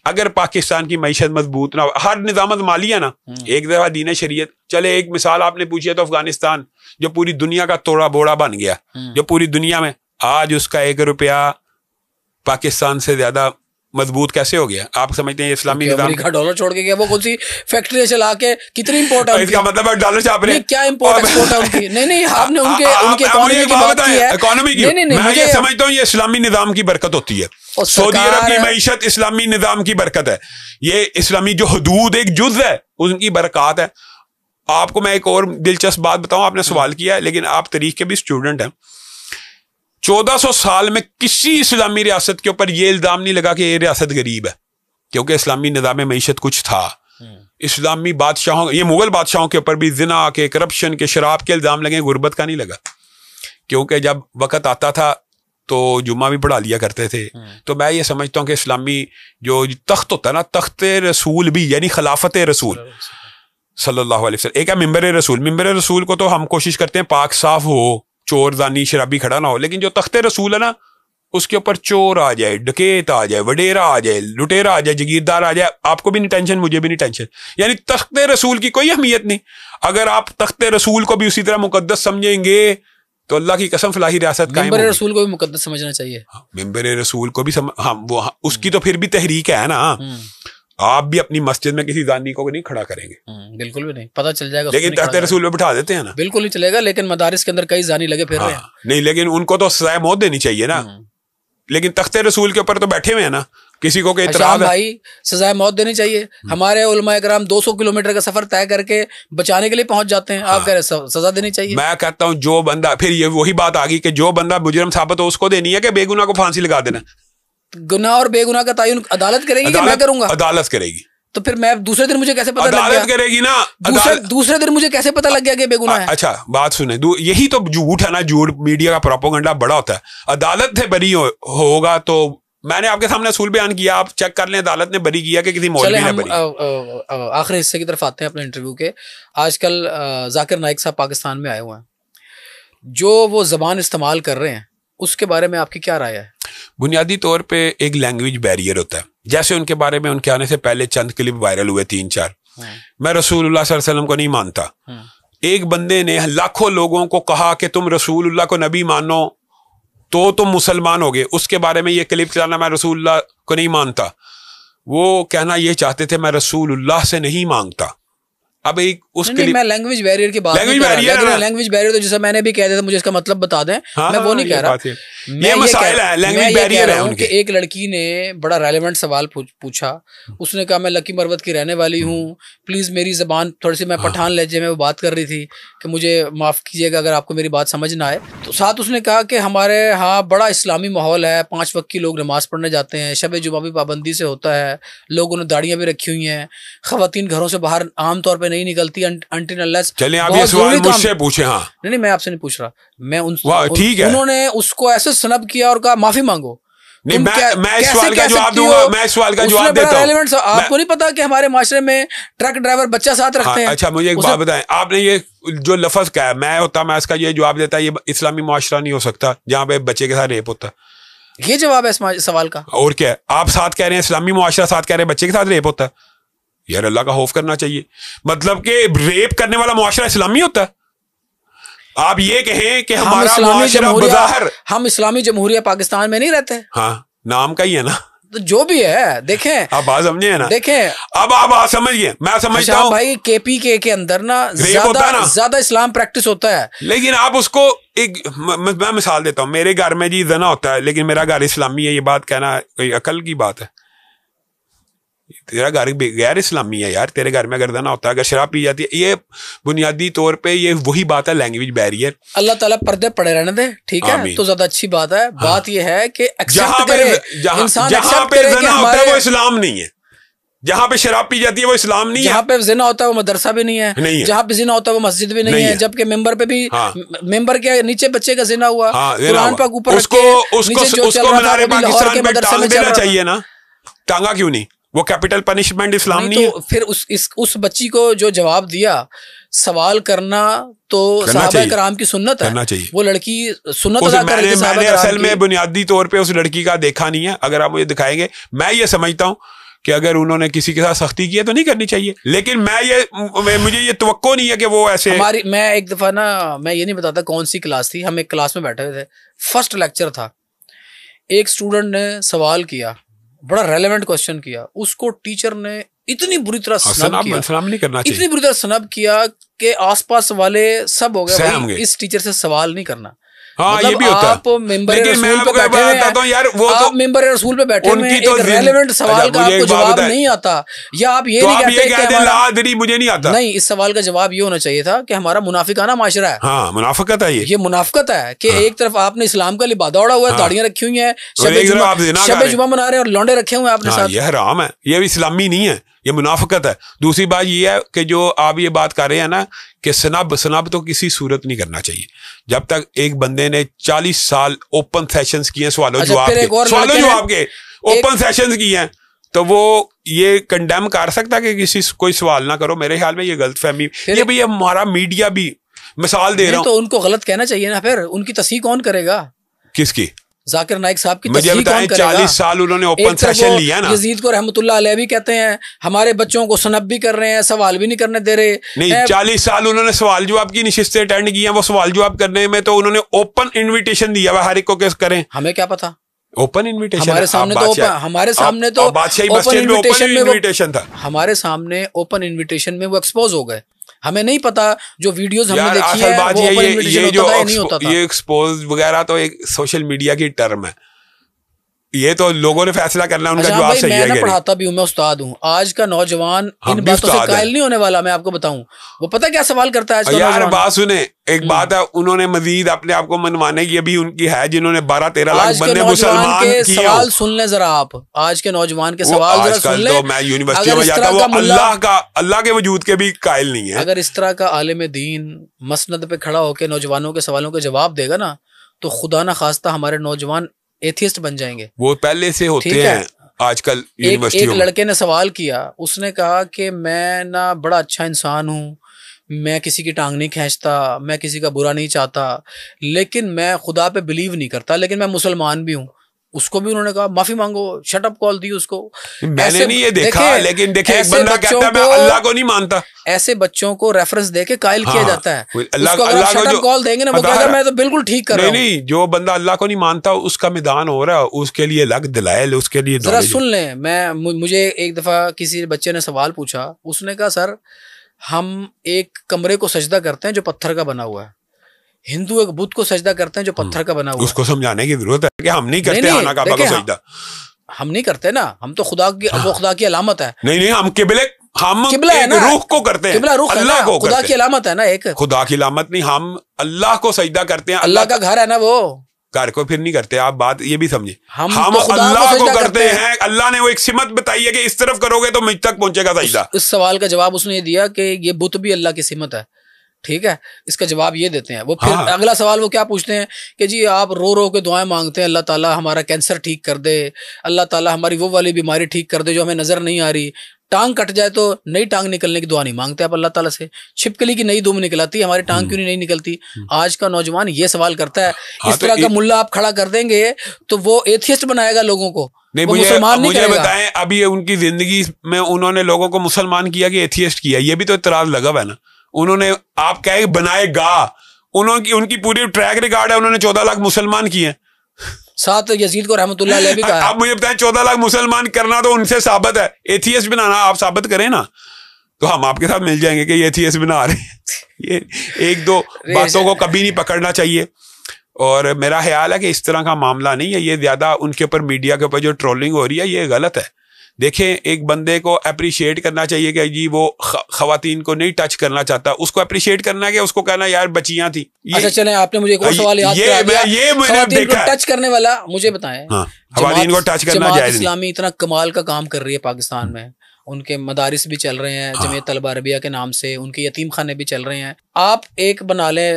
اگر پاکستان کی معیشت مضبوط نہ ہو, ہر نظام مالی ہے نا, ایک دفعہ دین شریعت. چلے ایک مثال آپ نے پوچھی ہے تو افغانستان جو پوری دنیا کا توڑا بوڑا بن گیا, جو پوری دنیا میں آج اس کا 1 روپیہ پاکستان سے زیادہ مضبوط کیسے ہو گیا؟ آپ سمجھتے ہیں اسلامی نظام کا ڈالر چھوڑ کے گیا, وہ کون سی فیکٹری چلا کے کتنی امپورٹ ہے؟ اس کا مطلب ہے ڈالر چھاپ رہے ہیں. کیا امپورٹ ایکسپورٹ ہے ان کی؟ نہیں, آپ نے ان کے اکانومی کی بات کی ہے. اکانومی کی میں یہ سمجھتا ہوں یہ اسلامی نظام کی برکت ہوتی ہے. سعودی عرب کی معیشت اسلامی نظام کی برکت ہے. یہ اسلامی جو حدود ایک جز ہے ان کی برکات ہے. آپ کو میں ایک اور دلچسپ بات بتاؤں, آپ نے سوال کیا ہے لیکن آپ تاریخ کے بھی اسٹوڈنٹ ہیں. 1400 سال میں کسی اسلامی ریاست کے اوپر یہ الزام نہیں لگا کہ یہ ریاست غریب ہے, کیونکہ اسلامی نظام معیشت کچھ تھا. اسلامی بادشاہوں, یہ مغل بادشاہوں کے اوپر بھی زنا کے, کرپشن کے, شراب کے الزام لگے, غربت کا نہیں لگا. کیونکہ جب وقت آتا تھا تو جمعہ بھی پڑھا لیا کرتے تھے. تو میں یہ سمجھتا ہوں کہ اسلامی جو تخت ہوتا ہے نا, تخت رسول بھی, یعنی خلافت رسول صلی اللہ علیہ وسلم, ایک ہے ممبر رسول. ممبر رسول کو تو ہم کوشش کرتے ہیں پاک صاف ہو, چور زانی شرابی کھڑا نہ ہو, لیکن جو تخت رسول ہے نا اس کے اوپر چور آ جائے, ڈکیت آ جائے, وڈیرا آ جائے, لٹیرا آ جائے, جگیردار آ جائے, آپ کو بھی نہیں ٹینشن, مجھے بھی نہیں ٹینشن. یعنی تخت رسول کی کوئی اہمیت نہیں. اگر آپ تخت رسول کو بھی اسی طرح مقدس سمجھیں گے تو اللہ کی قسم فلاحی ریاست قائم ہوگی. ممبر رسول کو بھی مقدس سمجھنا چاہیے. ممبر رسول کو بھی وہ اس کی تو پھر بھی تحریک ہے نا. آپ بھی اپنی مسجد میں کسی زانی کو نہیں کھڑا کریں گے, بالکل بھی نہیں, پتہ چل جائے گا. لیکن تخت رسول میں بٹھا دیتے ہیں نا, بالکل نہیں چلے گا. لیکن مدارس کے اندر کئی زانی لگے پھر رہے ہیں. نہیں, لیکن ان کو تو سزائے موت دینی چاہیے نا. لیکن تخت رسول کے اوپر تو بیٹھے ہوئے ہیں نا, کسی کو کہ اعتراض ہے بھائی سزائے موت دینی چاہیے. ہمارے علماء کرام 200 کلومیٹر کا سفر طے کر کے بچانے کے لیے پہنچ جاتے ہیں, آپ کہہ رہے سزا دینی چاہیے. میں کہتا ہوں جو بندہ, پھر یہ وہی بات آ گئی کہ جو بندہ مجرم ثابت ہو اس کو دینی ہے کہ بے گناہ کو پھانسی لگا دینا. گناہ اور بے گناہ کا تعین عدالت کرے گی کہ میں کروں گا؟ عدالت کرے گی. تو پھر میں دوسرے دن مجھے کیسے پتا لگ گیا؟ عدالت کرے گی نا. دوسرے دن مجھے کیسے پتا لگ گیا کہ بے گناہ ہے؟ اچھا بات سنیں, یہی تو جھوٹ ہے نا, جھوٹ میڈیا کا پروپیگنڈا بڑا ہوتا ہے. عدالت سے بری ہوگا تو میں نے آپ کے سامنے اصول بیان کیا, آپ چیک کر لیں عدالت نے بری کیا کہ کسی مولوی نے بری. آخری حصے کی طرف آتے ہیں اپنے انٹرویو کے. آج کل ذاکر نائک صاحب پاکستان میں آئے ہوئے ہیں, جو وہ زبان استعمال کر رہے ہیں اس کے بارے میں آپ کی کیا رائے ہے؟ بنیادی طور پہ ایک لینگویج بیریئر ہوتا ہے. جیسے ان کے بارے میں ان کے آنے سے پہلے چند کلپ وائرل ہوئے 3-4. میں رسول اللہ صلی اللہ علیہ وسلم کو نہیں مانتا. ایک بندے نے لاکھوں لوگوں کو کہا کہ تم رسول اللہ کو نبی مانو تو تم مسلمان ہوگے. اس کے بارے میں یہ کلپ چلانا میں رسول اللہ کو نہیں مانتا. وہ کہنا یہ چاہتے تھے میں رسول اللہ سے نہیں مانگتا. اب ایک اس کے میں لینگویج بیریئر کی بات لینگویج بیریئر تو جیسا میں نے بھی کہہ دیا تھا, مجھے اس کا مطلب بتا دیں. میں وہ نہیں کہہ رہا, یہ مسائل ہے لینگویج بیریئر ہے ان کے. ایک لڑکی نے بڑا ریلیونٹ سوال پوچھا. اس نے کہا میں لکی مروت کی رہنے والی ہوں, پلیز میری زبان تھوڑی سی, میں پٹھان لہجے میں وہ بات کر رہی تھی کہ مجھے معاف کیجیے گا اگر آپ کو میری بات سمجھ نہ آئے. تو ساتھ اس نے کہا کہ ہمارے ہاں بڑا اسلامی ماحول ہے, 5 وقت کی لوگ نماز پڑھنے جاتے ہیں, شب جمعہ بھی پابندی سے ہوتا ہے, لوگوں نے داڑیاں بھی رکھی ہوئی ہیں, خواتین گھروں سے باہر عام طور پہ نہیں نکلتی انٹل انلیس. چلیں آپ یہ سوال مجھ سے پوچھیں. ہاں نہیں میں آپ سے نہیں پوچھ رہا, میں انہوں نے اس کو ایسے سنب کیا اور کہا معافی مانگو. نہیں میں اس سوال کا جواب دوں گا, میں اس سوال کا جواب دیتا ہوں. آپ کو نہیں پتا کہ ہمارے معاشرے میں ٹرک ڈرائیور بچہ ساتھ رکھتے ہیں؟ اچھا مجھے ایک بات بتائیں, آپ نے یہ جو لفظ کہا ہے میں ہوتا میں اس کا یہ جواب دیتا, یہ اسلامی معاشرہ نہیں ہو سکتا جہاں پہ بچے کے ساتھ ریپ ہوتا. یہ جواب ہے اس سوال کا. اور کیا ہے, آپ ساتھ کہہ رہے ہیں اسلامی معاشرہ, ساتھ کہہ رہے ہیں بچے کے ساتھ ریپ ہوتا ہے. یار اللہ کا خوف کرنا چاہیے. مطلب کہ ریپ کرنے والا معاشرہ اسلامی ہوتا ہے؟ آپ یہ کہیں کہ ہمارا معاشرہ بظاہر, ہم اسلامی جمہوریہ پاکستان میں نہیں رہتے. ہاں نام کا ہی ہے نا, جو بھی ہے. دیکھیں آپ بات سمجھے نا, دیکھیں اب آپ بات سمجھیے, میں سمجھتا ہوں بھائی KPK کے اندر نا زیادہ اسلام پریکٹس ہوتا ہے. لیکن آپ اس کو ایک میں مثال دیتا ہوں, میرے گھر میں جی زنا ہوتا ہے لیکن میرا گھر اسلامی ہے, یہ بات کہنا کوئی عقل کی بات ہے؟ تیرا گھر غیر اسلامی ہے یار, تیرے گھر میں اگر زنا ہوتا ہے, اگر شراب پی جاتی ہے, یہ بنیادی طور پہ یہ وہی بات ہے لینگویج بیریئر. اللہ تعالیٰ پردے پڑے رہنے دے, ٹھیک ہے, تو زیادہ اچھی بات ہے. بات یہ ہے کہ جہاں پہ زنا ہوتا ہے وہ اسلام نہیں ہے, جہاں پہ شراب پی جاتی ہے وہ اسلام نہیں ہے, جہاں پہ زنا ہوتا ہے وہ مدرسہ بھی نہیں ہے, جہاں پہ زنا ہوتا ہے وہ مسجد بھی نہیں ہے, جبکہ ممبر پہ بھی ممبر کے نیچے بچے کا زنا ہوا, قرآن پاک اوپر اس کو مینار پاکستان پہ ٹانگ دینا چاہیے نا, ٹانگا کیوں نہیں؟ وہ کیپٹل پنشمنٹ اسلام نہیں ہے. تو پھر اس بچی کو جو جواب دیا, سوال کرنا تو صحابہ کرام کی سنت ہے, وہ لڑکی سنت ادا کر رہی ہے. میں نے اصل میں بنیادی طور پہ اس لڑکی کا دیکھا نہیں ہے, اگر آپ مجھے دکھائیں گے. میں یہ سمجھتا ہوں کہ اگر انہوں نے کسی کے ساتھ سختی کی ہے تو نہیں کرنی چاہیے, لیکن مجھے یہ توقع نہیں ہے کہ وہ ایسے. میں ایک دفعہ نا, میں یہ نہیں بتاتا کون سی کلاس تھی, ہم ایک کلاس میں بیٹھے ہوئے تھے, فرسٹ لیکچر تھا. ایک اسٹوڈنٹ نے سوال کیا, بڑا ریلیونٹ کوشچن کیا, اس کو ٹیچر نے اتنی بری طرح سنب کیا کہ آس پاس والے سب ہو گئے اس ٹیچر سے سوال نہیں کرنا. ہاں یہ بھی ہوتا ہے, آپ ممبر رسول پہ بیٹھے ہوئے, ایک ریلیونٹ سوال کا آپ کو جواب نہیں آتا, یا آپ یہ نہیں کہتے کہ مجھے نہیں آتا. نہیں, اس سوال کا جواب یہ ہونا چاہیے تھا کہ ہمارا منافقانہ معاشرہ ہے. ہاں منافقت ہے, یہ منافقت ہے کہ ایک طرف آپ نے اسلام کا لبادہ اوڑھا ہوا ہے, داڑیاں رکھی ہوئی ہیں, شب جمعہ منا رہے ہیں اور لونڈے رکھے ہوئے ہیں آپ نے ساتھ. یہ حرام ہے, یہ اسلامی نہیں ہے, یہ منافقت ہے. دوسری بات یہ ہے کہ جو آپ یہ بات کر رہے ہیں نا کہ سنب تو کسی صورت نہیں کرنا چاہیے. جب تک ایک بندے نے 40 سال اوپن سیشنز کیے ہیں, سوالوں جواب کے اوپن سیشنز کیے ہیں, تو وہ یہ کنڈیم کر سکتا کہ کسی کوئی سوال نہ کرو. میرے خیال میں یہ غلط فہمی, یہ بھی ہمارا میڈیا بھی مثال دے رہا ہوں. تو ان کو غلط کہنا چاہیے نا, پھر ان کی تصحیح کون کرے گا؟ کس کی؟ ذاکر نائک صاحب کی تصحیح کون کرے گا؟ 40 سال انہوں نے اوپن سیشن لیا نا. یزید کو رحمت اللہ علیہ بھی کہتے ہیں ہمارے بچوں کو سنب بھی کر رہے ہیں, سوال بھی نہیں کرنے دے رہے. نہیں, 40 سال انہوں نے سوال جواب کی نشستیں اٹینڈ کی ہیں, وہ سوال جواب کرنے میں تو انہوں نے اوپن انویٹیشن دیا ہوا ہر ایک کو کہ کریں. ہمیں کیا پتا, اوپن انویٹیشن ہمارے سامنے اوپن انویٹیشن میں وہ ایکسپوز ہو گئے. ہمیں نہیں پتا جو ویڈیوز ہم نے دیکھی ہیں یہ ایکسپوز وغیرہ تو ایک سوشل میڈیا کی ٹرم ہے. یہ تو لوگوں نے فیصلہ کرنا ہے، ان کا جواب صحیح ہے. میں پڑھاتا بھی ہوں، میں استاد ہوں. آج کا نوجوان ان باتوں سے قائل نہیں ہونے والا. میں آپ کو بتاؤں وہ پتہ کیا سوال کرتا ہے یار. بات سنیں، ایک بات ہے، انہوں نے مزید اپنے آپ کو منوانے کی ابھی ان کی ہے، جنہوں نے 12-13 لاکھ بندے مسلمان کیے. سوال سن لیں ذرا آپ، آج کے نوجوان کے سوال ذرا سن لیں. میں یونیورسٹی میں جاتا ہوں، وہ اللہ کے وجود کے بھی قائل نہیں ہے. اگر اس طرح کا عالم دین مسند پہ کھڑا ہو کے نوجوانوں کے سوالوں کے جواب دے گا نا، تو خدا نہ خواستہ ہمارے نوجوان ایتھیسٹ بن جائیں گے. وہ پہلے سے ہوتے ہیں آج کل یونیورسٹیوں. ایک لڑکے نے سوال کیا، اس نے کہا کہ میں نا بڑا اچھا انسان ہوں، میں کسی کی ٹانگ نہیں کھینچتا، میں کسی کا برا نہیں چاہتا، لیکن میں خدا پہ بلیو نہیں کرتا، لیکن میں مسلمان بھی ہوں. اس کو بھی انہوں نے کہا معافی مانگو، شٹ اپ کال دی اس کو. میں نے نہیں یہ دیکھا، لیکن دیکھیں ایک بندہ کہتا ہے میں اللہ کو نہیں مانتا. ایسے بچوں کو ریفرنس دے کے قائل کیا جاتا ہے. اللہ کو اگر شٹ اپ کال دیں گے نا، وہ کہے گا میں تو بالکل ٹھیک کر رہا ہوں. نہیں، جو بندہ اللہ کو نہیں مانتا اس کا میدان ہو رہا ہے، اس کے لیے الگ دلائل، اس کے لیے ذرا سن لیں. مجھے ایک دفعہ کسی بچے نے سوال پوچھا، اس نے کہا سر ہم ایک کمرے کو سجدہ کرتے ہیں جو پتھر کا بنا ہوا ہے، ہندو ایک بت کو سجدہ کرتے ہیں جو پتھر کا بنا ہوا ہے. اس کو سمجھانے کی ضرورت ہے کہ ہم نہیں کرتے خانہ کعبہ کو سجدہ. ہم نہیں کرتے نا، ہم تو خدا کی، وہ خدا کی علامت ہے. نہیں، ہم قبلہ ہے نا، روح کو کرتے ہیں، اللہ کو خدا کی علامت ہے نا. ایک خدا کی علامت نہیں، ہم اللہ کو سجدہ کرتے ہیں. اللہ کا گھر ہے نا، وہ گھر کو پھر نہیں کرتے. آپ بات یہ بھی سمجھے، ہم اللہ کو کرتے ہیں. اللہ نے وہ ایک سمت بتائی ہے کہ اس طرف کرو گے تو مجھ تک پہنچے گا سجدہ. اس سوال کا جواب اس نے یہ دیا کہ یہ بت بھی اللہ کی سمت ہے. ٹھیک ہے، اس کا جواب یہ دیتے ہیں وہ. پھر اگلا سوال وہ کیا پوچھتے ہیں کہ جی آپ رو رو کے دعائیں مانگتے ہیں، اللہ تعالیٰ ہمارا کینسر ٹھیک کر دے، اللہ تعالیٰ ہماری وہ والی بیماری ٹھیک کر دے جو ہمیں نظر نہیں آ رہی. ٹانگ کٹ جائے تو نئی ٹانگ نکلنے کی دعا نہیں مانگتے آپ اللہ تعالیٰ سے. چھپکلی کی نئی دم نکلاتی، ہماری ٹانگ کیوں نہیں نکلتی؟ آج کا نوجوان یہ سوال کرتا ہے. اس طرح کا ملا آپ کھڑا کر دیں گے تو وہ ایتھیسٹ بنائے گا لوگوں کو. مجھے بتائیں، ابھی ان کی زندگی میں انہوں نے لوگوں کو مسلمان کیا کہ ایتھیسٹ کیا؟ یہ بھی تو اعتراض لگا ہوا ہے نا. انہوں نے آپ کہے بنائے گا، ان کی پوری ٹریک ریکارڈ ہے، انہوں نے 14 لاکھ مسلمان کیے. ساتھ یزید کو رحمۃ اللہ علیہ بھی کہا. آپ مجھے بتائیں 14 لاکھ مسلمان کرنا تو ان سے ثابت ہے. ایتھیسٹ بنانا آپ ثابت کریں نا، تو ہم آپ کے ساتھ مل جائیں گے کہ یہ ایتھیسٹ بنا رہے ہیں. یہ ایک دو باتوں کو کبھی نہیں پکڑنا چاہیے. اور میرا خیال ہے کہ اس طرح کا معاملہ نہیں ہے یہ. زیادہ ان کے اوپر میڈیا کے اوپر جو ٹرولنگ ہو رہی ہے یہ غلط ہے. دیکھیں، ایک بندے کو اپریشیٹ کرنا چاہیے کہ جی وہ خواتین کو نہیں ٹچ کرنا چاہتا، اس کو اپریشیٹ کرنا ہے کہ اس کو کہنا یار بچیاں تھیں. اچھا چلیں، آپ نے مجھے ایک اور سوال یاد کرا دیا. خواتین کو ٹچ کرنے والا مجھے بتائیں، خواتین کو ٹچ کرنا جائز نہیں. اسلامی اتنا کمال کا کام کر رہی ہے پاکستان میں، ان کے مدارس بھی چل رہے ہیں جمعیت طلبہ عربیہ کے نام سے، ان کے یتیم خانے بھی چل رہے ہیں. آپ ایک بنا لیں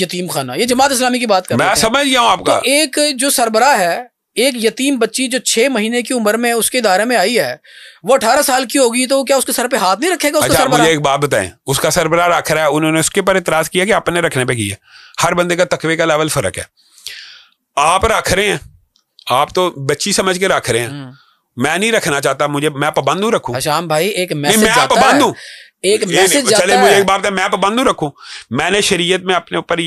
یتیم خانہ، یہ جماعت اسلامی کی بات کر رہے ہیں، میں سمجھ گیا ہوں آپ کا. ایک جو سربراہ ہے، ایک یتیم بچی جو 6 مہینے کی عمر میں اس کے ادارے میں آئی ہے، وہ 18 سال کی ہوگی تو کیا اس کے سر پہ ہاتھ نہیں رکھے گا؟ اچھا مجھے ایک بات بتائیں، اس کا سربراہ رکھ رہا ہے، انہوں نے اس کے پر اعتراض کیا کہ اپنے رکھنے پہ کیا. ہر بندے کا تقوی کا لیول فرق ہے. آپ رکھ رہے ہیں، آپ تو بچی سمجھ کے رکھ رہے ہیں. میں نہیں رکھنا چاہتا، میں پابند ہوں رکھوں. شام بھائی ایک میسج میں پابند ہوں، ایک میسج چلے مجھے ایک بات ہے، میں پابند رکھوں. میں نے شریعت میں اپنے اوپر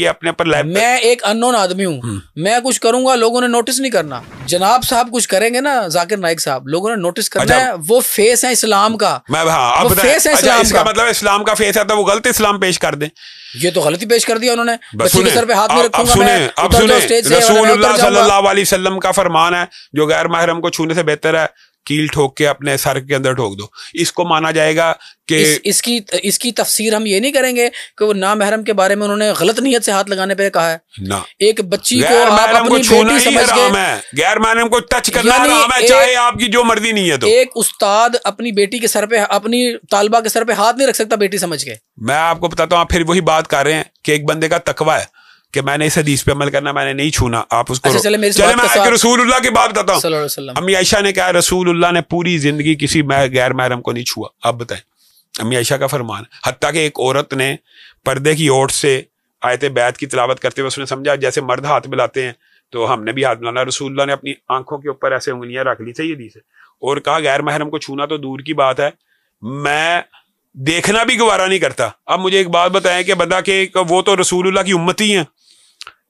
میں ایک انون آدمی ہوں، میں کچھ کروں گا لوگوں نے نوٹس نہیں کرنا. جناب صاحب کچھ کریں گے نا، ذاکر نائک صاحب، لوگوں نے نوٹس کرنا ہے. وہ فیس ہے اسلام کا. اس کا مطلب اسلام کا فیس ہے تو وہ غلط اسلام پیش کر دیں. یہ تو غلطی پیش کر دیا انہوں نے. بچی کے سر پہ ہاتھ نہیں رکھوں گا میں. اب سنیں، رسول اللہ صلی اللہ علیہ وسلم کا فرمان ہے جو غیر محرم کو چھونے سے بہتر ہے کیل ٹھوک کے اپنے سر کے اندر ٹھوک دو. اس کو مانا جائے گا کہ اس کی تفسیر ہم یہ نہیں کریں گے کہ وہ نامحرم کے بارے میں انہوں نے غلط نیت سے ہاتھ لگانے پہ کہا ہے. ایک بچی کو آپ اپنی بیٹی سمجھ کے، غیر محرم کو ٹچ کرنا حرام ہے، چاہے آپ کی جو مرضی نہیں ہے. تو ایک استاد اپنی بیٹی کے سر پہ، اپنی طالبہ کے سر پہ ہاتھ نہیں رکھ سکتا بیٹی سمجھ کے. میں آپ کو بتاتا ہوں، آپ پھر وہی بات کر رہے ہیں کہ ایک بندے کا تقویٰ ہے کہ میں نے اس حدیث پہ عمل کرنا، میں نے نہیں چھونا. آپ اس کو چلے میں رسول اللہ کی بات بتاتا ہوں. امی عائشہ نے کہا رسول اللہ نے پوری زندگی کسی غیر محرم کو نہیں چھوا. آپ بتائیں، امی عائشہ کا فرمان. حتیٰ کہ ایک عورت نے پردے کی اوٹ سے آیت بیعت کی تلاوت کرتے ہوئے اس نے سمجھا جیسے مرد ہاتھ ملاتے ہیں تو ہم نے بھی ہاتھ ملانا. رسول اللہ نے اپنی آنکھوں کے اوپر ایسے انگلیاں رکھ لی تھی حدیث اور کہا غیر محرم کو چھونا تو دور کی بات ہے، میں دیکھنا بھی گوارا نہیں کرتا. اب مجھے ایک بات بتائیں کہ بندہ کہ وہ تو رسول اللہ کی امتی ہیں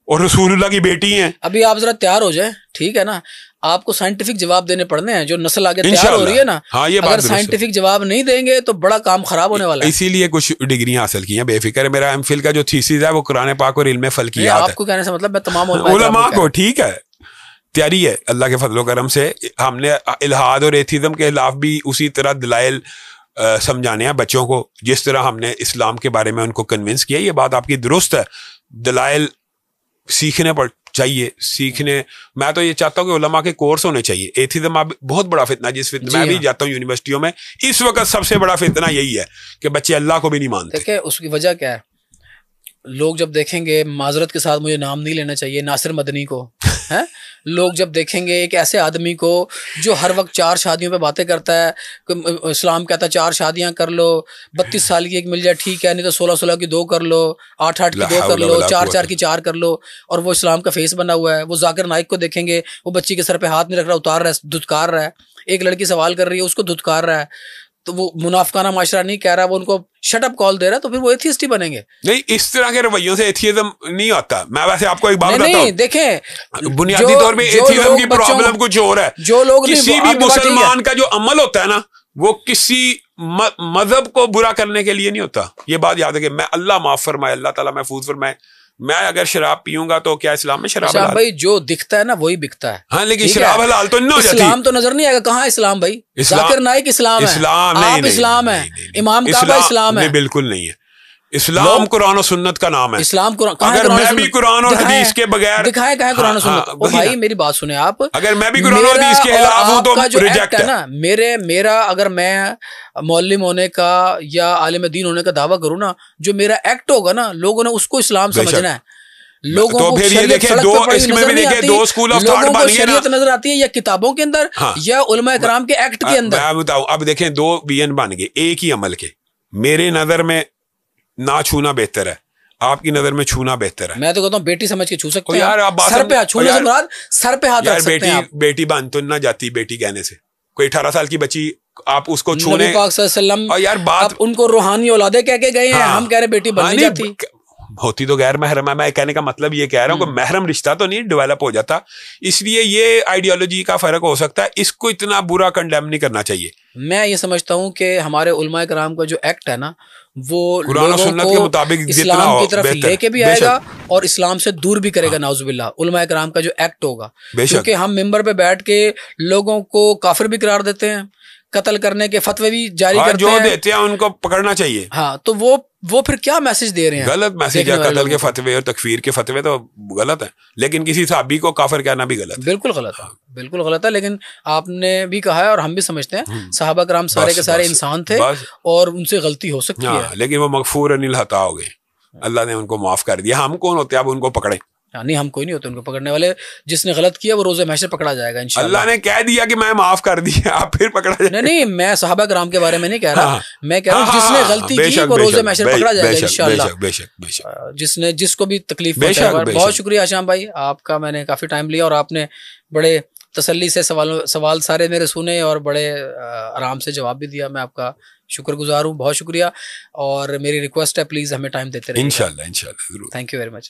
اور رسول اللہ کی بیٹی ہیں. ابھی آپ ذرا تیار ہو جائیں، ٹھیک ہے نا. آپ کو سائنٹیفک جواب دینے پڑنے ہیں، جو نسل آگے تیار ہو رہی ہے نا. اگر سائنٹیفک جواب نہیں دیں گے تو بڑا کام خراب ہونے والا ہے. اسی لیے کچھ ڈگریاں حاصل کی ہیں بے فکر. میرا ایم فل کا جو تھیسس ہے وہ قرآن پاک اور علم فلکیات ہے. آپ کو کہنے سے مطلب میں تمام علماء کو، ٹھیک ہے، تیاری ہے اللہ کے فضل و کرم سے. ہم نے الحاد اور ایتھیزم کے خلاف بھی اسی طرح دلائل سمجھانے ہیں بچوں کو, جس طرح ہم نے اسلام کے بارے میں ان کو کنونس کیا. یہ بات آپ کی درست ہے, دلائل سیکھنے پر چاہیے, سیکھنے. میں تو یہ چاہتا ہوں کہ علماء کے کورس ہونے چاہیے. ایتھیزم اب بہت بڑا فتنہ, جس فتنہ میں بھی جاتا ہوں یونیورسٹیوں میں, اس وقت سب سے بڑا فتنہ یہی ہے کہ بچے اللہ کو بھی نہیں مانتے. دیکھیں اس کی وجہ کیا ہے, لوگ جب دیکھیں گے, معذرت کے ساتھ مجھے نام نہیں لینا چاہیے, ناصر مدنی کو, لوگ جب دیکھیں گے ایک ایسے آدمی کو جو ہر وقت 4 شادیوں پہ باتیں کرتا ہے, اسلام کہتا ہے 4 شادیاں کر لو, 32 سال کی ایک مل جائے ٹھیک ہے, نہیں تو 16 کی 2 کر لو, 8 کی 2 کر لو, 4 کی 4 کر لو, اور وہ اسلام کا فیس بنا ہوا ہے. وہ ذاکر نائک کو دیکھیں گے, وہ بچی کے سر پہ ہاتھ نہیں رکھ رہا, اتار رہا ہے, دھتکار رہا ہے. ایک لڑکی سوال کر رہی ہے, اس کو دھتکار رہا ہے. تو وہ منافقانہ معاشرہ نہیں کہہ رہا, وہ ان کو شٹ اپ کال دے رہا ہے, تو پھر وہ ایتھیسٹ ہی بنیں گے. نہیں, اس طرح کے رویوں سے ایتھیزم نہیں آتا. میں ویسے آپ کو ایک بات بتاؤں, دیکھیں بنیادی طور پہ ایتھیزم کی پرابلم کچھ اور ہے. جو لوگ کسی بھی مسلمان کا جو عمل ہوتا ہے نا, وہ کسی مذہب کو برا کرنے کے لیے نہیں ہوتا. یہ بات یاد ہے کہ میں اللہ معاف فرمائے, اللہ تعالیٰ محفوظ فرمائے, میں اگر شراب پیوں گا تو کیا اسلام میں شراب حلال؟ بھائی جو دکھتا ہے نا وہی بکتا ہے. ہاں لیکن شراب حلال تو نہیں ہو جاتی. اسلام تو نظر نہیں آئے گا. کہاں اسلام بھائی؟ ذاکر نائک اسلام ہے, آپ اسلام ہے, امام کعبہ اسلام ہے. بالکل نہیں ہے. اسلام قرآن و سنت کا نام ہے. اسلام اگر میں بھی قرآن اور حدیث کے بغیر دکھائے کہاں قرآن و سنت. بھائی میری بات سنیں آپ, اگر میں بھی قرآن اور حدیث کے خلاف ہوں تو ریجیکٹ ہے نا. میرا اگر میں معلم ہونے کا یا عالم دین ہونے کا دعویٰ کروں نا, جو میرا ایکٹ ہوگا نا, لوگوں نے اس کو اسلام سمجھنا ہے. لوگوں کو شریعت نظر آتی ہے یا کتابوں کے اندر یا علماء کرام کے ایکٹ کے اندر. میں بتاؤں, اب دیکھیں 2 بین بن گئے ایک ہی عمل کے. میرے نظر میں نہ چھونا بہتر ہے, آپ کی نظر میں چھونا بہتر ہے. میں تو کہتا ہوں بیٹی سمجھ کے چھو سکتے ہیں, سر پہ چھونے سے مراد سر پہ ہاتھ رکھ سکتے ہیں. بیٹی بن تو نہ جاتی بیٹی کہنے سے. کوئی 18 سال کی بچی آپ اس کو چھونے, نبی پاک صلی اللہ علیہ وسلم یار بات ان کو روحانی اولادیں کہہ کے گئے ہیں, ہم کہہ رہے بیٹی بن نہیں جاتی. ہوتی تو غیر محرم ہے. میں کہنے کا مطلب یہ کہہ رہا ہوں کہ محرم رشتہ تو نہیں ڈیولپ ہو جاتا. اس لیے یہ آئیڈیالوجی کا فرق ہو سکتا ہے, اس کو اتنا برا کنڈیم نہیں کرنا چاہیے. میں یہ سمجھتا ہوں کہ ہمارے علماء کرام کا جو ایکٹ ہے نا, وہ قرآن و سنت کے مطابق اسلام کی طرف لے کے بھی آئے گا اور اسلام سے دور بھی کرے گا. نعوذ باللہ, علماء کرام کا جو ایکٹ ہوگا, کیونکہ ہم ممبر پہ بیٹھ کے لوگوں کو کافر بھی قرار دیتے ہیں, قتل کرنے کے فتوے بھی جاری کرتے جو دیتے ہیں ان کو پکڑنا چاہیے. ہاں, تو وہ پھر کیا میسج دے رہے ہیں؟ غلط میسج ہے. قتل کے فتوے اور تکفیر کے فتوے تو غلط ہے, لیکن کسی صحابی کو کافر کہنا بھی غلط ہے. بالکل غلط ہے, بالکل غلط ہے. لیکن آپ نے بھی کہا ہے اور ہم بھی سمجھتے ہیں صحابہ کرام سارے کے سارے انسان تھے اور ان سے غلطی ہو سکتی ہے, لیکن وہ مغفور الخطا ہو گئے, اللہ نے ان کو معاف کر دیا. ہم کون ہوتے ہیں اب ان کو پکڑیں؟ نہیں, ہم کوئی نہیں ہوتے ان کو پکڑنے والے. جس نے غلط کیا وہ روز محشر پکڑا جائے گا انشاءاللہ. اللہ نے کہہ دیا کہ میں معاف کر دیا, آپ پھر پکڑا جائے. نہیں, میں صحابہ کرام کے بارے میں نہیں کہہ رہا, میں کہہ رہا ہوں جس نے غلطی کی وہ روز محشر پکڑا جائے گا انشاءاللہ. جس کو بھی تکلیف پہنچائے. بہت شکریہ ہشام بھائی, آپ کا میں نے کافی ٹائم لیا اور آپ نے بڑے تسلی سے سوال سارے میرے سنے اور بڑے آرام سے جواب بھی دیا. میں آپ کا شکر گزار ہوں, بہت شکریہ. اور میری ریکویسٹ ہے پلیز ہمیں ٹائم دیتے رہیے. انشاءاللہ ضرور. Thank you very much.